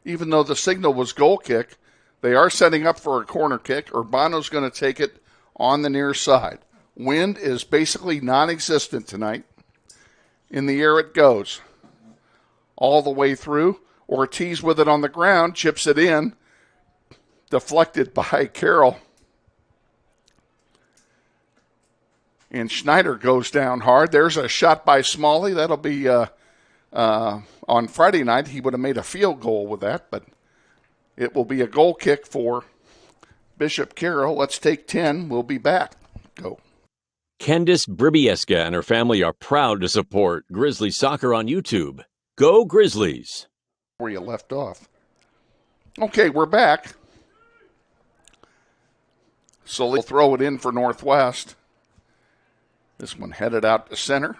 even though the signal was goal kick, they are setting up for a corner kick. Urbano's going to take it on the near side. Wind is basically non-existent tonight. In the air it goes. All the way through. Ortiz with it on the ground, chips it in. Deflected by Carroll. And Schneider goes down hard. There's a shot by Smalley. That'll be on Friday night. He would have made a field goal with that, but it will be a goal kick for Bishop Carroll. Let's take 10. We'll be back. Go. Candice Bribieska and her family are proud to support Grizzlies soccer on YouTube. Go Grizzlies! Where you left off. Okay, we're back. So they'll throw it in for Northwest. This one headed out to center.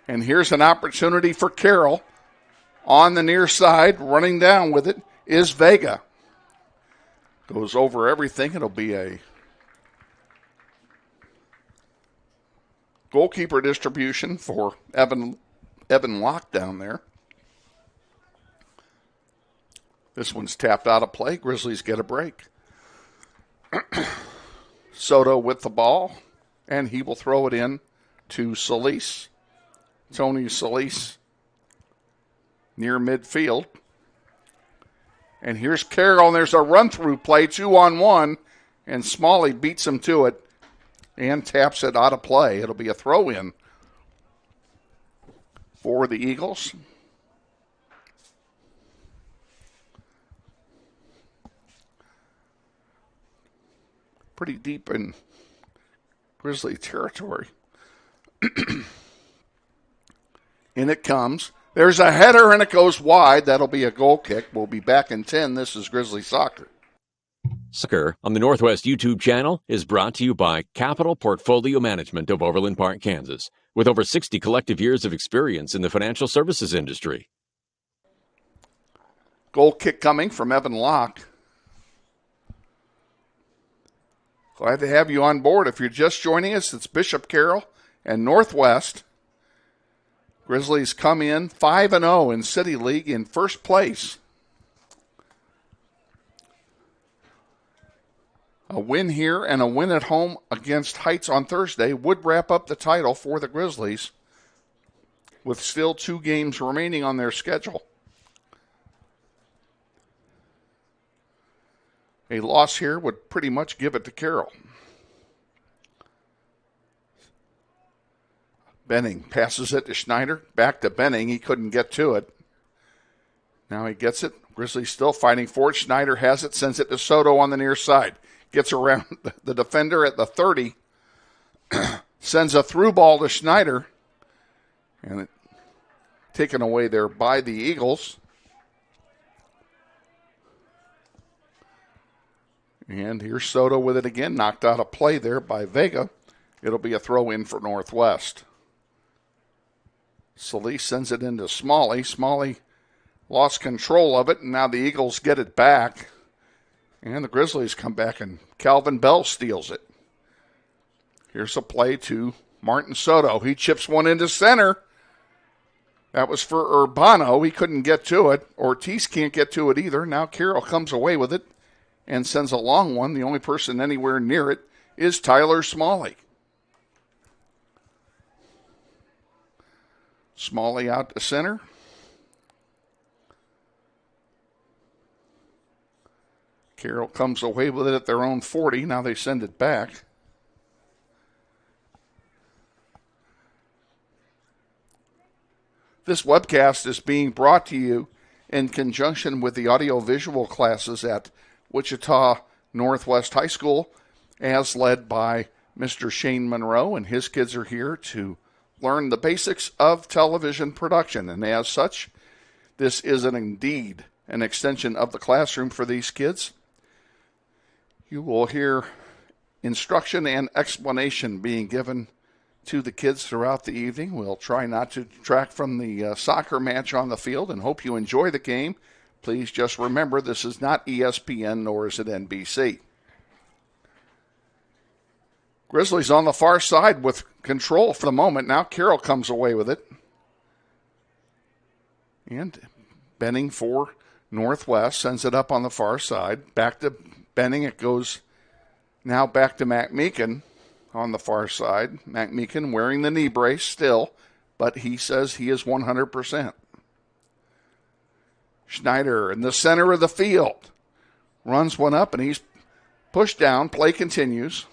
And here's an opportunity for Carroll. On the near side, running down with it, is Vega. Goes over everything. It'll be a goalkeeper distribution for Evan Locke down there. This one's tapped out of play. Grizzlies get a break. Soto with the ball, and he will throw it in to Solis. Tony Solis near midfield. And here's Carroll, and there's a run-through play, 2-on-1, and Smalley beats him to it and taps it out of play. It'll be a throw-in for the Eagles. Pretty deep in Grizzly territory. In it comes. There's a header, and it goes wide. That'll be a goal kick. We'll be back in 10. This is Grizzly Soccer. Soccer on the Northwest YouTube channel is brought to you by Capital Portfolio Management of Overland Park, Kansas, with over 60 collective years of experience in the financial services industry. Goal kick coming from Evan Locke. Glad to have you on board. If you're just joining us, it's Bishop Carroll and Northwest. Grizzlies come in 5-0 in City League in first place. A win here and a win at home against Heights on Thursday would wrap up the title for the Grizzlies, with still 2 games remaining on their schedule. A loss here would pretty much give it to Carroll. Benning passes it to Schneider. Back to Benning. He couldn't get to it. Now he gets it. Grizzlies still fighting for it. Schneider has it. Sends it to Soto on the near side. Gets around the defender at the 30. Sends a through ball to Schneider. And it taken away there by the Eagles. And here's Soto with it again, knocked out of play there by Vega. It'll be a throw in for Northwest. Solis sends it into Smalley. Smalley lost control of it, and now the Eagles get it back. And the Grizzlies come back, and Calvin Bell steals it. Here's a play to Martin Soto. He chips one into center. That was for Urbano. He couldn't get to it. Ortiz can't get to it either. Now Carroll comes away with it and sends a long one. The only person anywhere near it is Tyler Smalley. Smalley out to center. Carroll comes away with it at their own 40. Now they send it back. This webcast is being brought to you in conjunction with the audiovisual classes at Wichita Northwest High School, as led by Mr. Shane Monroe, and his kids are here to learn the basics of television production. And as such, this is indeed an extension of the classroom for these kids. You will hear instruction and explanation being given to the kids throughout the evening. We'll try not to detract from the soccer match on the field and hope you enjoy the game. Please just remember this is not ESPN nor is it NBC. Grizzlies on the far side with control for the moment. Now Carroll comes away with it. And Benning for Northwest sends it up on the far side. Back to Benning. It goes now back to McMeekin on the far side. McMeekin wearing the knee brace still, but he says he is 100%. Schneider in the center of the field runs one up, and he's pushed down. Play continues.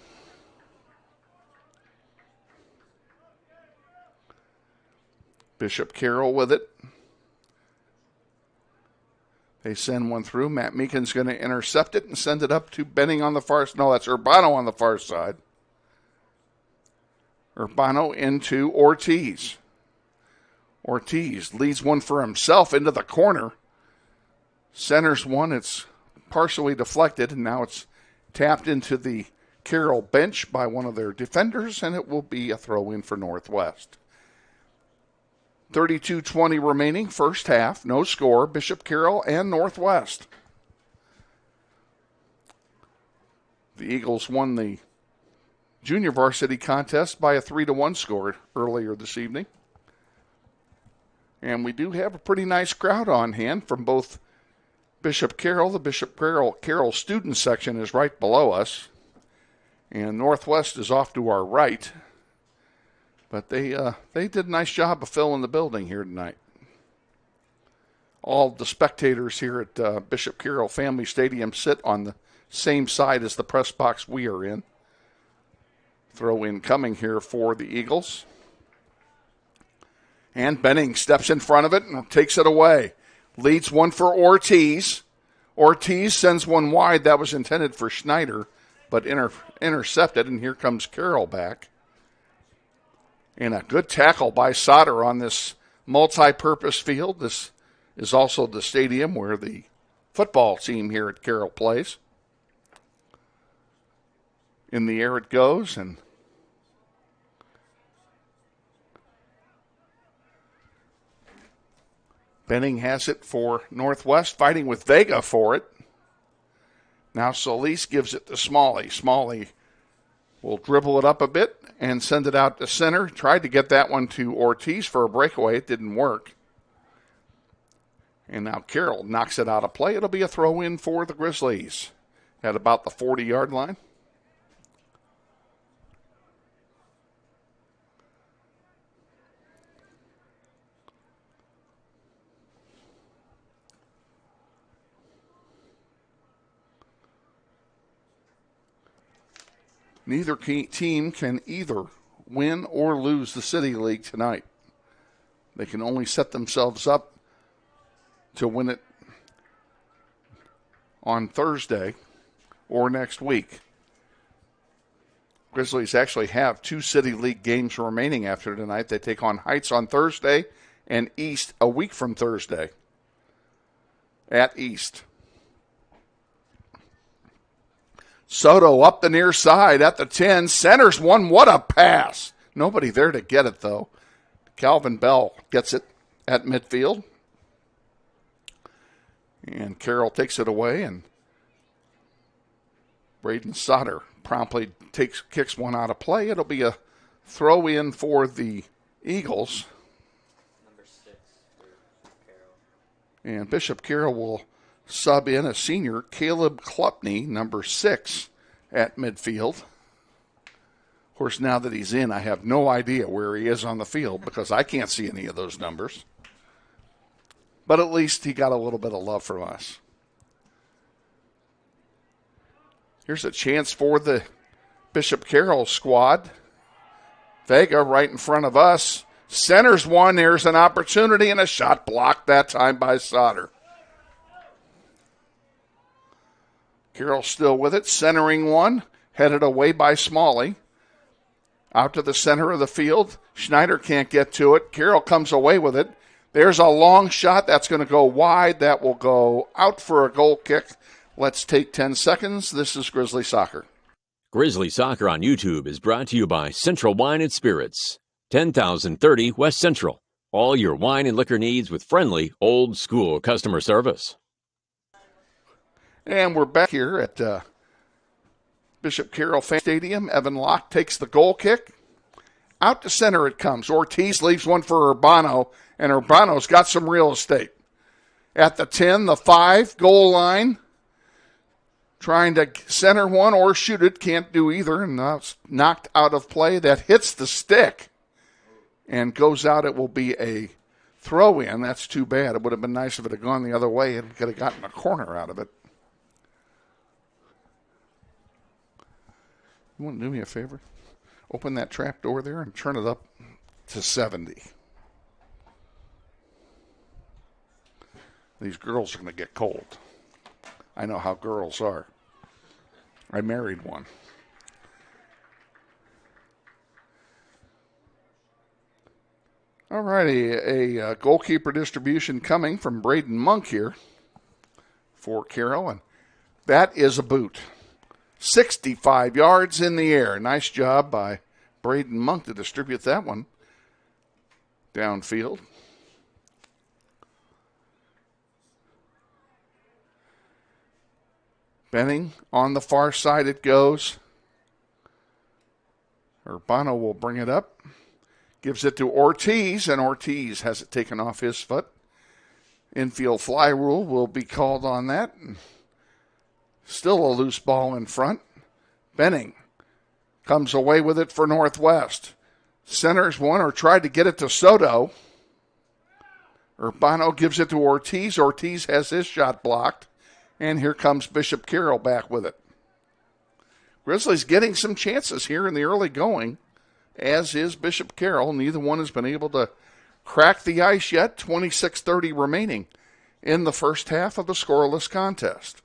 Bishop Carroll with it. They send one through. Matt Meekin's going to intercept it and send it up to Benning on the far side. No, that's Urbano on the far side. Urbano into Ortiz. Ortiz leads one for himself into the corner. Centers one. It's partially deflected, and now it's tapped into the Carroll bench by one of their defenders, and it will be a throw-in for Northwest. 32:20 remaining, first half. No score. Bishop Carroll and Northwest. The Eagles won the junior varsity contest by a 3-1 score earlier this evening. And we do have a pretty nice crowd on hand from both Bishop Carroll. The Bishop Carroll student section is right below us. And Northwest is off to our right. But they did a nice job of filling the building here tonight. All the spectators here at Bishop Carroll Family Stadium sit on the same side as the press box we are in. Throw in coming here for the Eagles. And Benning steps in front of it and takes it away. Leads one for Ortiz. Ortiz sends one wide. That was intended for Schneider, but intercepted, and here comes Carroll back. And a good tackle by Sauter on this multi-purpose field. This is also the stadium where the football team here at Carroll plays. In the air it goes, and Benning has it for Northwest, fighting with Vega for it. Now Solis gives it to Smalley. Smalley will dribble it up a bit and send it out to center. Tried to get that one to Ortiz for a breakaway. It didn't work. And now Carroll knocks it out of play. It'll be a throw-in for the Grizzlies at about the 40-yard line. Neither team can either win or lose the City League tonight. They can only set themselves up to win it on Thursday or next week. Grizzlies actually have 2 City League games remaining after tonight. They take on Heights on Thursday and East a week from Thursday at East. Soto up the near side at the 10. Centers one. What a pass. Nobody there to get it, though. Calvin Bell gets it at midfield. And Carroll takes it away, and Braden Sauter promptly kicks one out of play. It'll be a throw in for the Eagles. Number 6 for Carroll. And Bishop Carroll will sub in a senior, Caleb Klupney, number 6, at midfield. Of course, now that he's in, I have no idea where he is on the field because I can't see any of those numbers. But at least he got a little bit of love from us. Here's a chance for the Bishop Carroll squad. Vega right in front of us. Centers one. There's an opportunity and a shot blocked that time by Sauter. Carroll still with it. Centering one. Headed away by Smalley. Out to the center of the field. Schneider can't get to it. Carroll comes away with it. There's a long shot. That's going to go wide. That will go out for a goal kick. Let's take 10 seconds. This is Grizzly Soccer. Grizzly Soccer on YouTube is brought to you by Central Wine and Spirits, 10,030 West Central. All your wine and liquor needs with friendly, old-school customer service. And we're back here at Bishop Carroll Fan Stadium. Evan Locke takes the goal kick. Out to center it comes. Ortiz leaves one for Urbano, and Urbano's got some real estate. At the 10, the 5, goal line. Trying to center one or shoot it. Can't do either. And now it's knocked out of play. That hits the stick and goes out. It will be a throw in. That's too bad. It would have been nice if it had gone the other way and could have gotten a corner out of it. You want to do me a favor? Open that trap door there and turn it up to 70. These girls are going to get cold. I know how girls are. I married one. All righty, a goalkeeper distribution coming from Braden Monk here for Carroll, and that is a boot. 65 yards in the air. Nice job by Braden Monk to distribute that one downfield. Benning on the far side it goes. Urbano will bring it up. Gives it to Ortiz, and Ortiz has it taken off his foot. Infield fly rule will be called on that. Still a loose ball in front. Benning comes away with it for Northwest. Centers one or tried to get it to Soto. Urbano gives it to Ortiz. Ortiz has his shot blocked. And here comes Bishop Carroll back with it. Grizzlies getting some chances here in the early going, as is Bishop Carroll. Neither one has been able to crack the ice yet. 26:30 remaining in the first half of the scoreless contest.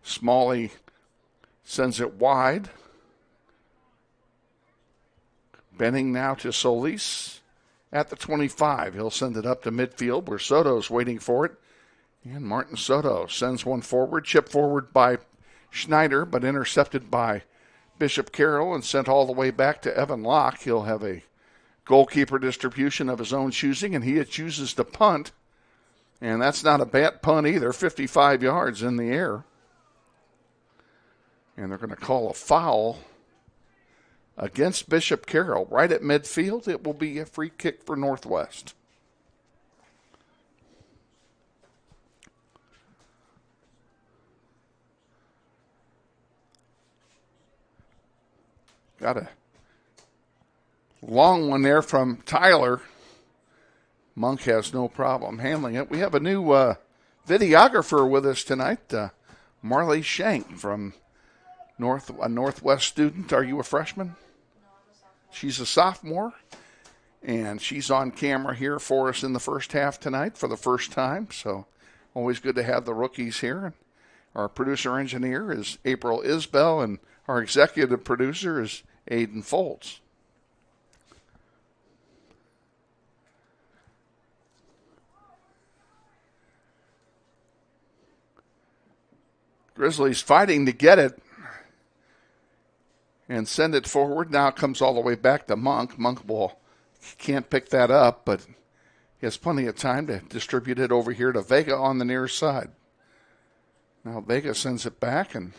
Smalley sends it wide. Benning now to Solis. At the 25, he'll send it up to midfield where Soto's waiting for it. And Martin Soto sends one forward, chipped forward by Schneider, but intercepted by Bishop Carroll and sent all the way back to Evan Locke. He'll have a goalkeeper distribution of his own choosing, and he chooses to punt. And that's not a bad punt either, 55 yards in the air. And they're going to call a foul against Bishop Carroll. Right at midfield, it will be a free kick for Northwest. Got a long one there from Tyler. Monk has no problem handling it. We have a new videographer with us tonight, Marley Shank from a Northwest student. Are you a freshman? She's a sophomore, and she's on camera here for us in the first half tonight for the first time, so always good to have the rookies here. Our producer-engineer is April Isbell, and our executive producer is Aiden Foltz. Grizzlies fighting to get it and send it forward. Now it comes all the way back to Monk. Monk can't pick that up, but he has plenty of time to distribute it over here to Vega on the near side. Now Vega sends it back, and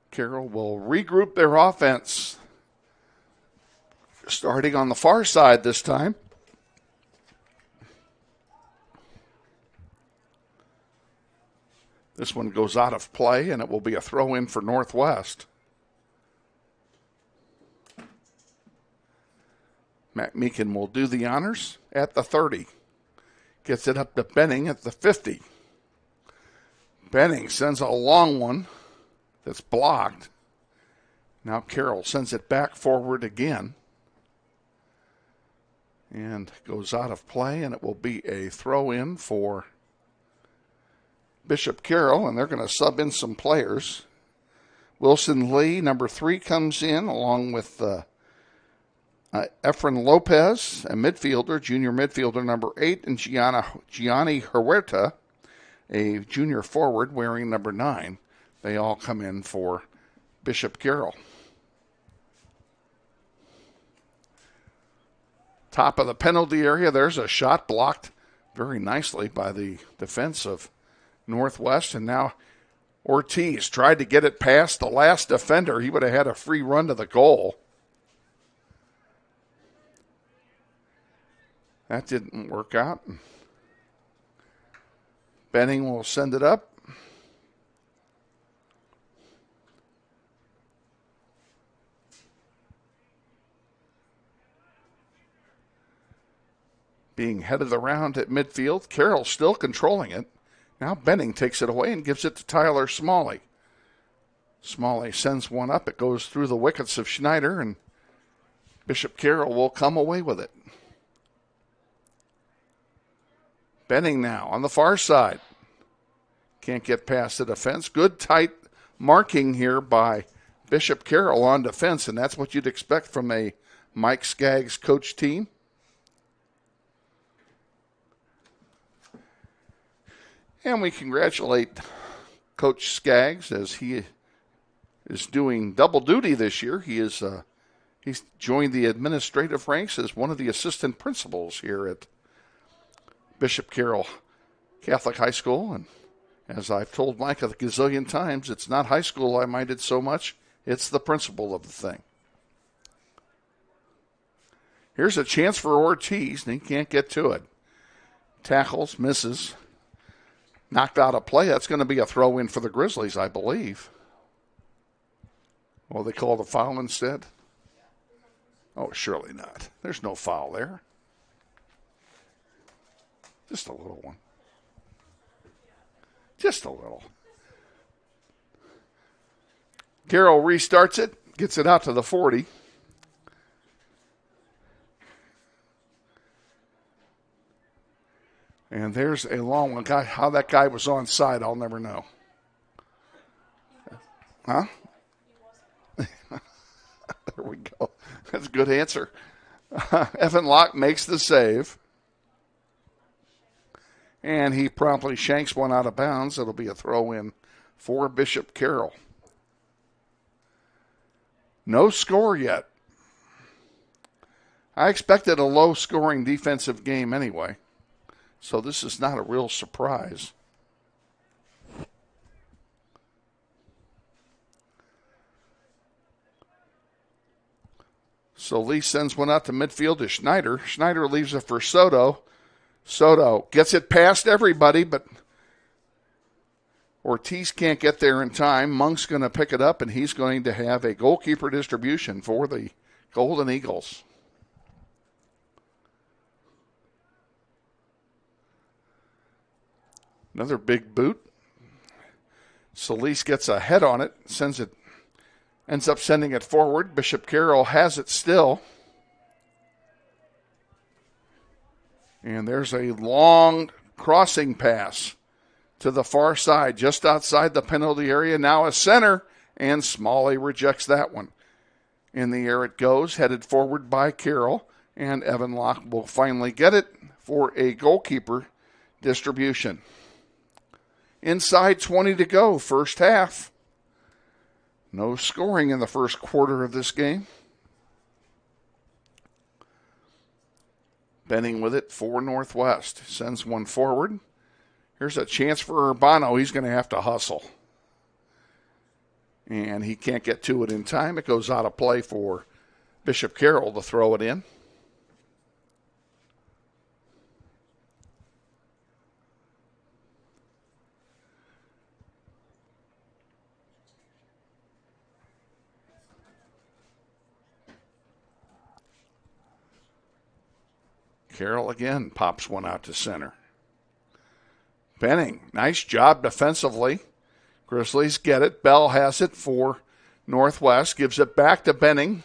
Carroll will regroup their offense. Starting on the far side this time. This one goes out of play, and it will be a throw-in for Northwest. Matt Meekin will do the honors at the 30. Gets it up to Benning at the 50. Benning sends a long one that's blocked. Now Carroll sends it back forward again. And goes out of play, and it will be a throw-in for Bishop Carroll, and they're going to sub in some players. Wilson Lee, number 3, comes in, along with Efren Lopez, a midfielder, junior midfielder, number 8, and Gianni Huerta, a junior forward, wearing number 9. They all come in for Bishop Carroll. Top of the penalty area, there's a shot blocked very nicely by the defense of Northwest, and now Ortiz tried to get it past the last defender. He would have had a free run to the goal. That didn't work out. Benning will send it up. Being headed around at midfield. Carroll still controlling it. Now Benning takes it away and gives it to Tyler Smalley. Smalley sends one up. It goes through the wickets of Schneider, and Bishop Carroll will come away with it. Benning now on the far side. Can't get past the defense. Good tight marking here by Bishop Carroll on defense, and that's what you'd expect from a Mike Skaggs coach team. And we congratulate Coach Skaggs as he is doing double duty this year. He's joined the administrative ranks as one of the assistant principals here at Bishop Carroll Catholic High School. And as I've told Mike a gazillion times, it's not high school I minded so much. It's the principle of the thing. Here's a chance for Ortiz, and he can't get to it. Tackles, misses. Knocked out of play. That's going to be a throw-in for the Grizzlies, I believe. Well, they call the foul instead? Oh, surely not. There's no foul there. Just a little one. Just a little. Carroll restarts it, gets it out to the 40. And there's a long one. How that guy was onside, I'll never know. Huh? There we go. That's a good answer. Evan Locke makes the save. And he promptly shanks one out of bounds. It'll be a throw-in for Bishop Carroll. No score yet. I expected a low-scoring defensive game anyway. So this is not a real surprise. So Lee sends one out to midfield to Schneider. Schneider leaves it for Soto. Soto gets it past everybody, but Ortiz can't get there in time. Monk's going to pick it up, and he's going to have a goalkeeper distribution for the Golden Eagles. Another big boot. Solis gets a head on it, ends up sending it forward. Bishop Carroll has it still. And there's a long crossing pass to the far side, just outside the penalty area. Now a center, and Smalley rejects that one. In the air it goes, headed forward by Carroll, and Evan Locke will finally get it for a goalkeeper distribution. Inside 20 to go, first half. No scoring in the first quarter of this game. Benning with it for Northwest. Sends one forward. Here's a chance for Urbano. He's going to have to hustle. And he can't get to it in time. It goes out of play for Bishop Carroll to throw it in. Carroll again pops one out to center. Benning, nice job defensively. Grizzlies get it. Bell has it for Northwest. Gives it back to Benning.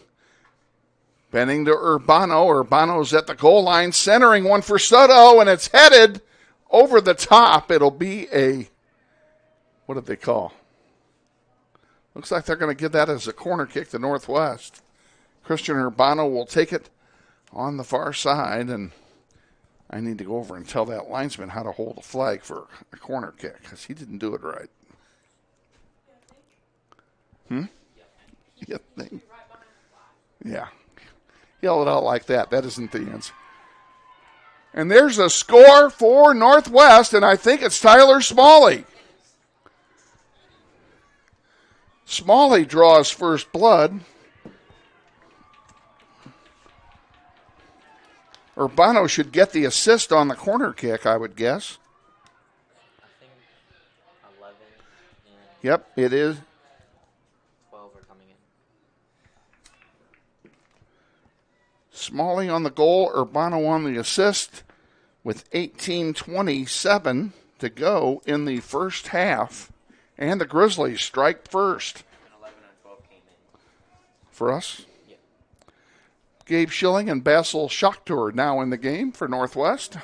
Benning to Urbano. Urbano's at the goal line, centering one for Soto, and it's headed over the top. It'll be a, what did they call? Looks like they're going to give that as a corner kick to Northwest. Christian Urbano will take it on the far side, and I need to go over and tell that linesman how to hold a flag for a corner kick because he didn't do it right. You think? Yeah. Yell it out like that. That isn't the answer. And there's a score for Northwest, and I think it's Tyler Smalley. Smalley draws first blood. Urbano should get the assist on the corner kick, I would guess. I think 11 and Yep, it is. 12 are coming in. Smalley on the goal, Urbano on the assist with 18:27 to go in the first half. And the Grizzlies strike first. And 11 and 12 came in. For us? Gabe Schilling and Basil Schochter now in the game for Northwest.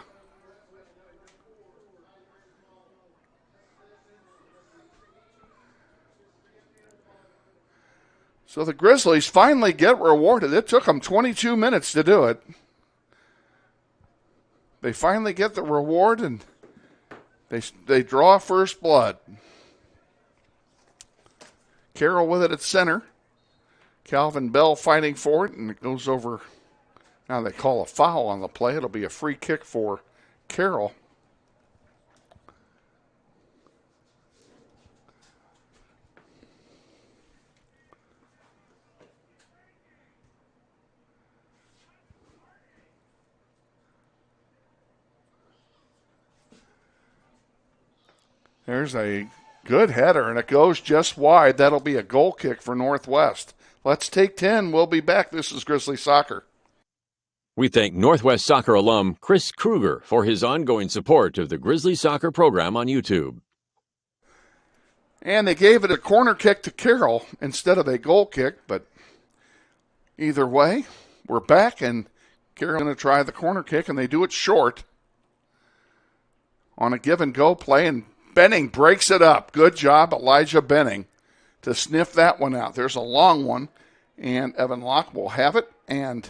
So the Grizzlies finally get rewarded. It took them 22 minutes to do it. They finally get the reward, and they draw first blood. Carroll with it at center. Calvin Bell fighting for it, and it goes over. Now they call a foul on the play. It'll be a free kick for Carroll. There's a good header, and it goes just wide. That'll be a goal kick for Northwest. Let's take 10. We'll be back. This is Grizzly Soccer. We thank Northwest Soccer alum Chris Kruger for his ongoing support of the Grizzly Soccer program on YouTube. And they gave it a corner kick to Carroll instead of a goal kick, but either way, we're back, and Carroll's going to try the corner kick, and they do it short on a give-and-go play, and Benning breaks it up. Good job, Elijah Benning, to sniff that one out. There's a long one, and Evan Locke will have it, and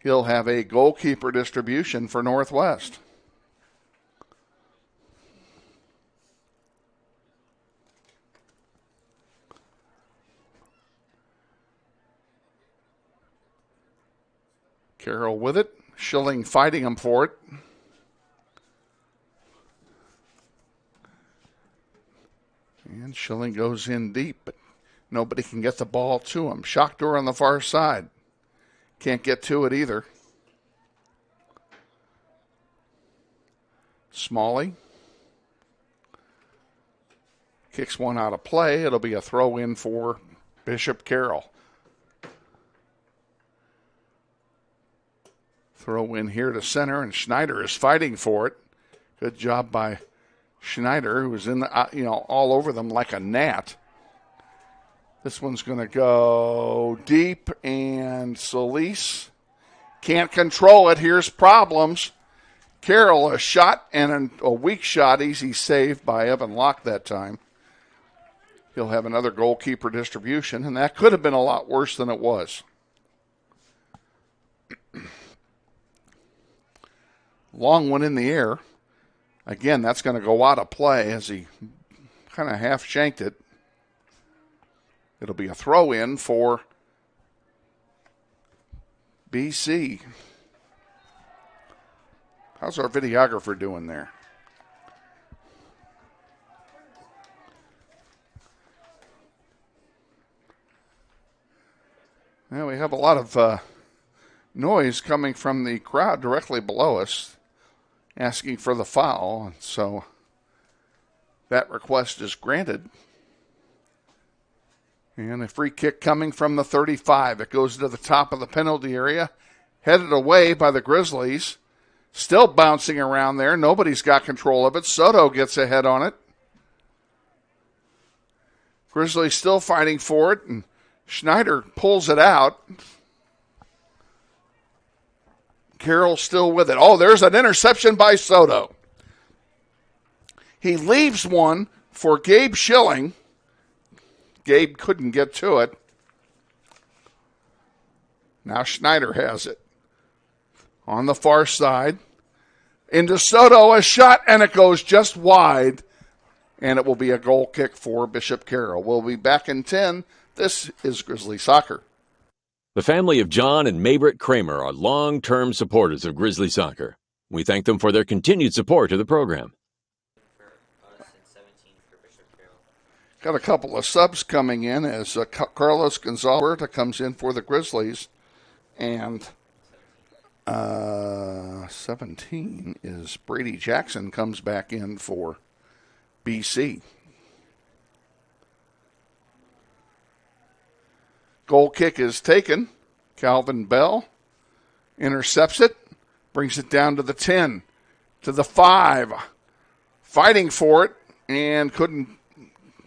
he'll have a goalkeeper distribution for Northwest. Carroll with it. Schilling fighting him for it. And Schilling goes in deep, but nobody can get the ball to him. Schochter on the far side. Can't get to it either. Smalley kicks one out of play. It'll be a throw in for Bishop Carroll. Throw in here to center, and Schneider is fighting for it. Good job by Schneider, who was in the, all over them like a gnat. This one's going to go deep, and Solis can't control it. Here's problems. Carroll, a shot and a weak shot, easy save by Evan Locke that time. He'll have another goalkeeper distribution, and that could have been a lot worse than it was. Long one in the air. Again, that's going to go out of play as he kind of half shanked it. It'll be a throw in for BC. How's our videographer doing there? Well, we have a lot of noise coming from the crowd directly below us asking for the foul, so that request is granted. And a free kick coming from the 35. It goes to the top of the penalty area, headed away by the Grizzlies. Still bouncing around there. Nobody's got control of it. Soto gets ahead on it. Grizzlies still fighting for it, and Schneider pulls it out. Carroll still with it. Oh, there's an interception by Soto. He leaves one for Gabe Schilling. Gabe couldn't get to it. Now Schneider has it. On the far side. Into Soto, a shot, and it goes just wide. And it will be a goal kick for Bishop Carroll. We'll be back in 10. This is Grizzly Soccer. The family of John and Maybrit Kramer are long-term supporters of Grizzly Soccer. We thank them for their continued support of the program. Got a couple of subs coming in as Carlos Gonzalez comes in for the Grizzlies. And 17 is Brady Jackson comes back in for BC. Goal kick is taken. Calvin Bell intercepts it, brings it down to the 10, to the 5. Fighting for it and couldn't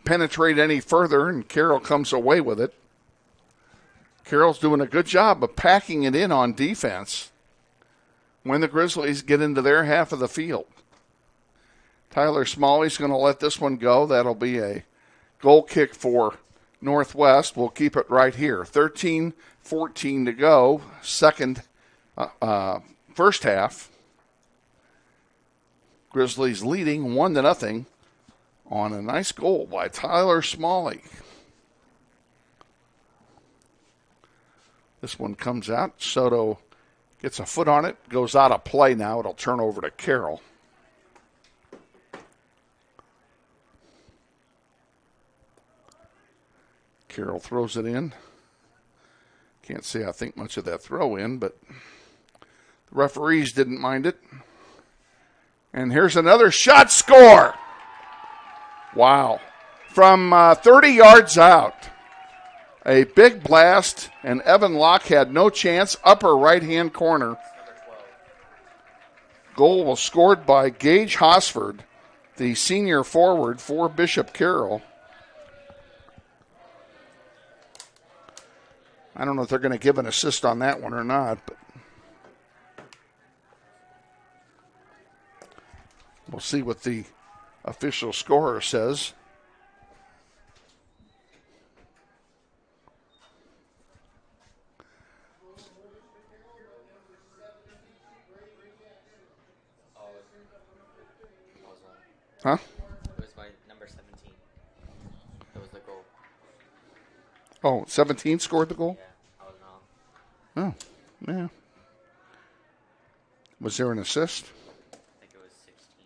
penetrate any further, and Carroll comes away with it. Carroll's doing a good job of packing it in on defense when the Grizzlies get into their half of the field. Tyler Smalley's going to let this one go. That'll be a goal kick for Northwest. We'll keep it right here. 13-14 to go. First half. Grizzlies leading 1-0 on a nice goal by Tyler Smalley. This one comes out. Soto gets a foot on it. Goes out of play now. It'll turn over to Carroll. Carroll throws it in. Can't say I think much of that throw in, but the referees didn't mind it. And here's another shot. Score! Wow. From 30 yards out. A big blast, and Evan Locke had no chance. Upper right-hand corner. Goal was scored by Gage Hosford, the senior forward for Bishop Carroll. I don't know if they're going to give an assist on that one or not, but we'll see what the official scorer says. Huh? It was by number 17. That was the goal. Oh, 17 scored the goal? Yeah, I was wrong. Oh, yeah. Was there an assist? I think it was 16.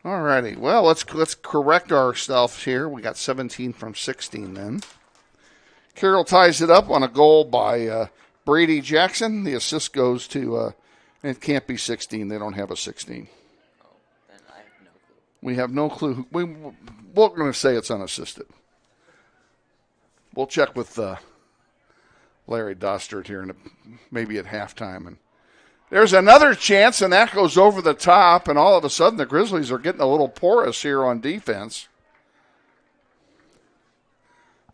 All righty. Well, let's correct ourselves here. We got 17 from 16 then. Carroll ties it up on a goal by Brady Jackson. The assist goes to, it can't be 16. They don't have a 16. Oh, then I have no clue. We have no clue. We're going to say it's unassisted. We'll check with Larry Dostert here maybe at halftime. And there's another chance, and that goes over the top, and all of a sudden the Grizzlies are getting a little porous here on defense.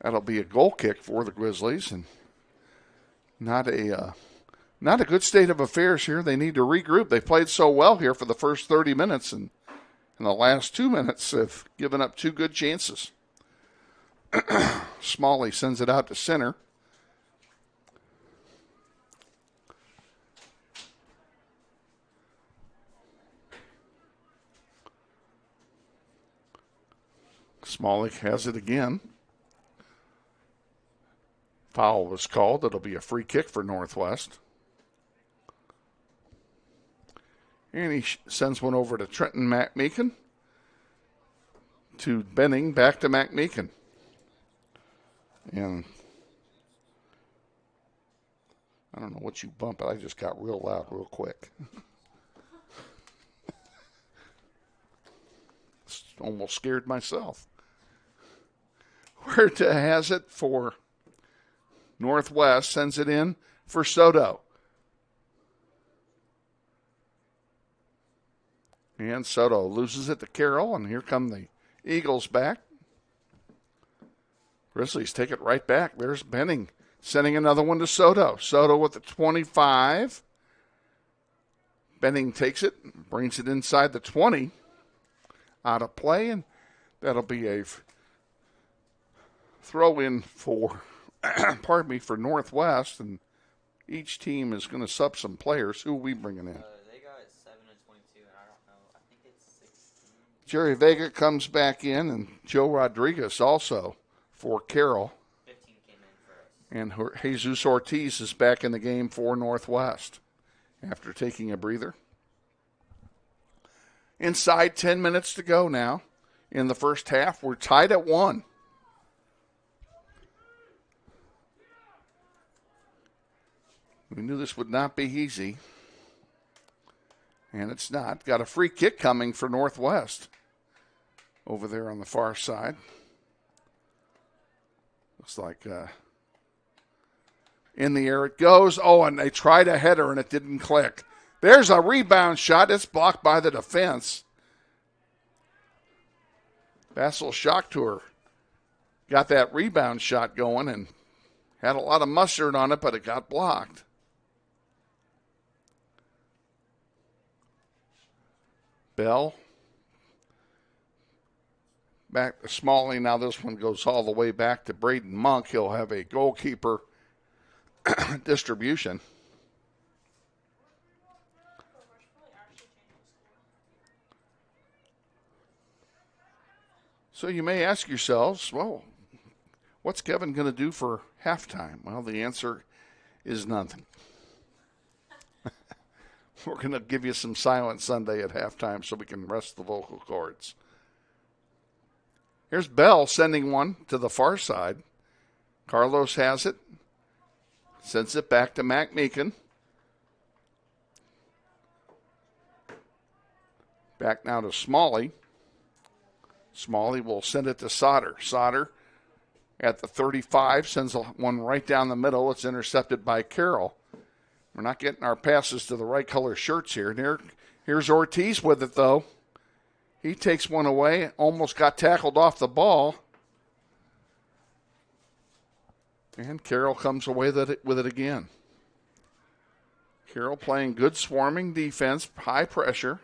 That'll be a goal kick for the Grizzlies, and not a good state of affairs here. They need to regroup. They played so well here for the first 30 minutes, and in the last 2 minutes have given up 2 good chances. Smalley sends it out to center. Smalley has it again. Foul was called. It'll be a free kick for Northwest. And he sends one over to Trenton McMeekin. To Benning, back to McMeekin. And I don't know what you bumped, but I just got real loud real quick. Almost scared myself. Huerta has it for Northwest, sends it in for Soto. And Soto loses it to Carroll, and here come the Eagles back. Grizzlies take it right back. There's Benning sending another one to Soto. Soto with the 25. Benning takes it, brings it inside the 20. Out of play, and that'll be a throw in for, for Northwest, and each team is going to sub some players. Who are we bringing in? They got 7 and 22, and I don't know. I think it's 16. Jerry Vega comes back in, and Joe Rodriguez also for Carroll. 15 came in for us. And Jesus Ortiz is back in the game for Northwest after taking a breather. Inside 10 minutes to go now in the first half. We're tied at 1. We knew this would not be easy. And it's not. Got a free kick coming for Northwest over there on the far side. Looks like in the air it goes. Oh, and they tried a header and it didn't click. There's a rebound shot. It's blocked by the defense. Basil Shocktour got that rebound shot going and had a lot of mustard on it, but it got blocked. Bell. Back to Smalley. Now this one goes all the way back to Braden Monk. He'll have a goalkeeper distribution. So you may ask yourselves, well, what's Kevin going to do for halftime? Well, the answer is nothing. We're going to give you some Silent Sunday at halftime so we can rest the vocal cords. Here's Bell sending one to the far side. Carlos has it. Sends it back to McMeekin. Back now to Smalley. Smalley will send it to Sauter. Sauter at the 35 sends one right down the middle. It's intercepted by Carroll. We're not getting our passes to the right color shirts here. And here's Ortiz with it, though. He takes one away, almost got tackled off the ball. And Carroll comes away with it again. Carroll playing good swarming defense, high pressure.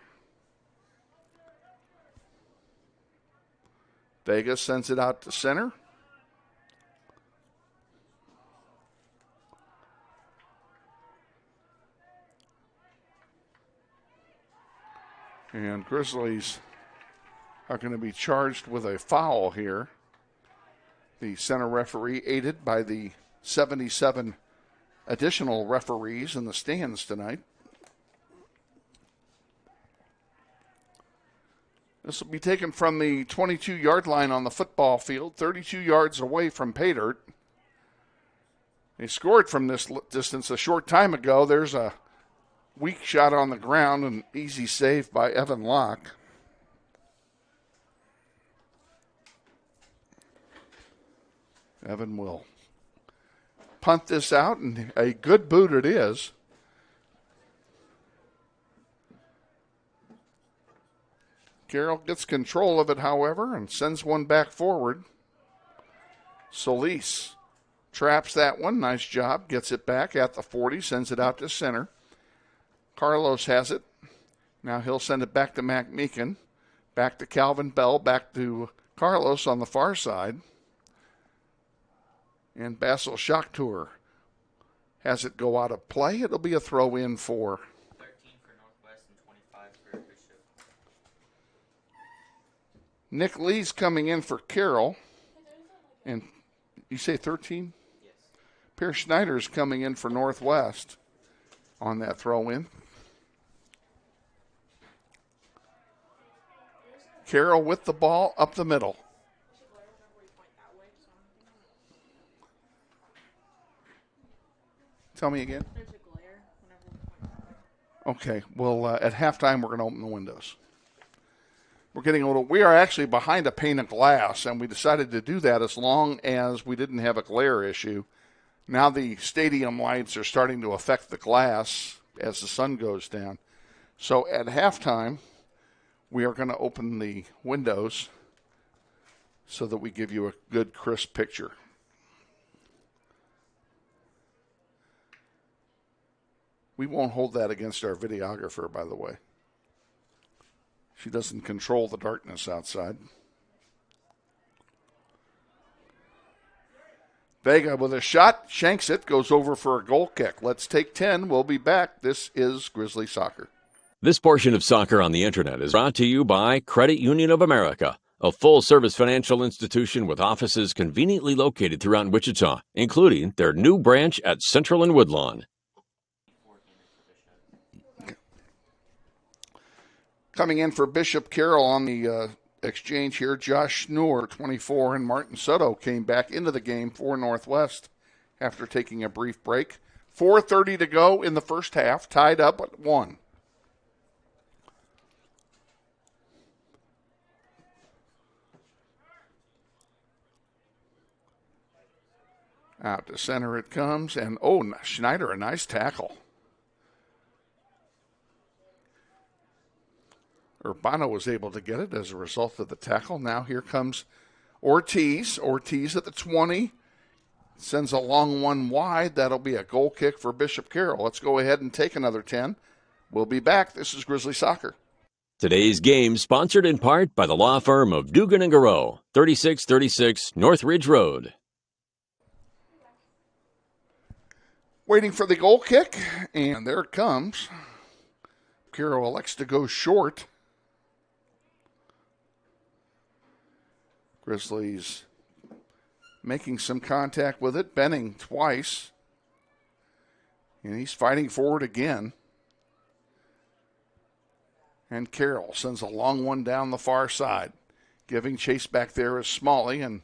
Vega sends it out to center. And Grizzlies are going to be charged with a foul here. The center referee, aided by the 77 additional referees in the stands tonight. This will be taken from the 22-yard line on the football field, 32 yards away from pay dirt. They scored from this distance a short time ago. There's a weak shot on the ground, an easy save by Evan Locke. Evan will punt this out, and a good boot it is. Carroll gets control of it, however, and sends one back forward. Solis traps that one. Nice job. Gets it back at the 40, sends it out to center. Carlos has it. Now he'll send it back to McMeekin. Back to Calvin Bell. Back to Carlos on the far side. And Basil Shocktour has it go out of play. It'll be a throw in for 13 for Northwest and 25 for Bishop. Nick Lee's coming in for Carroll. And you say 13? Yes. Pierce Schneider's coming in for Northwest on that throw-in. Carroll with the ball up the middle. Tell me again. Okay, well, at halftime, we're going to open the windows. We are actually behind a pane of glass, and we decided to do that as long as we didn't have a glare issue. Now the stadium lights are starting to affect the glass as the sun goes down. So at halftime, we are going to open the windows so that we give you a good, crisp picture. We won't hold that against our videographer, by the way. She doesn't control the darkness outside. Vega with a shot, shanks it, goes over for a goal kick. Let's take 10. We'll be back. This is Grizzly Soccer. This portion of Soccer on the Internet is brought to you by Credit Union of America, a full-service financial institution with offices conveniently located throughout Wichita, including their new branch at Central and Woodlawn. Coming in for Bishop Carroll on the exchange here, Josh Schnur, 24, and Martin Soto came back into the game for Northwest after taking a brief break. 4:30 to go in the first half, tied up at 1. Out to center it comes, and Schneider, a nice tackle. Urbano was able to get it as a result of the tackle. Now here comes Ortiz. Ortiz at the 20. Sends a long one wide. That'll be a goal kick for Bishop Carroll. Let's go ahead and take another 10. We'll be back. This is Grizzly Soccer. Today's game sponsored in part by the law firm of Dugan & Garreau, 3636 North Ridge Road. Waiting for the goal kick, and there it comes. Carroll elects to go short. Grizzlies making some contact with it. Benning twice. And he's fighting forward again. And Carroll sends a long one down the far side. Giving chase back there is Smalley, and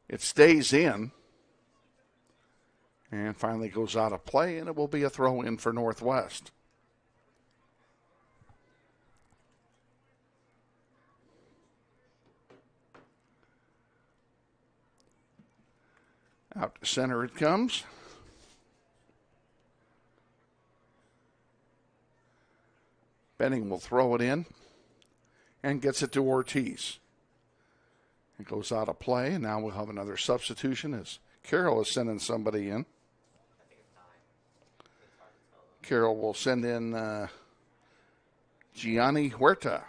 it stays in. And finally goes out of play, and it will be a throw-in for Northwest. Out to center it comes. Benning will throw it in and gets it to Ortiz. It goes out of play, and now we'll have another substitution as Carroll is sending somebody in. Carroll will send in Gianni Huerta,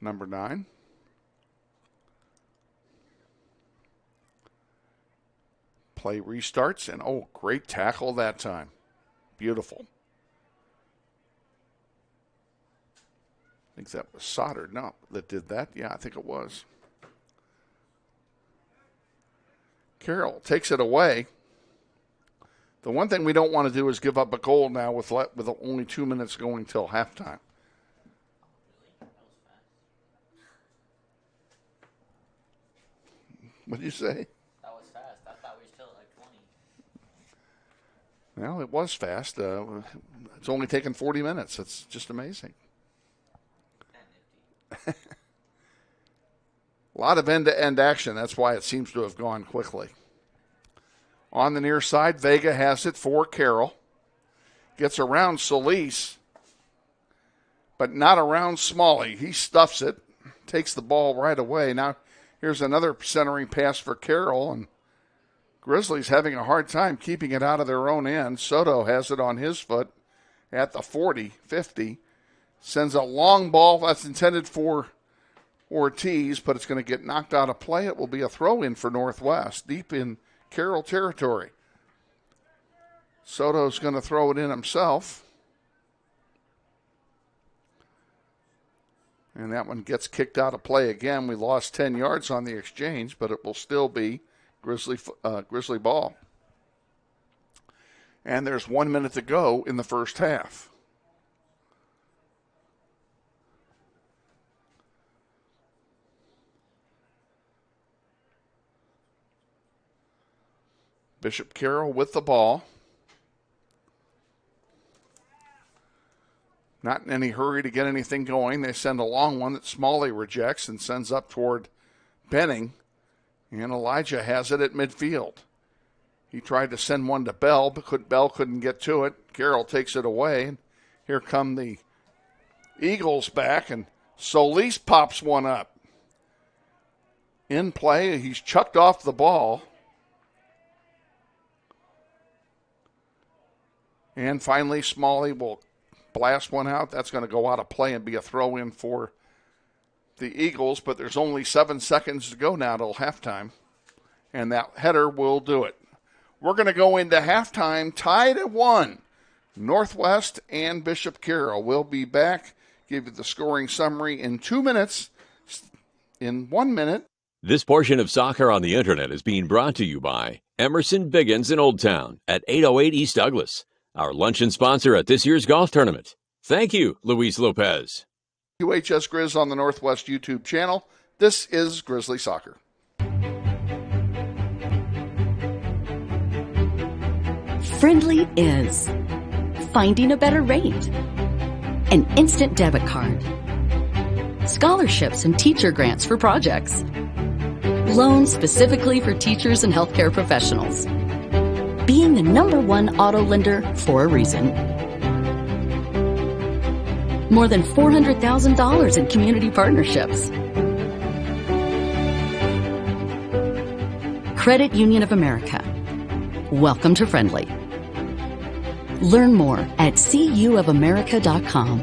number 9. Play restarts, and great tackle that time. Beautiful. I think that was Soldered. No, that did that. Yeah, I think it was. Carroll takes it away. The one thing we don't want to do is give up a goal now with only 2 minutes going till halftime. What did you say? That was fast. I thought we were still at like 20. Well, it was fast. It's only taken 40 minutes. It's just amazing. A lot of end-to-end action. That's why it seems to have gone quickly. On the near side, Vega has it for Carroll. Gets around Solis, but not around Smalley. He stuffs it, takes the ball right away. Now, here's another centering pass for Carroll, and Grizzlies having a hard time keeping it out of their own end. Soto has it on his foot at the 40, 50. Sends a long ball that's intended for Ortiz, but it's going to get knocked out of play. It will be a throw-in for Northwest, deep in Carroll territory. Soto's going to throw it in himself. And that one gets kicked out of play again. We lost 10 yards on the exchange, but it will still be Grizzly ball. And there's 1 minute to go in the first half. Bishop Carroll with the ball. Not in any hurry to get anything going. They send a long one that Smalley rejects and sends up toward Benning. And Elijah has it at midfield. He tried to send one to Bell, but Bell couldn't get to it. Carroll takes it away. And here come the Eagles back, and Solis pops one up. In play, he's chucked off the ball. And finally, Smalley will blast one out. That's going to go out of play and be a throw-in for the Eagles, but there's only 7 seconds to go now till halftime, and that header will do it. We're going to go into halftime tied at 1. Northwest and Bishop Carroll. We'll be back, give you the scoring summary in 2 minutes. In 1 minute. This portion of Soccer on the Internet is being brought to you by Emerson Biggins in Old Town at 808 East Douglas, our luncheon sponsor at this year's golf tournament. Thank you, Luis Lopez. UHS Grizz on the Northwest YouTube channel. This is Grizzly Soccer. Friendly is finding a better rate, an instant debit card, scholarships and teacher grants for projects, loans specifically for teachers and healthcare professionals, being the #1 auto lender for a reason. More than $400,000 in community partnerships. Credit Union of America. Welcome to Friendly. Learn more at cuofamerica.com.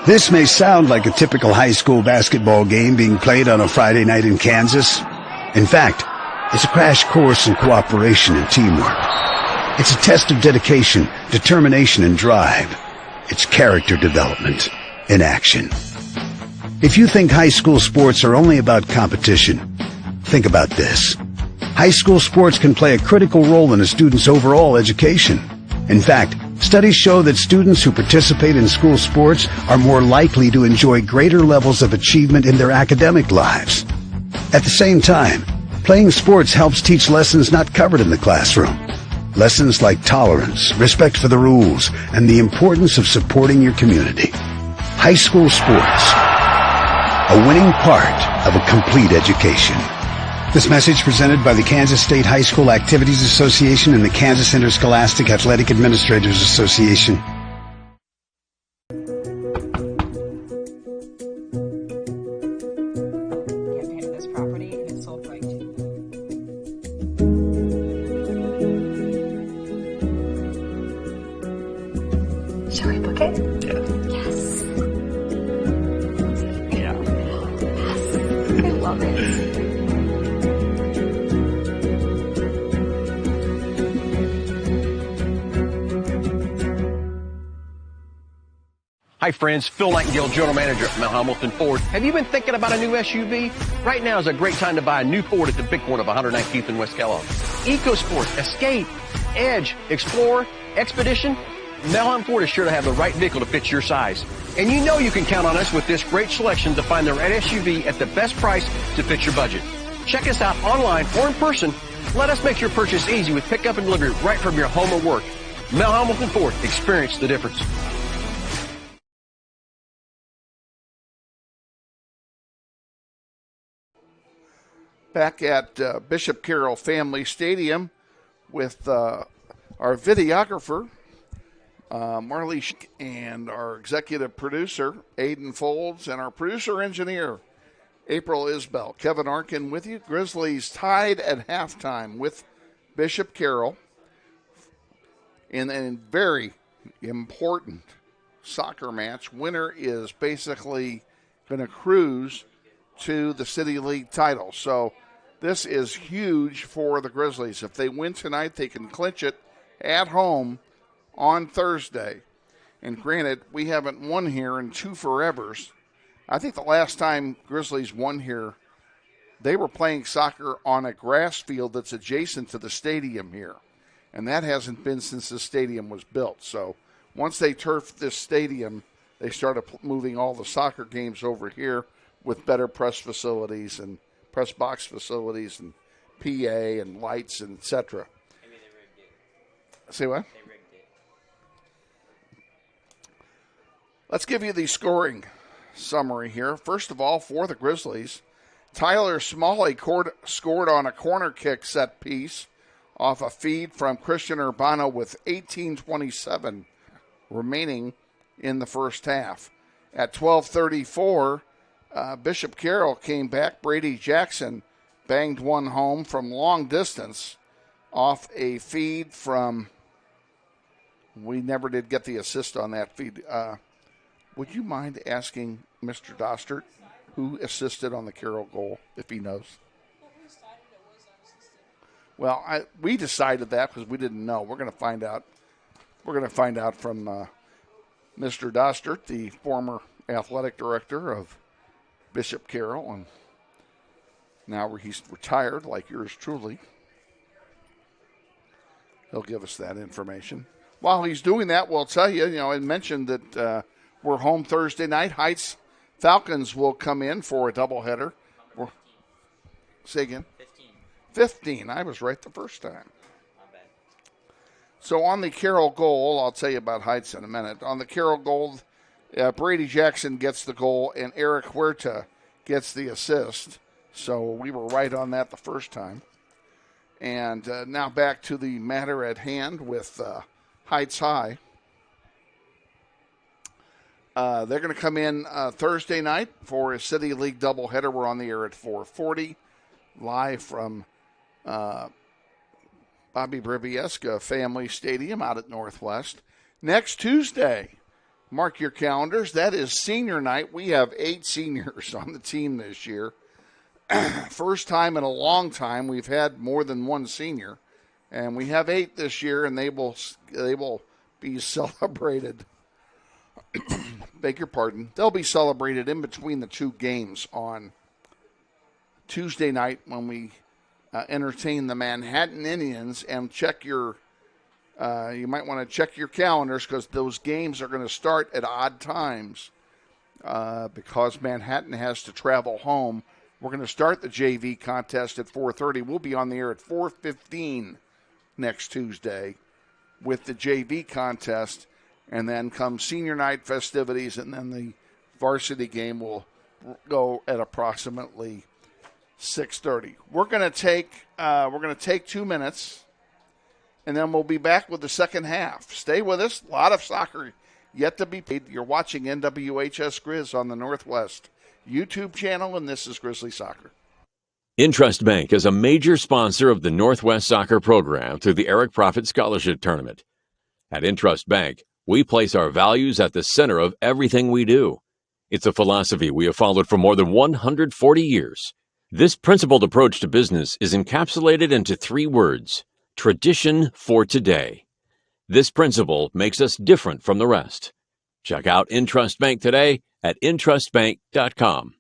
This may sound like a typical high school basketball game being played on a Friday night in Kansas. In fact, it's a crash course in cooperation and teamwork. It's a test of dedication, determination, and drive. It's character development in action. If you think high school sports are only about competition, think about this. High school sports can play a critical role in a student's overall education. In fact, studies show that students who participate in school sports are more likely to enjoy greater levels of achievement in their academic lives. At the same time, playing sports helps teach lessons not covered in the classroom. Lessons like tolerance, respect for the rules, and the importance of supporting your community. High school sports, a winning part of a complete education. This message presented by the Kansas State High School Activities Association and the Kansas Interscholastic Athletic Administrators Association. Shall we book it? Yeah. Yes. Yeah. Yes. I love it. Hi friends, Phil Nightingale, General Manager at Mel Hamilton Ford. Have you been thinking about a new SUV? Right now is a great time to buy a new Ford at the big one of 119th and West Kellogg. EcoSport, Escape, Edge, Explorer, Expedition. Mel Hamilton Ford is sure to have the right vehicle to fit your size. And you know you can count on us with this great selection to find the right SUV at the best price to fit your budget. Check us out online or in person. Let us make your purchase easy with pickup and delivery right from your home or work. Mel Hamilton Ford, experience the difference. Back at Bishop Carroll Family Stadium with our videographer, Marley, Shank, and our executive producer, Aiden Folds, and our producer-engineer, April Isbell. Kevin Arkin with you. Grizzlies tied at halftime with Bishop Carroll in a very important soccer match. Winner is basically going to cruise to the City League title. So This is huge for the Grizzlies. If they win tonight, they can clinch it at home on Thursday. And granted, we haven't won here in 2 forevers. I think the last time Grizzlies won here, they were playing soccer on a grass field that's adjacent to the stadium here. And that hasn't been since the stadium was built. So once they turfed this stadium, they started moving all the soccer games over here with better press facilities and press box facilities and PA and lights and et cetera. Maybe they rigged it. Say what? They rigged it. Let's give you the scoring summary here. First of all, for the Grizzlies, Tyler Smalley scored on a corner kick set piece off a feed from Christian Urbano with 18:27 remaining in the first half. At 12:34, Bishop Carroll came back. Brady Jackson banged one home from long distance off a feed from, we never did get the assist on that feed. Would you mind asking Mr. Dostert who assisted on the Carroll goal, if he knows? Well, we decided that because we didn't know. We're going to find out. We're going to find out from Mr. Dostert, the former athletic director of Bishop Carroll, and now he's retired, like yours truly. He'll give us that information. While he's doing that, we'll tell you, I mentioned that we're home Thursday night. Heights Falcons will come in for a doubleheader. Say again? 15. I was right the first time. Not bad. So on the Carroll goal, I'll tell you about Heights in a minute. On the Carroll goal, Brady Jackson gets the goal, and Eric Huerta gets the assist. So we were right on that the first time. And now back to the matter at hand with Heights High. They're going to come in Thursday night for a City League doubleheader. We're on the air at 4:40, live from Bobby Brivieska Family Stadium out at Northwest. Next Tuesday, mark your calendars, that is senior night. We have 8 seniors on the team this year. First time in a long time we've had more than one senior. And we have 8 this year, and they will be celebrated. Beg your pardon. They'll be celebrated in between the 2 games on Tuesday night when we entertain the Manhattan Indians. And check your, you might want to check your calendars because those games are going to start at odd times because Manhattan has to travel home. We're going to start the JV contest at 4:30. We'll be on the air at 4:15 next Tuesday with the JV contest. And then come senior night festivities, and then the varsity game will go at approximately 6:30. We're going to take 2 minutes, and then we'll be back with the second half. Stay with us. A lot of soccer yet to be played. You're watching NWHS Grizz on the Northwest YouTube channel, and this is Grizzly Soccer. Intrust Bank is a major sponsor of the Northwest Soccer program through the Eric Profit Scholarship Tournament. At Intrust Bank, we place our values at the center of everything we do. It's a philosophy we have followed for more than 140 years. This principled approach to business is encapsulated into 3 words: tradition for today. This principle makes us different from the rest. Check out Intrust Bank today at intrustbank.com.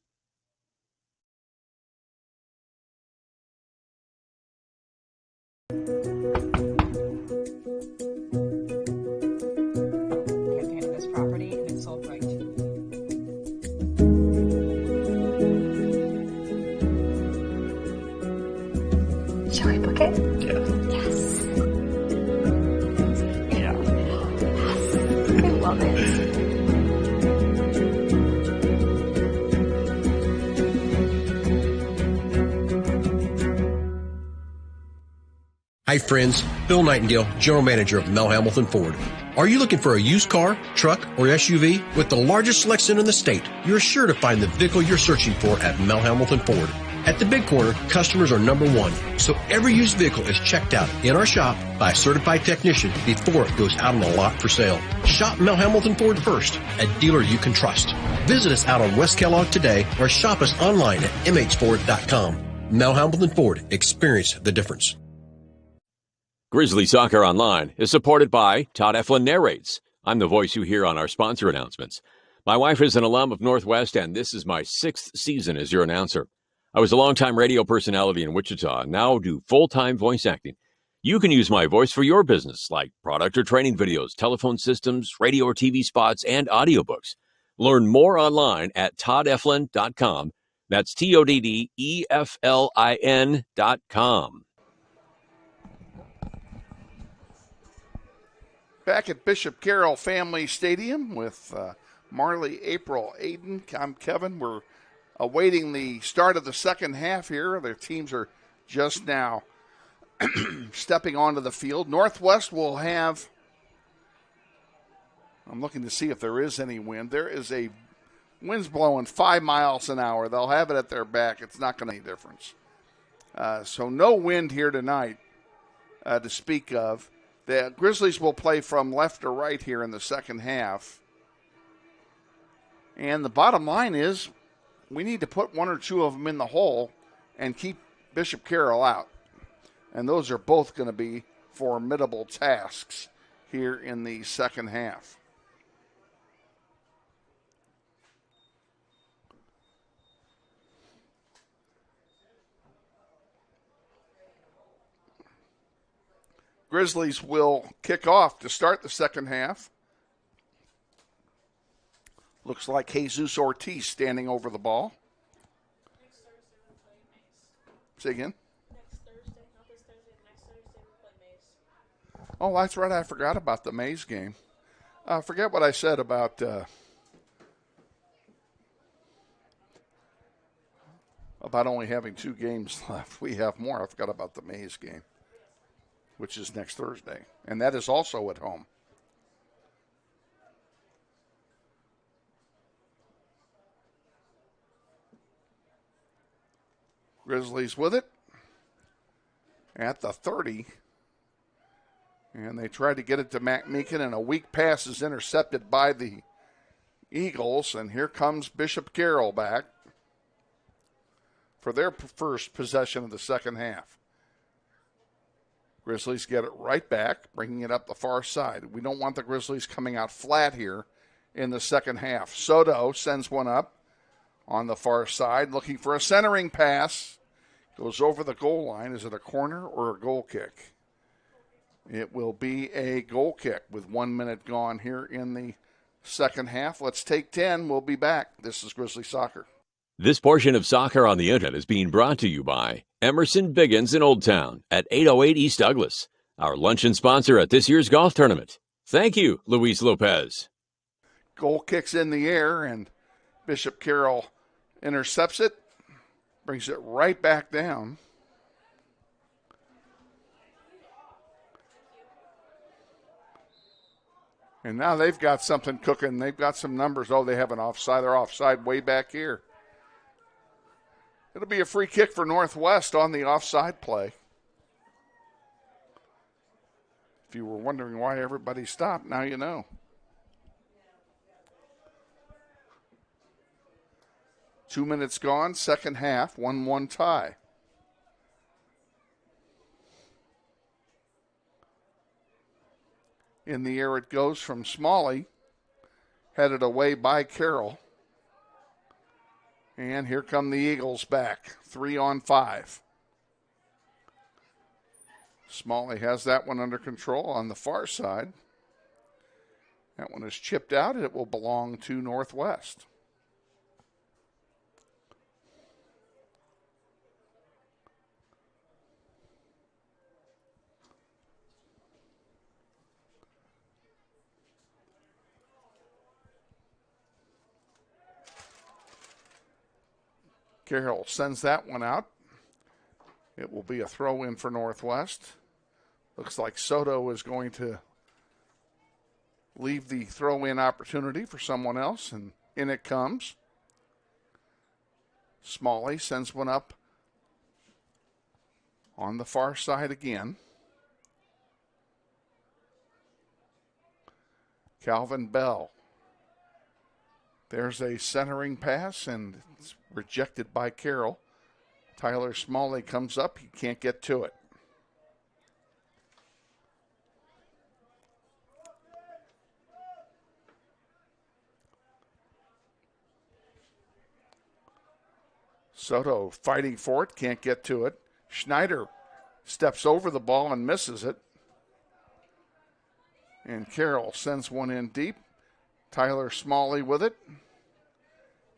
Shall we book it? Yeah. Yes. Yeah. I love it. Hi friends, Bill Nightingale, General Manager of Mel Hamilton Ford. Are you looking for a used car, truck, or SUV? With the largest selection in the state, you're sure to find the vehicle you're searching for at Mel Hamilton Ford. At the Big Corner, customers are number one, so every used vehicle is checked out in our shop by a certified technician before it goes out on the lot for sale. Shop Mel Hamilton Ford first, a dealer you can trust. Visit us out on West Kellogg today or shop us online at mhford.com. Mel Hamilton Ford. Experience the difference. Grizzly Soccer Online is supported by Todd Eflin Narrates. I'm the voice you hear on our sponsor announcements. My wife is an alum of Northwest, and this is my 6th season as your announcer. I was a longtime radio personality in Wichita and now do full-time voice acting. You can use my voice for your business, like product or training videos, telephone systems, radio or TV spots, and audiobooks. Learn more online at toddeflin.com. That's TODDEFLIN.com. Back at Bishop Carroll Family Stadium with Marley, April, Aiden. I'm Kevin. We're awaiting the start of the second half here. Their teams are just now stepping onto the field. Northwest will have, I'm looking to see if there is any wind. There is a wind's blowing 5 miles an hour. They'll have it at their back. It's not going to make a difference. So no wind here tonight to speak of. The Grizzlies will play from left to right here in the second half. And the bottom line is we need to put one or two of them in the hole and keep Bishop Carroll out. And those are both going to be formidable tasks here in the second half. Grizzlies will kick off to start the second half. Looks like Jesus Ortiz standing over the ball. Say again? Next Thursday, not this Thursday, next Thursday we play Maze. Oh, that's right. I forgot about the Maze game. Forget what I said about only having 2 games left. We have more. I forgot about the Maze game, which is next Thursday. And that is also at home. Grizzlies with it at the 30. And they tried to get it to Mac Meekin, and a weak pass is intercepted by the Eagles. And here comes Bishop Carroll back for their first possession of the second half. Grizzlies get it right back, bringing it up the far side. We don't want the Grizzlies coming out flat here in the second half. Soto sends one up on the far side, looking for a centering pass. Goes over the goal line. Is it a corner or a goal kick? It will be a goal kick with 1 minute gone here in the second half. Let's take 10. We'll be back. This is Grizzly Soccer. This portion of Soccer on the Internet is being brought to you by Emerson Biggins in Old Town at 808 East Douglas, our luncheon sponsor at this year's golf tournament. Thank you, Luis Lopez. Goal kicks in the air, and Bishop Carroll intercepts it, brings it right back down. And now they've got something cooking. They've got some numbers. Oh, they have an offside. They're offside way back here. It'll be a free kick for Northwest on the offside play. If you were wondering why everybody stopped, now you know. Two minutes gone, second half, 1-1 tie. In the air it goes from Smalley, headed away by Carroll. And here come the Eagles back, 3-on-5. Smalley has that one under control on the far side. That one is chipped out, and it will belong to Northwest. Carroll sends that one out. It will be a throw in for Northwest. Looks like Soto is going to leave the throw in opportunity for someone else, and in it comes. Smalley sends one up on the far side again. Calvin Bell. There's a centering pass, and it's rejected by Carroll. Tyler Smalley comes up. He can't get to it. Soto fighting for it, can't get to it. Schneider steps over the ball and misses it. And Carroll sends one in deep. Tyler Smalley with it.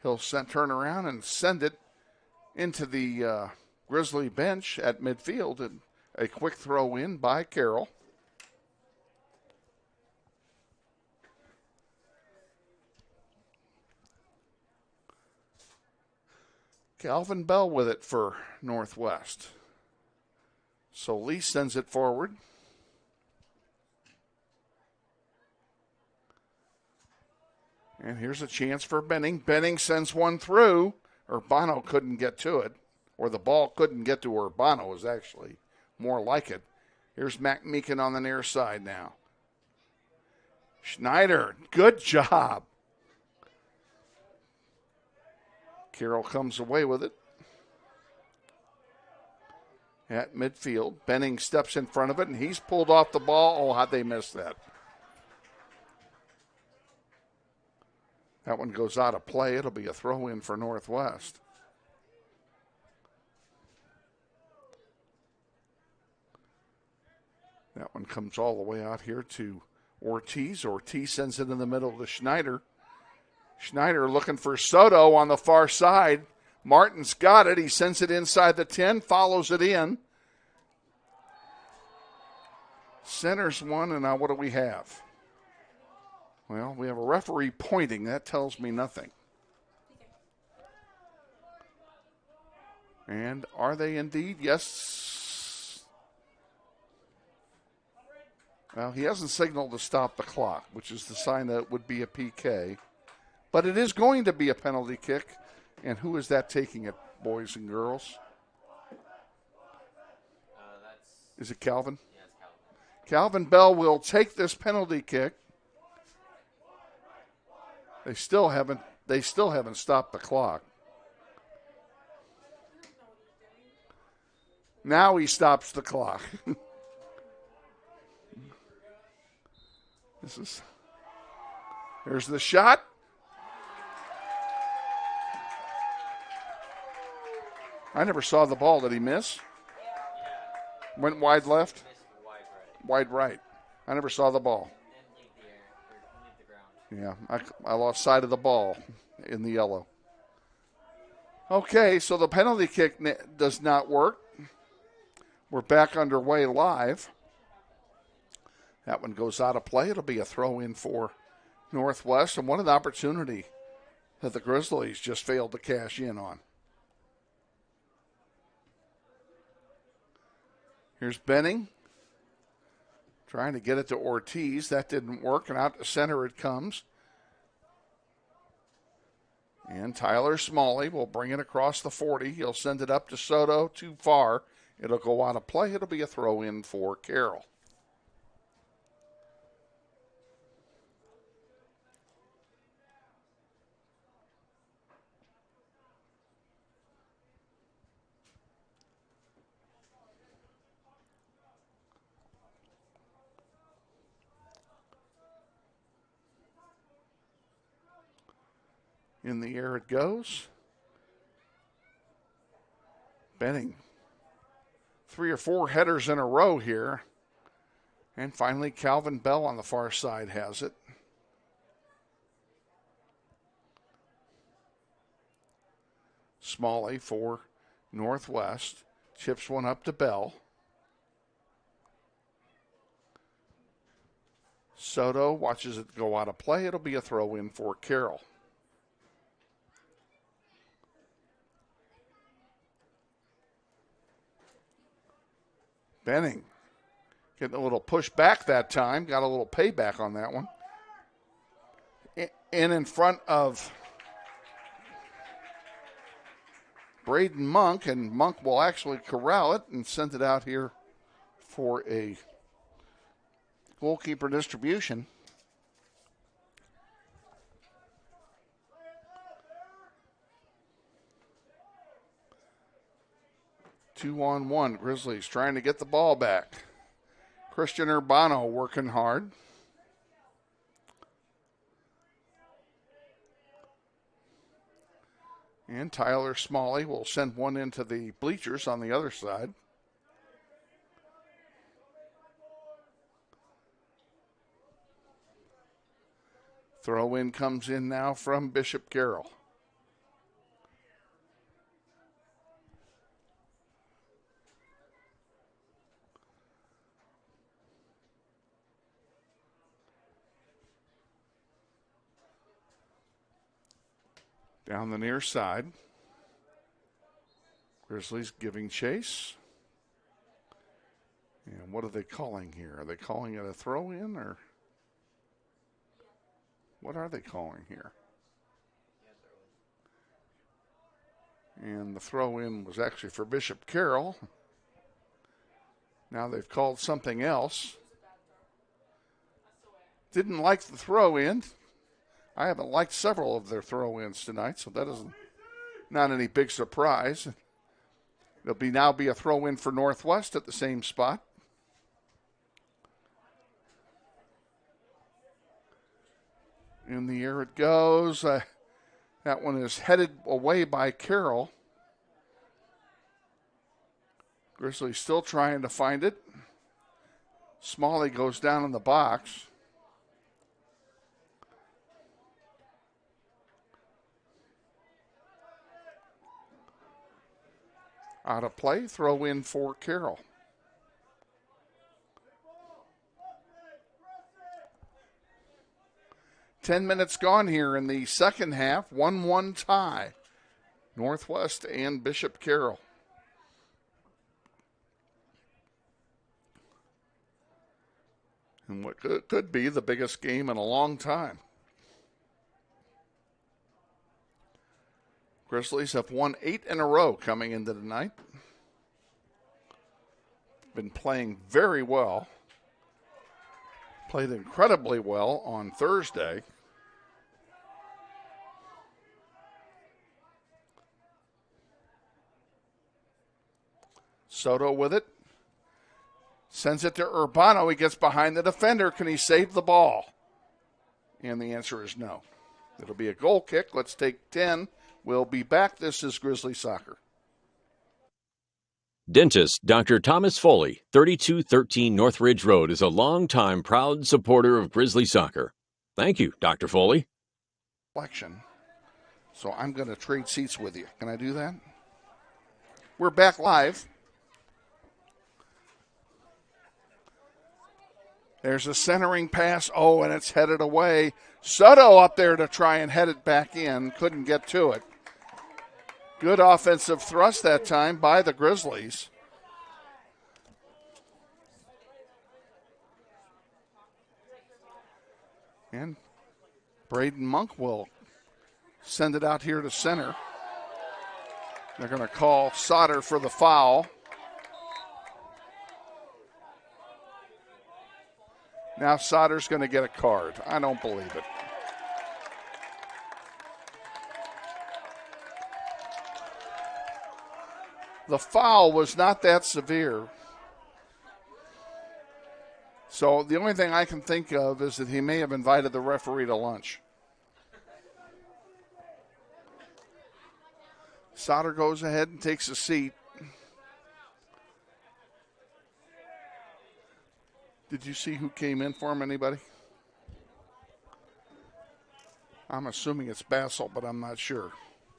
He'll turn around and send it into the Grizzly bench at midfield. And a quick throw in by Carroll. Calvin Bell with it for Northwest. So Lee sends it forward. And here's a chance for Benning. Benning sends one through. Urbano couldn't get to it. Or the ball couldn't get to Urbano is actually more like it. Here's Mac Meekin on the near side now. Schneider, good job. Carroll comes away with it. At midfield, Benning steps in front of it, and he's pulled off the ball. Oh, how'd they miss that? That one goes out of play. It'll be a throw-in for Northwest. That one comes all the way out here to Ortiz. Ortiz sends it in the middle to Schneider. Schneider looking for Soto on the far side. Martin's got it. He sends it inside the 10, follows it in. Centers one, and now what do we have? Well, we have a referee pointing. That tells me nothing. And are they indeed? Yes. Well, he hasn't signaled to stop the clock, which is the sign that it would be a PK. But it is going to be a penalty kick. And who is that taking it, boys and girls? Is it Calvin? Yeah, it's Calvin. Calvin Bell will take this penalty kick. They still haven't stopped the clock. Now he stops the clock. There's the shot. I never saw the ball. Did he miss? Went wide left? Wide right. I never saw the ball. Yeah, I lost sight of the ball in the yellow. Okay, so the penalty kick does not work. We're back underway live. That one goes out of play. It'll be a throw-in for Northwest, and what an opportunity that the Grizzlies just failed to cash in on. Here's Benning trying to get it to Ortiz. That didn't work, and out to center it comes. And Tyler Smalley will bring it across the 40. He'll send it up to Soto, too far. It'll go out of play. It'll be a throw-in for Carroll. In the air it goes. Benning. 3 or 4 headers in a row here. And finally, Calvin Bell on the far side has it. Smalley for Northwest. Chips one up to Bell. Soto watches it go out of play. It'll be a throw-in for Carroll. Benning getting a little push back that time. Got a little payback on that one. In front of Braden Monk, and Monk will actually corral it and send it out here for a goalkeeper distribution. 2-on-1. Grizzlies trying to get the ball back. Christian Urbano working hard. And Tyler Smalley will send one into the bleachers on the other side. Throw in comes in now from Bishop Carroll. Down the near side. Grizzlies giving chase. And what are they calling here? Are they calling it a throw-in or what are they calling here? And the throw-in was actually for Bishop Carroll. Now they've called something else. Didn't like the throw-in. I haven't liked several of their throw-ins tonight, so that is not any big surprise. It'll now be a throw-in for Northwest at the same spot. In the air it goes. That one is headed away by Carroll. Grizzlies still trying to find it. Smalley goes down in the box. Out of play, throw in for Carroll. Ten minutes gone here in the second half. 1-1 tie. Northwest and Bishop Carroll. And what could be the biggest game in a long time. Grizzlies have won 8 in a row coming into the night. Been playing very well. Played incredibly well on Thursday. Soto with it. Sends it to Urbano. He gets behind the defender. Can he save the ball? And the answer is no. It'll be a goal kick. Let's take 10. We'll be back. This is Grizzly Soccer. Dentist Dr. Thomas Foley, 3213 Northridge Road, is a longtime proud supporter of Grizzly Soccer. Thank you, Dr. Foley. So I'm going to trade seats with you. Can I do that? We're back live. There's a centering pass. Oh, and it's headed away. Soto up there to try and head it back in. Couldn't get to it. Good offensive thrust that time by the Grizzlies. And Braden Monk will send it out here to center. They're going to call Sauter for the foul. Now Sauter's going to get a card. I don't believe it. The foul was not that severe. So the only thing I can think of is that he may have invited the referee to lunch. Sauter goes ahead and takes a seat. Did you see who came in for him, anybody? I'm assuming it's Bassel, but I'm not sure.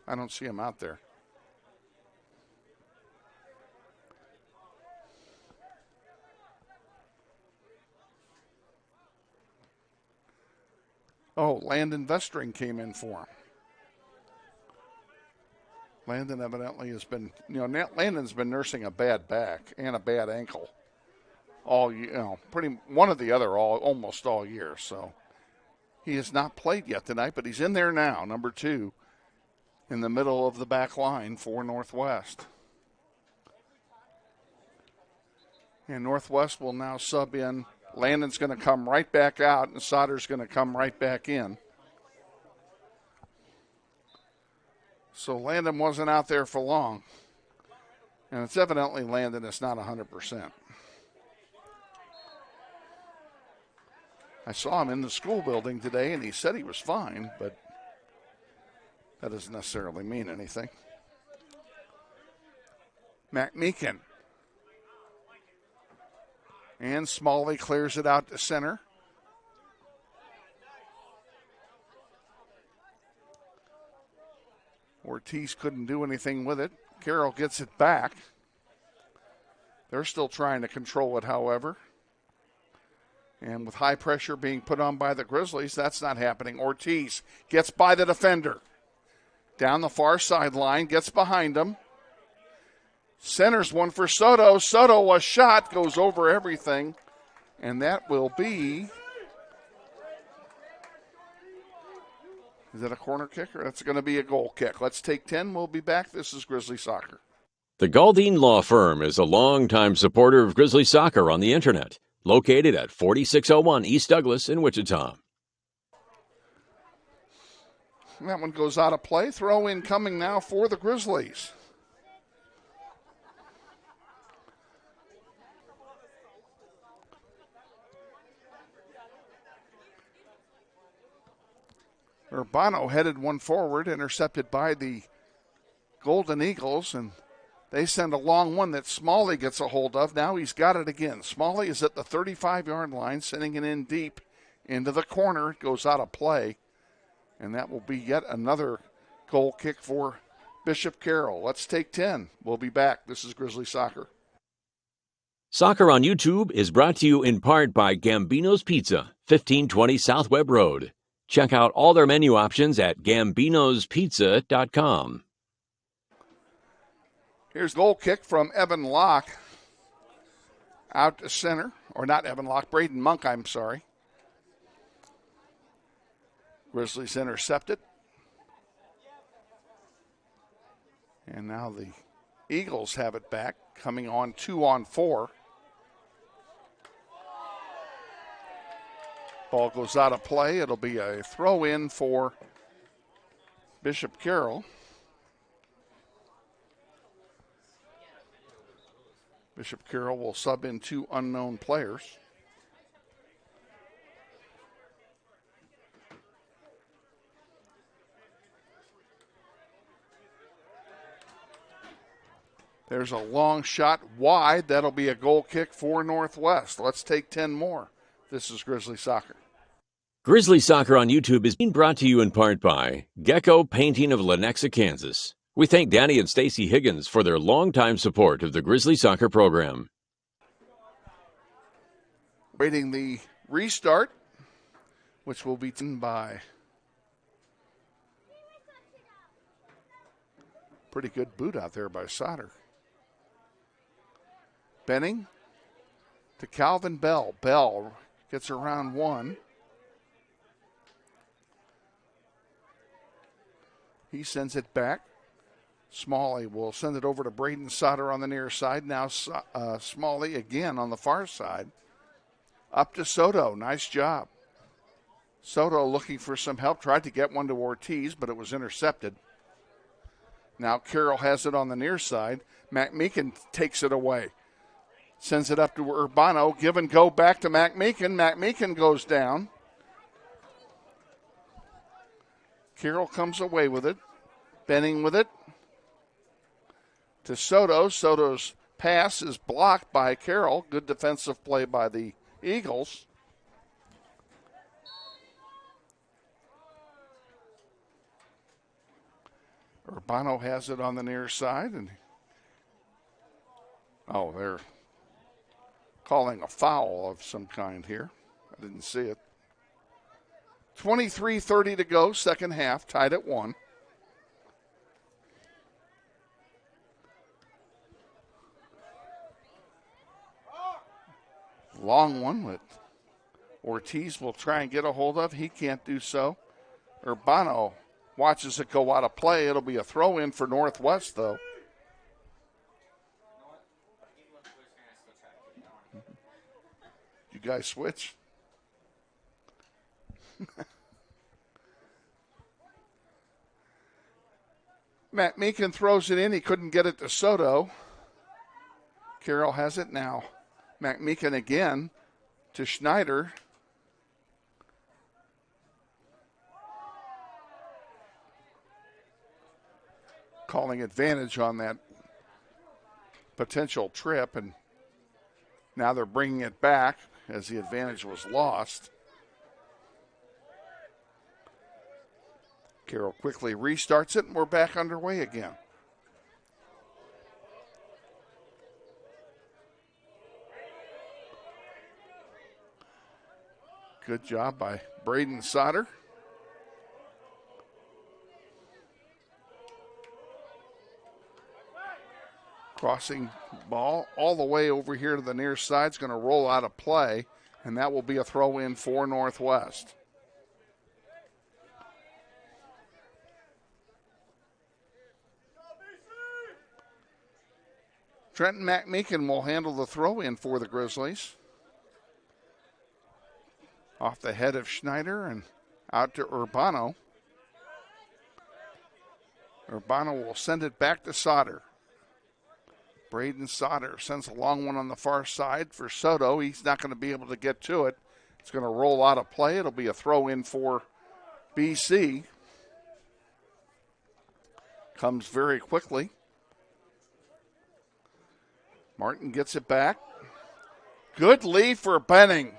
I don't see him out there. Oh, Landon Vestring came in for him. Landon evidently has been, Landon's been nursing a bad back and a bad ankle all, pretty one or the other almost all year. So he has not played yet tonight, but he's in there now, number 2, in the middle of the back line for Northwest. And Northwest will now sub in. Landon's going to come right back out, and Sauter's going to come right back in. So Landon wasn't out there for long. And it's evidently landed. It's not 100%. I saw him in the school building today, and he said he was fine, but that doesn't necessarily mean anything. McMeekin. And Smalley clears it out to center. Ortiz couldn't do anything with it. Carroll gets it back. They're still trying to control it, however. And with high pressure being put on by the Grizzlies, that's not happening. Ortiz gets by the defender. Down the far sideline, gets behind him. Centers one for Soto. Soto, a shot, goes over everything. And that will be... Is that a corner kick, or that's going to be a goal kick? Let's take 10. We'll be back. This is Grizzly Soccer. The Galdine Law Firm is a longtime supporter of Grizzly Soccer on the Internet, located at 4601 East Douglas in Wichita. That one goes out of play. Throw in coming now for the Grizzlies. Urbano headed one forward, intercepted by the Golden Eagles, and they send a long one that Smalley gets a hold of. Now he's got it again. Smalley is at the 35-yard line, sending it in deep into the corner. It goes out of play, and that will be yet another goal kick for Bishop Carroll. Let's take 10. We'll be back. This is Grizzly Soccer. Soccer on YouTube is brought to you in part by Gambino's Pizza, 1520 South Webb Road. Check out all their menu options at gambinospizza.com. Here's goal kick from Evan Locke out to center. Or not Evan Locke, Braden Monk, I'm sorry. Grizzlies intercepted. And now the Eagles have it back, coming on 2-on-4. Ball goes out of play. It'll be a throw in for Bishop Carroll. Bishop Carroll will sub in 2 unknown players. There's a long shot wide. That'll be a goal kick for Northwest. Let's take 10 more. This is Grizzly Soccer. Grizzly Soccer on YouTube is being brought to you in part by Gecko Painting of Lenexa, Kansas. We thank Danny and Stacy Higgins for their longtime support of the Grizzly Soccer program. Waiting the restart, which will be done by pretty good boot out there by Sauter. Benning to Calvin Bell. Bell gets around one. He sends it back. Smalley will send it over to Braden Sauter on the near side. Now Smalley again on the far side. Up to Soto. Nice job. Soto looking for some help. Tried to get one to Ortiz, but it was intercepted. Now Carroll has it on the near side. McMeekin takes it away. Sends it up to Urbano. Give and go back to McMeekin. McMeekin goes down. Carroll comes away with it. Benning with it. To Soto. Soto's pass is blocked by Carroll. Good defensive play by the Eagles. Urbano has it on the near side. And they're calling a foul of some kind here. I didn't see it. 23:30 to go, second half, tied at 1. Long one that Ortiz will try and get a hold of. He can't do so. Urbano watches it go out of play. It'll be a throw in for Northwest, though. You guys switch? Matt Meekin throws it in. He couldn't get it to Soto. Carroll has it now. McMeekin again to Schneider. Calling advantage on that potential trip, and now they're bringing it back as the advantage was lost. Carroll quickly restarts it, and we're back underway again. Good job by Braden Sauter. Crossing ball all the way over here to the near side. It's going to roll out of play, and that will be a throw in for Northwest. Trenton McMeekin will handle the throw in for the Grizzlies. Off the head of Schneider and out to Urbano. Urbano will send it back to Sauter. Braden Sauter sends a long one on the far side for Soto. He's not going to be able to get to it. It's going to roll out of play. It'll be a throw in for BC. Comes very quickly. Martin gets it back. Good lead for Benning.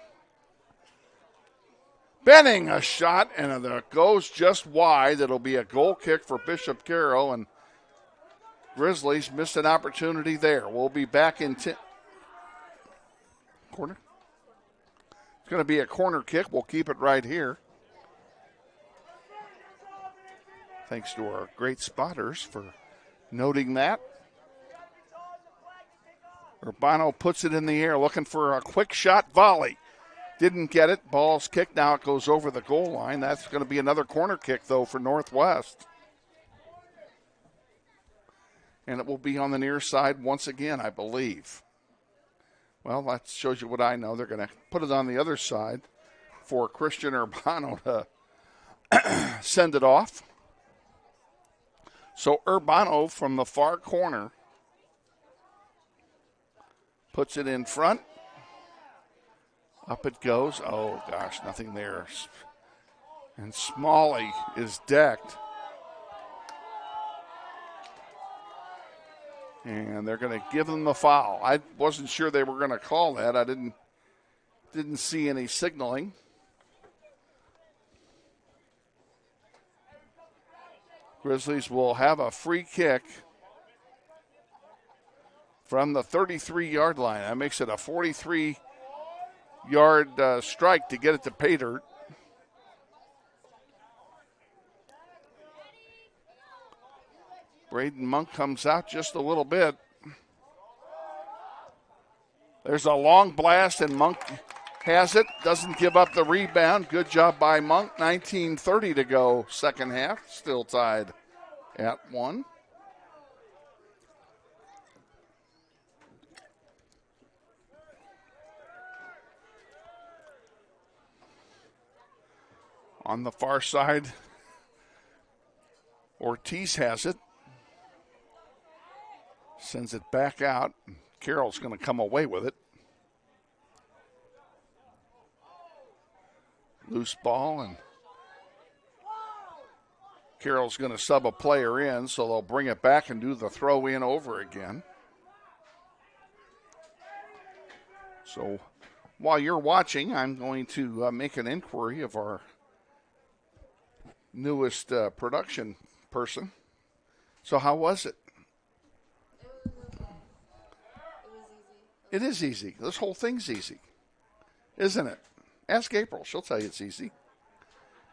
Benning a shot, and it goes just wide. It'll be a goal kick for Bishop Carroll, and Grizzlies missed an opportunity there. We'll be back in corner. It's going to be a corner kick. We'll keep it right here. Thanks to our great spotters for noting that. Urbano puts it in the air, looking for a quick shot volley. Didn't get it. Ball's kicked. Now it goes over the goal line. That's going to be another corner kick, though, for Northwest. And it will be on the near side once again, I believe. Well, that shows you what I know. They're going to put it on the other side for Christian Urbano to send it off. So Urbano from the far corner puts it in front. Up it goes. Oh, gosh, nothing there. And Smalley is decked. And they're going to give them the foul. I wasn't sure they were going to call that. I didn't see any signaling. Grizzlies will have a free kick from the 33-yard line. That makes it a 43-yard strike to get it to pay dirt. Braden Monk comes out just a little bit. There's a long blast, and Monk has it. Doesn't give up the rebound. Good job by Monk. 19:30 to go, second half. Still tied at 1. On the far side, Ortiz has it. Sends it back out. Carroll's going to come away with it. Loose ball, and Carroll's going to sub a player in, so they'll bring it back and do the throw in over again. So while you're watching, I'm going to make an inquiry of our newest production person. So how was it? It is easy. This whole thing's easy, isn't it? Ask April. She'll tell you it's easy.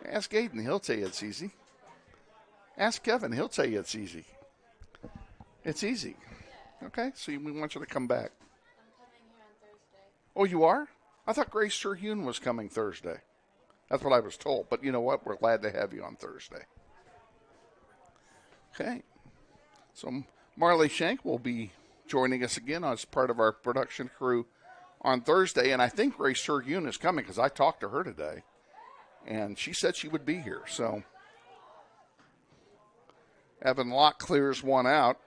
Ask Aiden. He'll tell you it's easy. Ask Kevin. He'll tell you it's easy. It's easy. Okay? So we want you to come back. I'm coming here on Thursday. Oh, you are? I thought Grace Terhune was coming Thursday. That's what I was told. But you know what? We're glad to have you on Thursday. Okay. So Marley Shank will be joining us again as part of our production crew on Thursday. And I think Grace Terhune is coming because I talked to her today. And she said she would be here. So Evan Locke clears one out.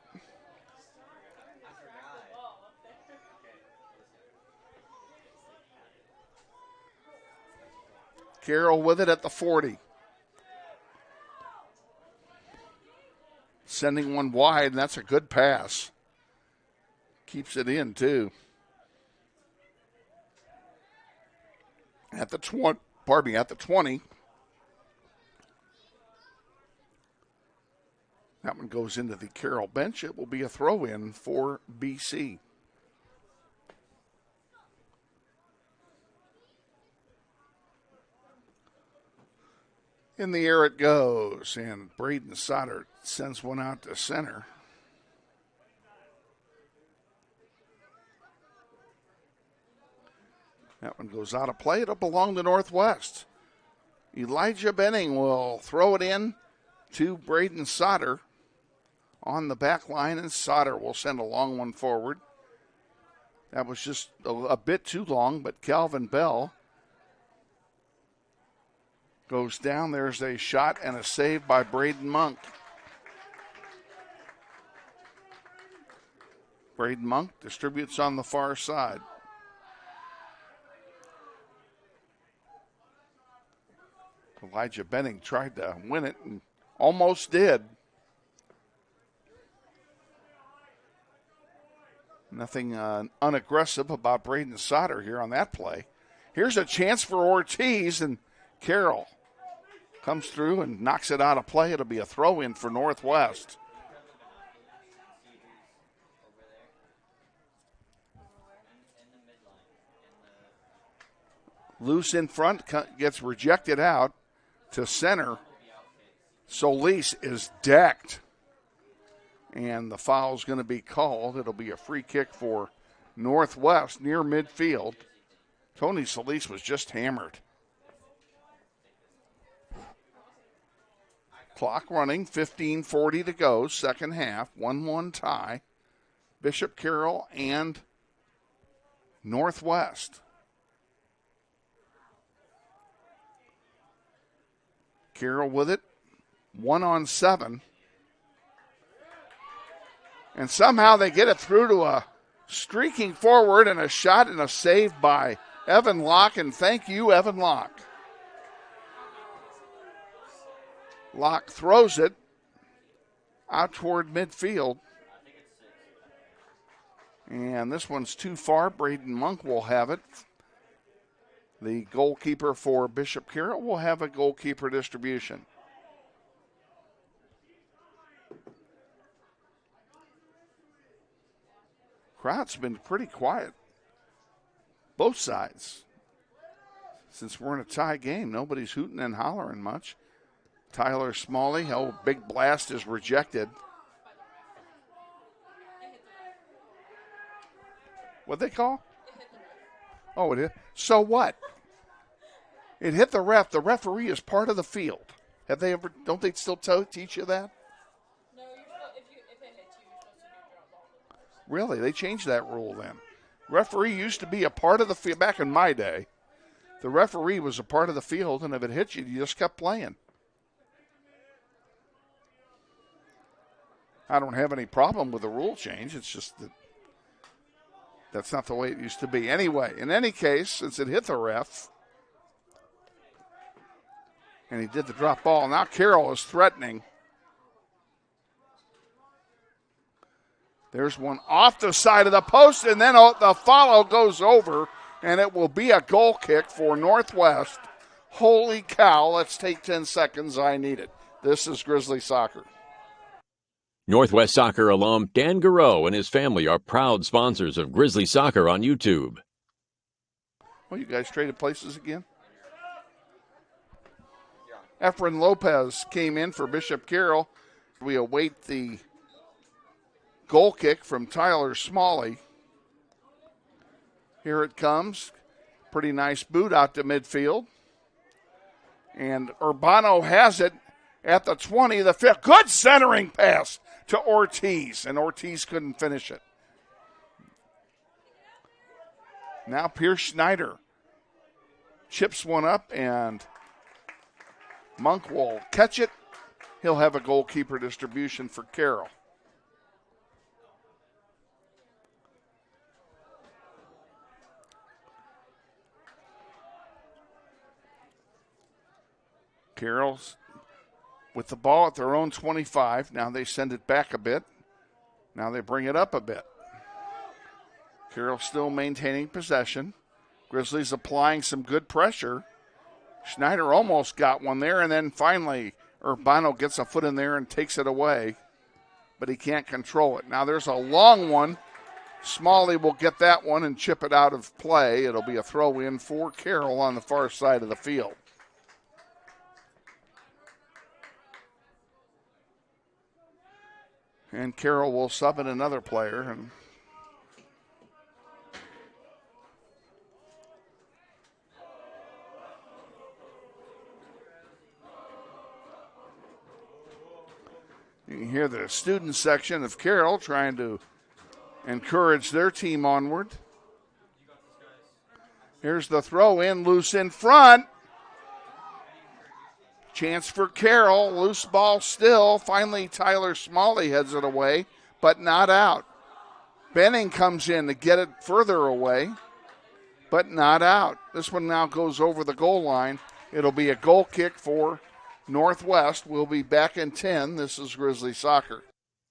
Carroll with it at the 40. Sending one wide, and that's a good pass. Keeps it in, too. At the 20. That one goes into the Carroll bench. It will be a throw-in for BC. In the air it goes, and Braden Sauter sends one out to center. That one goes out of play. It'll belong to Northwest. Elijah Benning will throw it in to Braden Sauter on the back line, and Sauter will send a long one forward. That was just a bit too long, but Calvin Bell goes down. There's a shot and a save by Braden Monk. Braden Monk distributes on the far side. Elijah Benning tried to win it and almost did. Nothing unaggressive about Braden Sauter here on that play. Here's a chance for Ortiz, and Carroll comes through and knocks it out of play. It'll be a throw-in for Northwest. Loose in front, gets rejected out to center. Solis is decked, and the foul's going to be called. It'll be a free kick for Northwest near midfield. Tony Solis was just hammered. Clock running, 15:40 to go, second half, 1-1 tie. Bishop Carroll and Northwest. Carroll with it, 1-on-7. And somehow they get it through to a streaking forward and a shot and a save by Evan Locke, and thank you, Evan Locke. Locke throws it out toward midfield. And this one's too far. Braden Monk will have it. The goalkeeper for Bishop Carroll will have a goalkeeper distribution. Crowd's been pretty quiet. Both sides. Since we're in a tie game, nobody's hooting and hollering much. Tyler Smalley, big blast is rejected. What'd they call? Oh, it is. So what? It hit the ref. The referee is part of the field. Have they ever? Don't they still teach you that? No, if it hits you, you're supposed to do drop ball. Really? They changed that rule then. Referee used to be a part of the field. Back in my day, the referee was a part of the field, and if it hit you, you just kept playing. I don't have any problem with the rule change. It's just that that's not the way it used to be. Anyway, in any case, since it hit the ref, and he did the drop ball, now Carroll is threatening. There's one off the side of the post, and then the follow goes over, and it will be a goal kick for Northwest. Holy cow, let's take 10 seconds. I need it. This is Grizzly Soccer. Northwest Soccer alum Dan Garreau and his family are proud sponsors of Grizzly Soccer on YouTube. Well, you guys traded places again? Efren Lopez came in for Bishop Carroll. We await the goal kick from Tyler Smalley. Here it comes. Pretty nice boot out to midfield. And Urbano has it at the 20, the 5th. Good centering pass to Ortiz, and Ortiz couldn't finish it. Now Pierce Schneider chips one up, and Monk will catch it. He'll have a goalkeeper distribution for Carroll. Carroll's with the ball at their own 25. Now they send it back a bit. Now they bring it up a bit. Carroll still maintaining possession. Grizzlies applying some good pressure. Schneider almost got one there, and then finally Urbano gets a foot in there and takes it away, but he can't control it. Now there's a long one. Smalley will get that one and chip it out of play. It'll be a throw in for Carroll on the far side of the field. And Carroll will sub in another player. And you can hear the student section of Carroll trying to encourage their team onward. Here's the throw in, loose in front. Chance for Carroll, loose ball still. Finally, Tyler Smalley heads it away, but not out. Benning comes in to get it further away, but not out. This one now goes over the goal line. It'll be a goal kick for Northwest. We'll be back in 10. This is Grizzly Soccer.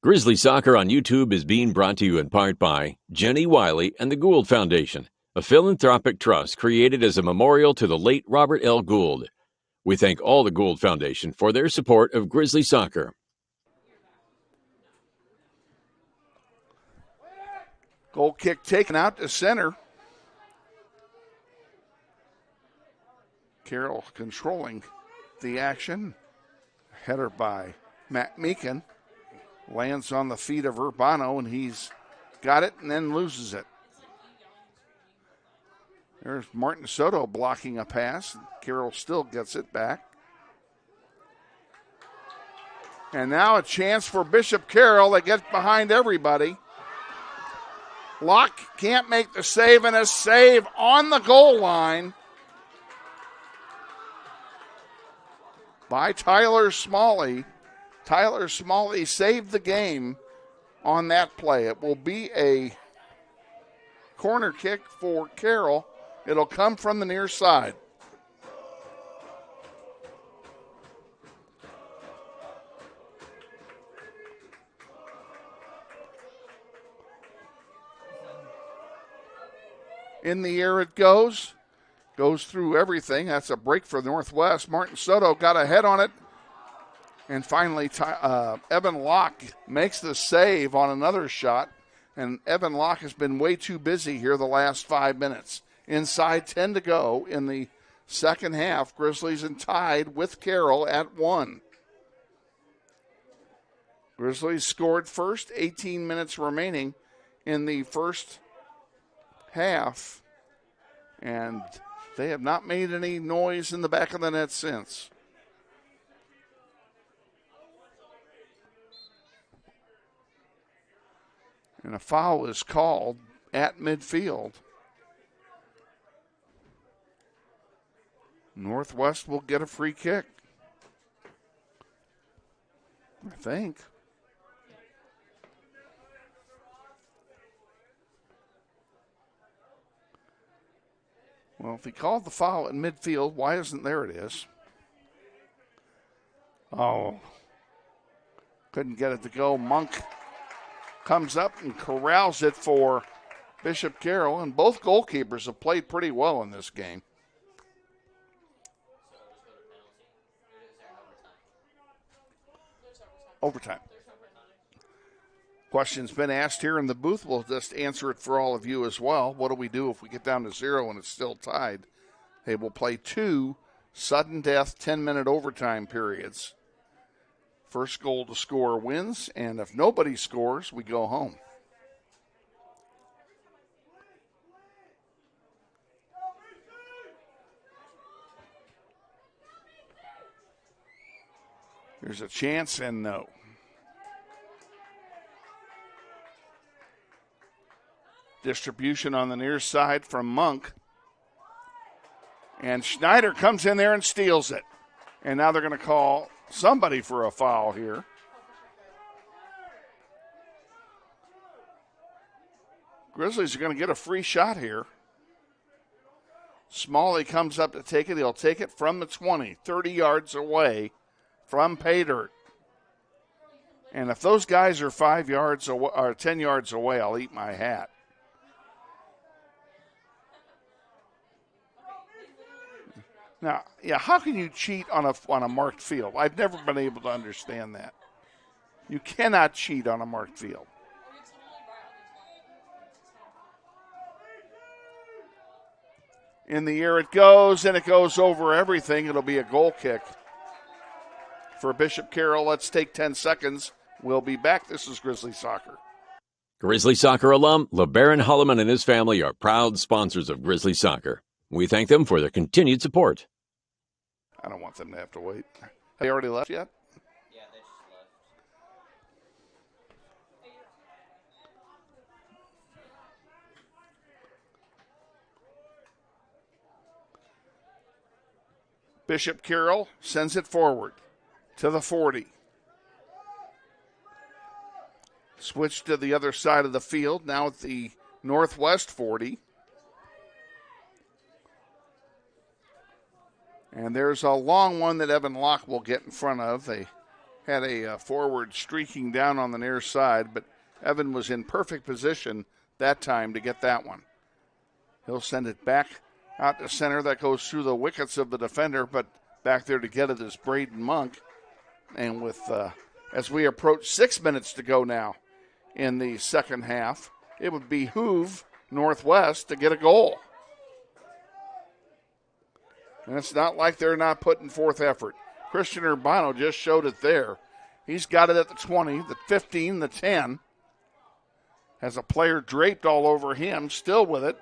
Grizzly Soccer on YouTube is being brought to you in part by Jenny Wiley and the Gould Foundation, a philanthropic trust created as a memorial to the late Robert L. Gould. We thank all the Gould Foundation for their support of Grizzly Soccer. Goal kick taken out to center. Carroll controlling the action. Header by Matt Meekin. Lands on the feet of Urbano, and he's got it and then loses it. There's Martin Soto blocking a pass. Carroll still gets it back. And now a chance for Bishop Carroll. They get behind everybody. Locke can't make the save, and a save on the goal line by Tyler Smalley. Tyler Smalley saved the game on that play. It will be a corner kick for Carroll. It'll come from the near side. In the air it goes. Goes through everything. That's a break for Northwest. Martin Soto got a head on it. And finally, Evan Locke makes the save on another shot. And Evan Locke has been way too busy here the last 5 minutes. Inside 10 to go in the second half. Grizzlies and tied with Carroll at 1. Grizzlies scored first, 18 minutes remaining in the first half. And they have not made any noise in the back of the net since. And a foul is called at midfield. Northwest will get a free kick, I think. Well, if he called the foul at midfield, why isn't there it is? Oh, couldn't get it to go. Monk comes up and corrals it for Bishop Carroll, and both goalkeepers have played pretty well in this game. Overtime. Question's been asked here in the booth. We'll just answer it for all of you as well. What do we do if we get down to 0 and it's still tied? They will play 2 sudden death 10-minute overtime periods. First goal to score wins, and if nobody scores, we go home. There's a chance, and no. Distribution on the near side from Monk. And Schneider comes in there and steals it. And now they're going to call somebody for a foul here. Grizzlies are going to get a free shot here. Smalley comes up to take it. He'll take it from the 20, 30 yards away from pay dirt. And if those guys are 5 yards away, or 10 yards away, I'll eat my hat. Now, yeah, how can you cheat on a marked field? I've never been able to understand that. You cannot cheat on a marked field. In the air it goes, and it goes over everything. It'll be a goal kick for Bishop Carroll. Let's take 10 seconds. We'll be back. This is Grizzly Soccer. Grizzly Soccer alum LeBaron Holloman and his family are proud sponsors of Grizzly Soccer. We thank them for their continued support. I don't want them to have to wait. Have they already left yet? Yeah, they just left. Bishop Carroll sends it forward to the 40. Switch to the other side of the field, now at the northwest 40. And there's a long one that Evan Locke will get in front of. They had a forward streaking down on the near side, but Evan was in perfect position that time to get that one. He'll send it back out to center. That goes through the wickets of the defender, but back there to get it is Braden Monk. And with as we approach 6 minutes to go now in the second half, it would behoove Northwest to get a goal. And it's not like they're not putting forth effort. Christian Urbano just showed it there. He's got it at the 20, the 15, the 10. Has a player draped all over him, still with it.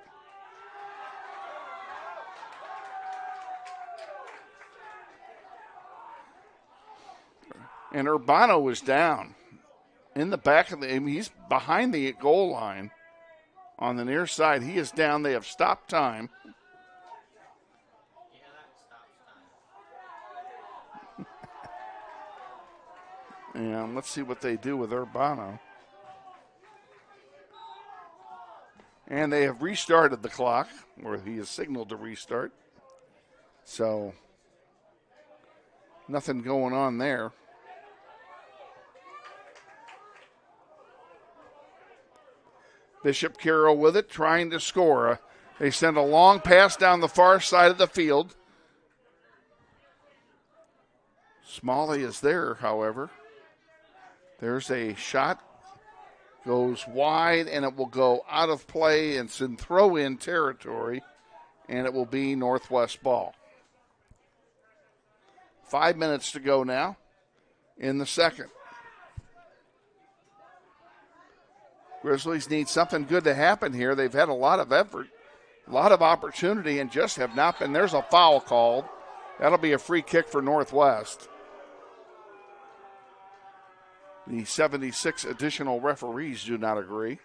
And Urbano is down in the back of he's behind the goal line on the near side. He is down. They have stopped time. And let's see what they do with Urbano. And they have restarted the clock, or he has signaled to restart. So, nothing going on there. Bishop Carroll with it, trying to score. They send a long pass down the far side of the field. Smalley is there, however. There's a shot, goes wide, and it will go out of play. It's in throw-in territory, and it will be Northwest ball. 5 minutes to go now in the second. Grizzlies need something good to happen here. They've had a lot of effort, a lot of opportunity, and just have not been. There's a foul called. That'll be a free kick for Northwest. The 76 additional referees do not agree.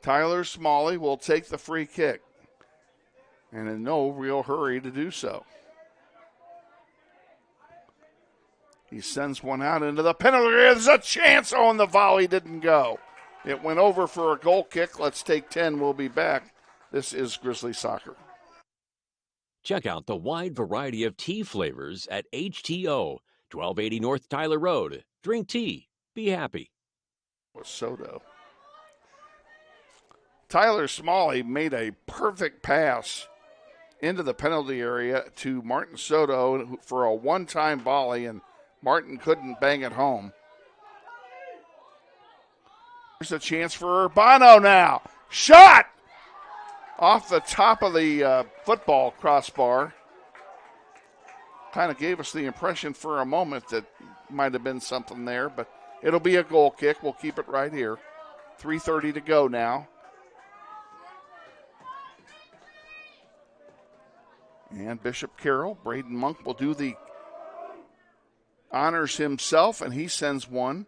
Tyler Smalley will take the free kick, and in no real hurry to do so. He sends one out into the penalty area. There's a chance. Oh, and the volley didn't go. It went over for a goal kick. Let's take 10. We'll be back. This is Grizzly Soccer. Check out the wide variety of tea flavors at HTO, 1280 North Tyler Road. Drink tea. Be happy. Soto. Tyler Smalley made a perfect pass into the penalty area to Martin Soto for a one-time volley, and Martin couldn't bang it home. There's a chance for Urbano now. Shot! Off the top of the football crossbar. Kind of gave us the impression for a moment that might have been something there, but it'll be a goal kick. We'll keep it right here. 3:30 to go now. And Bishop Carroll, Braden Monk will do the honors himself, and he sends one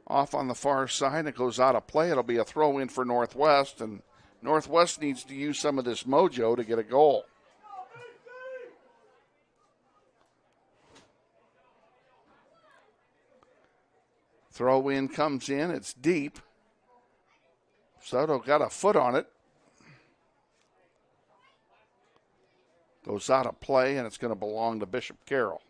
off on the far side. It goes out of play. It'll be a throw in for Northwest, and Northwest needs to use some of this mojo to get a goal. Throw in comes in. It's deep. Soto got a foot on it. Goes out of play, and it's going to belong to Bishop Carroll.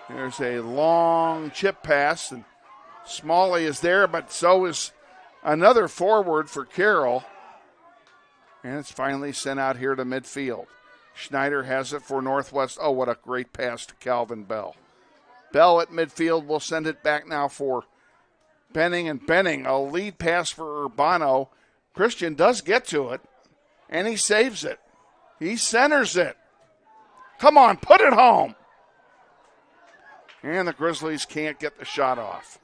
There's a long chip pass, and Smalley is there, but so is another forward for Carroll. And it's finally sent out here to midfield. Schneider has it for Northwest. Oh, what a great pass to Calvin Bell. Bell at midfield will send it back now for Benning, and Benning, a lead pass for Urbano. Christian does get to it, and he saves it. He centers it. Come on, put it home. And the Grizzlies can't get the shot off.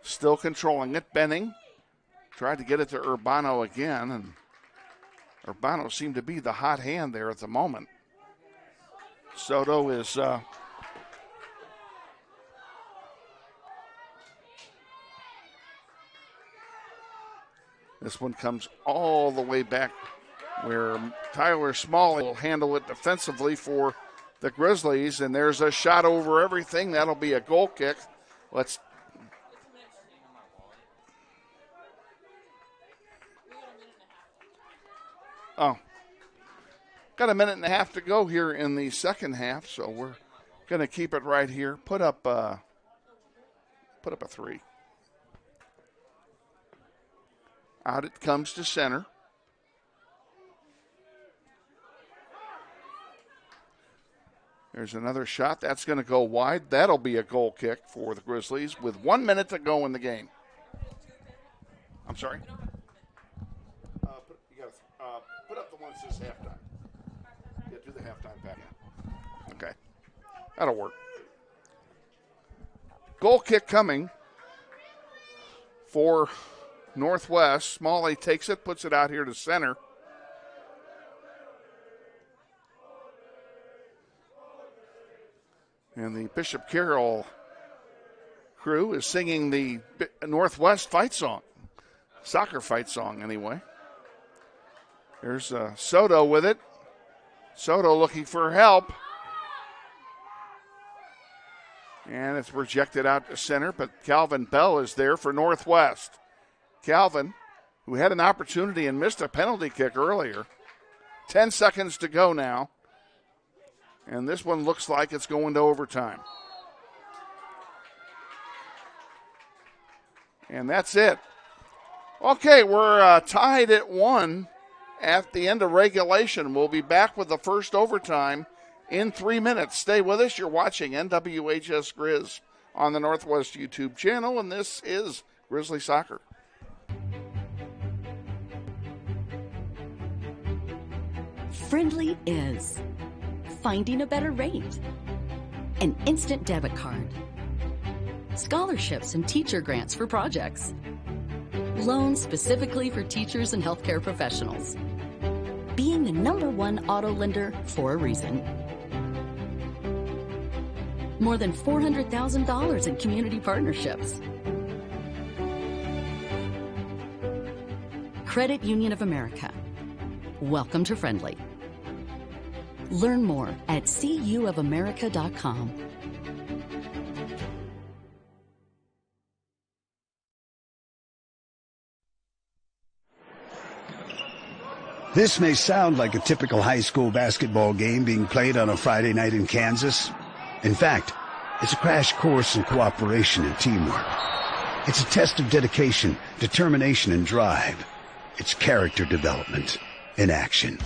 Still controlling it. Benning tried to get it to Urbano again, and Urbano seemed to be the hot hand there at the moment. Soto is this one comes all the way back where Tyler Smalley will handle it defensively for the Grizzlies, and there's a shot over everything. That'll be a goal kick. Got a minute and a half to go here in the second half, so we're going to keep it right here. Put up a 3. Out it comes to center. There's another shot. That's going to go wide. That'll be a goal kick for the Grizzlies with 1 minute to go in the game. I'm sorry? Put up the one that says halftime. Yeah, do the halftime back in. Okay. That'll work. Goal kick coming for Northwest. Smalley takes it, puts it out here to center. And the Bishop Carroll crew is singing the Northwest fight song. Soccer fight song, anyway. There's Soto with it. Soto looking for help. And it's rejected out to center, but Calvin Bell is there for Northwest. Calvin, who had an opportunity and missed a penalty kick earlier. 10 seconds to go now. And this one looks like it's going to overtime. And that's it. Okay, we're tied at 1 at the end of regulation. We'll be back with the first overtime in 3 minutes. Stay with us. You're watching NWHS Grizz on the Northwest YouTube channel, and this is Grizzly Soccer. Friendly is finding a better rate, an instant debit card, scholarships and teacher grants for projects, loans specifically for teachers and healthcare professionals, being the #1 auto lender for a reason. More than $400,000 in community partnerships. Credit Union of America. Welcome to Friendly. Learn more at cuofamerica.com. This may sound like a typical high school basketball game being played on a Friday night in Kansas. In fact, it's a crash course in cooperation and teamwork. It's a test of dedication, determination, and drive. It's character development in action.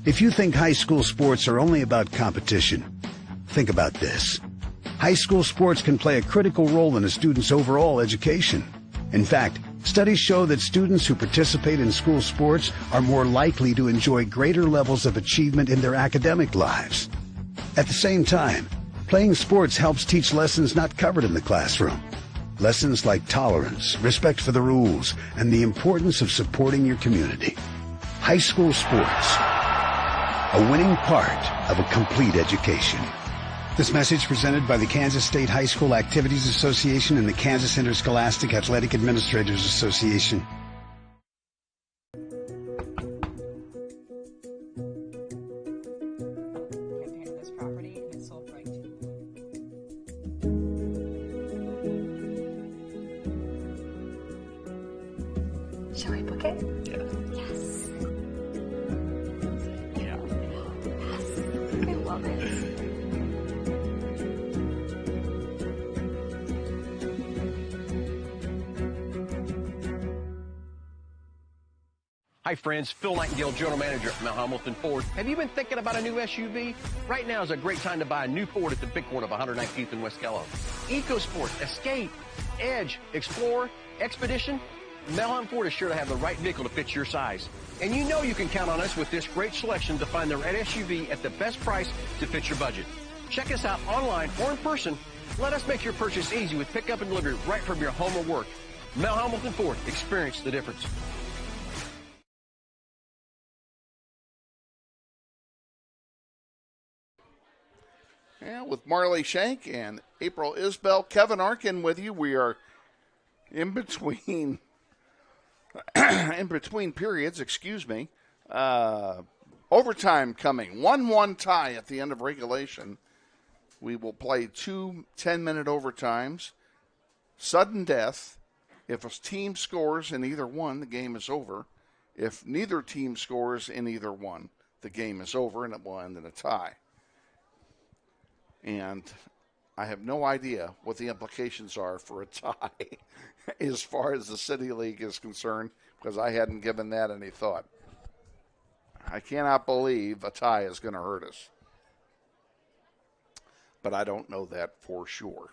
If you think high school sports are only about competition, think about this. High school sports can play a critical role in a student's overall education. In fact, studies show that students who participate in school sports are more likely to enjoy greater levels of achievement in their academic lives. At the same time, playing sports helps teach lessons not covered in the classroom. Lessons like tolerance, respect for the rules, and the importance of supporting your community. High school sports, a winning part of a complete education. This message presented by the Kansas State High School Activities Association and the Kansas Interscholastic Athletic Administrators Association. This property and it's sold right. Shall we book it? Yeah. Yes. Yeah. Yes. I love it. Hi friends, Phil Nightingale, General Manager at Mount Hamilton Ford. Have you been thinking about a new SUV? Right now is a great time to buy a new Ford at the big one of 119th and West Kellogg. EcoSport, Escape, Edge, Explorer, Expedition. Mount Hamilton Ford is sure to have the right vehicle to fit your size. And you know you can count on us with this great selection to find the right SUV at the best price to fit your budget. Check us out online or in person. Let us make your purchase easy with pickup and delivery right from your home or work. Mount Hamilton Ford, experience the difference. Yeah, with Marley, Shank, and April Isbell, Kevin Arkin with you. We are in between periods, excuse me. Overtime coming. 1-1 tie at the end of regulation. We will play 2 10-minute overtimes. Sudden death. If a team scores in either one, the game is over. If neither team scores in either one, the game is over, and it will end in a tie. And I have no idea what the implications are for a tie as far as the City League is concerned, because I hadn't given that any thought. I cannot believe a tie is going to hurt us. But I don't know that for sure.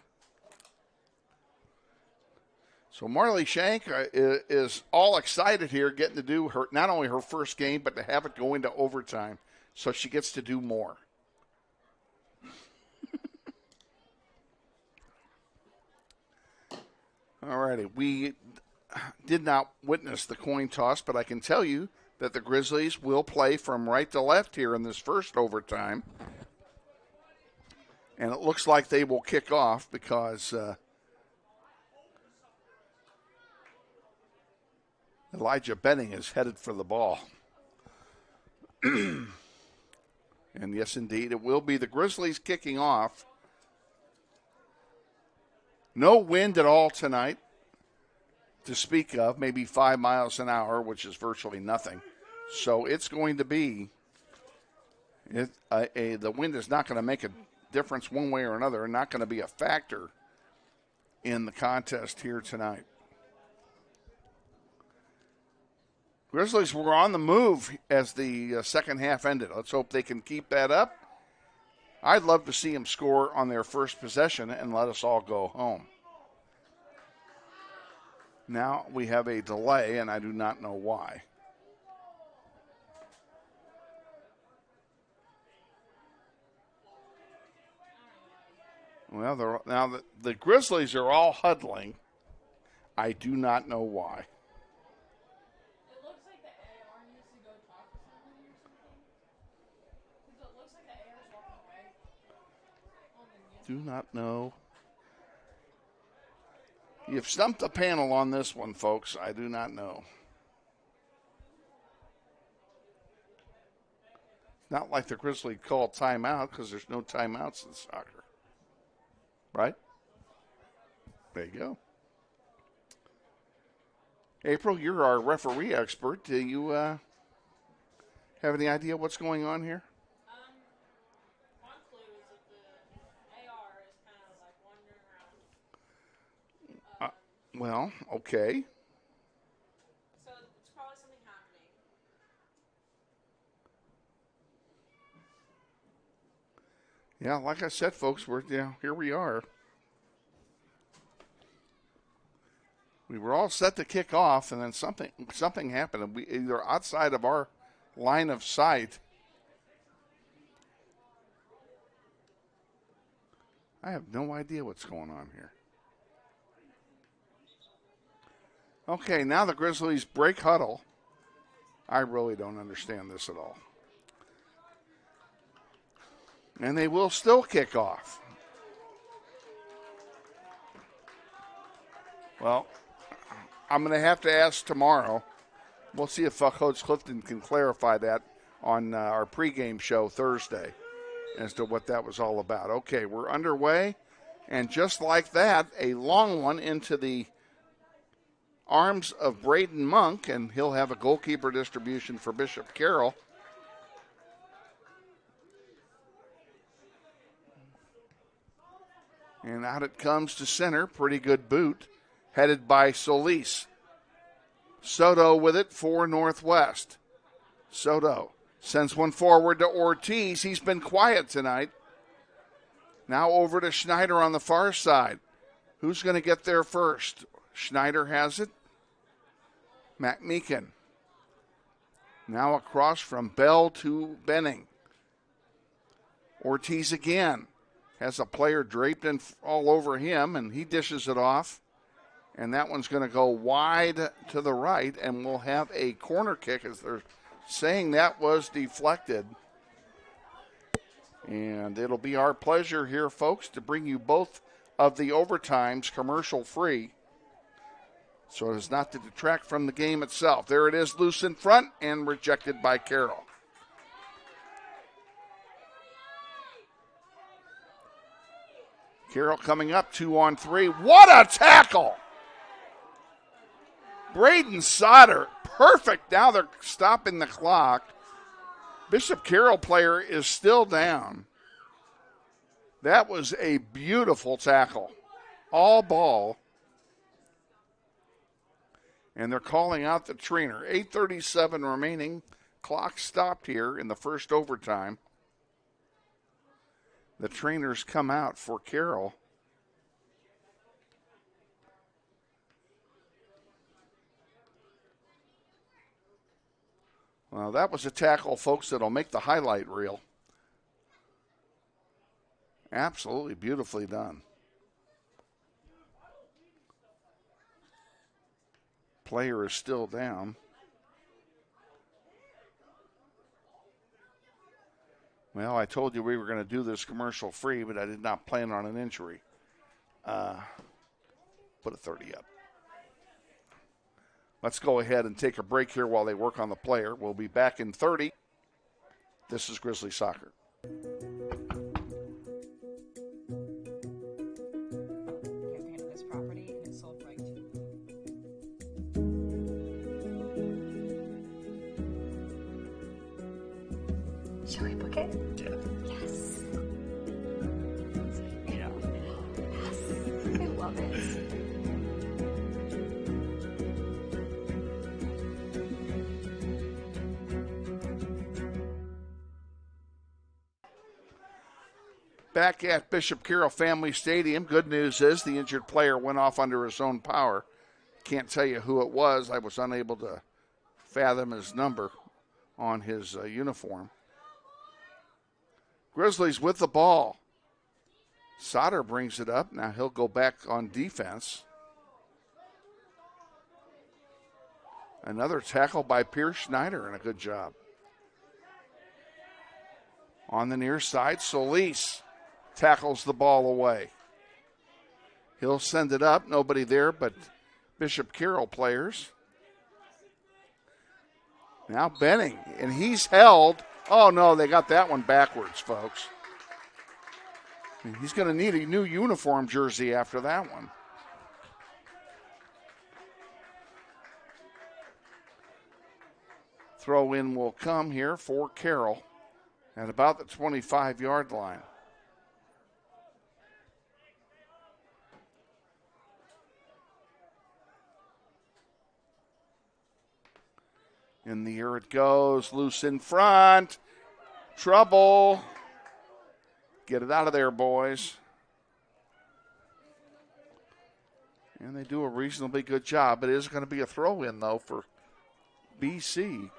So Marley Shank is all excited here, getting to do her not only her first game, but to have it go into overtime. So she gets to do more. All righty. We did not witness the coin toss, but I can tell you that the Grizzlies will play from right to left here in this first overtime. And it looks like they will kick off because Elijah Benning is headed for the ball. And yes, indeed, it will be the Grizzlies kicking off. No wind at all tonight to speak of, maybe 5 miles an hour, which is virtually nothing. So it's going to be, the wind is not going to make a difference one way or another, and not going to be a factor in the contest here tonight. Grizzlies were on the move as the second half ended. Let's hope they can keep that up. I'd love to see them score on their first possession and let us all go home. Now we have a delay, and I do not know why. Well, now the Grizzlies are all huddling. I do not know why. It looks like the AR needs to go talk to someone or something. Because it looks like the AR is walking away. Do not know. You've stumped the panel on this one, folks. I do not know. Not like the Grizzlies called timeout, because there's no timeouts in soccer. Right? There you go. April, you're our referee expert. Do you have any idea what's going on here? One clue is that the AR is kind of like wandering around. Well, okay. So it's probably something happening. Yeah, like I said, folks, here we are. We were all set to kick off, and then something happened. We either outside of our line of sight. I have no idea what's going on here. Okay, now the Grizzlies break huddle. I really don't understand this at all. And they will still kick off. Well, I'm going to have to ask tomorrow. We'll see if Coach Clifton can clarify that on our pregame show Thursday as to what that was all about. Okay, we're underway. And just like that, a long one into the arms of Braden Monk, and he'll have a goalkeeper distribution for Bishop Carroll. And out it comes to center. Pretty good boot, headed by Solis. Soto with it for Northwest. Soto sends one forward to Ortiz. He's been quiet tonight. Now over to Schneider on the far side. Who's going to get there first? Schneider has it. McMeekin. Now across from Bell to Benning. Ortiz again. Has a player draped in all over him, and he dishes it off. And that one's going to go wide to the right, and we'll have a corner kick as they're saying that was deflected. And it'll be our pleasure here, folks, to bring you both of the overtimes commercial free, so as not to detract from the game itself. There it is, loose in front and rejected by Carroll. Carroll coming up 2-on-3. What a tackle! Braden Sauter, perfect. Now they're stopping the clock. Bishop Carroll player is still down. That was a beautiful tackle. All ball. And they're calling out the trainer. 8:37 remaining. Clock stopped here in the first overtime. The trainers come out for Carroll. Well, that was a tackle, folks, that'll make the highlight reel. Absolutely beautifully done. Player is still down. Well, I told you we were going to do this commercial free, but I did not plan on an injury. Put a 30 up. Let's go ahead and take a break here while they work on the player. We'll be back in 30. This is Grizzly Soccer. This property and it's sold right to Shall we book it? Yeah. Yes. Yeah. Yes. I love it. Back at Bishop Carroll Family Stadium, good news is the injured player went off under his own power. Can't tell you who it was. I was unable to fathom his number on his uniform. Grizzlies with the ball. Sauter brings it up. Now he'll go back on defense. Another tackle by Pierce Schneider, and a good job. On the near side, Solis tackles the ball away. He'll send it up. Nobody there but Bishop Carroll players. Now Benning, and he's held. Oh, no, they got that one backwards, folks. And he's going to need a new uniform jersey after that one. Throw in will come here for Carroll at about the 25-yard line. In the air it goes, loose in front. Trouble. Get it out of there, boys. And they do a reasonably good job. It is going to be a throw-in, though, for BC.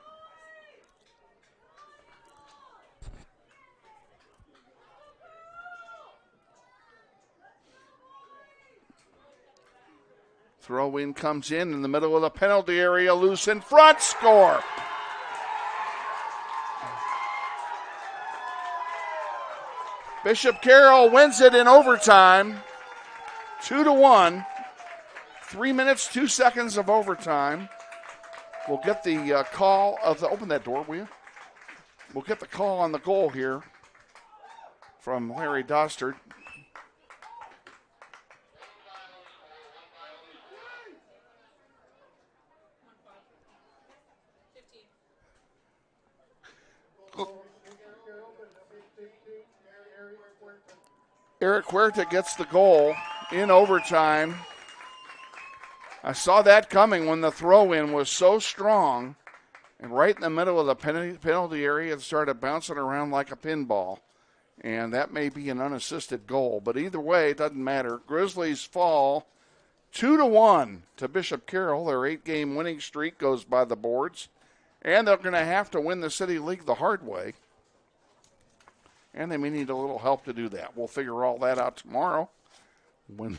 Throw-in comes in the middle of the penalty area, loose in front, score. Bishop Carroll wins it in overtime, 2-1. 3 minutes, 2 seconds of overtime. We'll get the call of the. Open that door, will you? We'll get the call on the goal here from Larry Dostert. Eric Huerta gets the goal in overtime. I saw that coming when the throw-in was so strong, and right in the middle of the penalty area, it started bouncing around like a pinball. And that may be an unassisted goal, but either way, it doesn't matter. Grizzlies fall 2-1 to Bishop Carroll. Their 8-game winning streak goes by the boards, and they're going to have to win the City League the hard way. And they may need a little help to do that. We'll figure all that out tomorrow when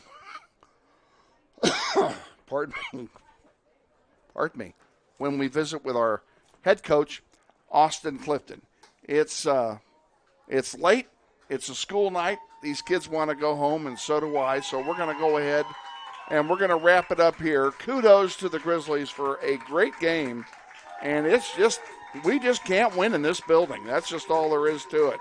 pardon me, when we visit with our head coach, Austin Clifton. It's late. It's a school night. These kids want to go home, and so do I. So we're going to go ahead, and we're going to wrap it up here. Kudos to the Grizzlies for a great game. And we just can't win in this building. That's just all there is to it.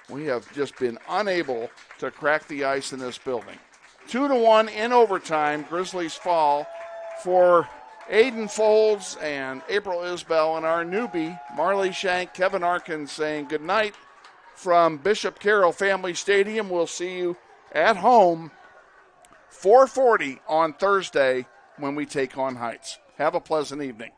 We have just been unable to crack the ice in this building. 2-1 in overtime. Grizzlies fall for Aiden Folds and April Isbell, and our newbie, Marley, Shank, Kevin Arkin, saying good night from Bishop Carroll Family Stadium. We'll see you at home 4:40 on Thursday when we take on Heights. Have a pleasant evening.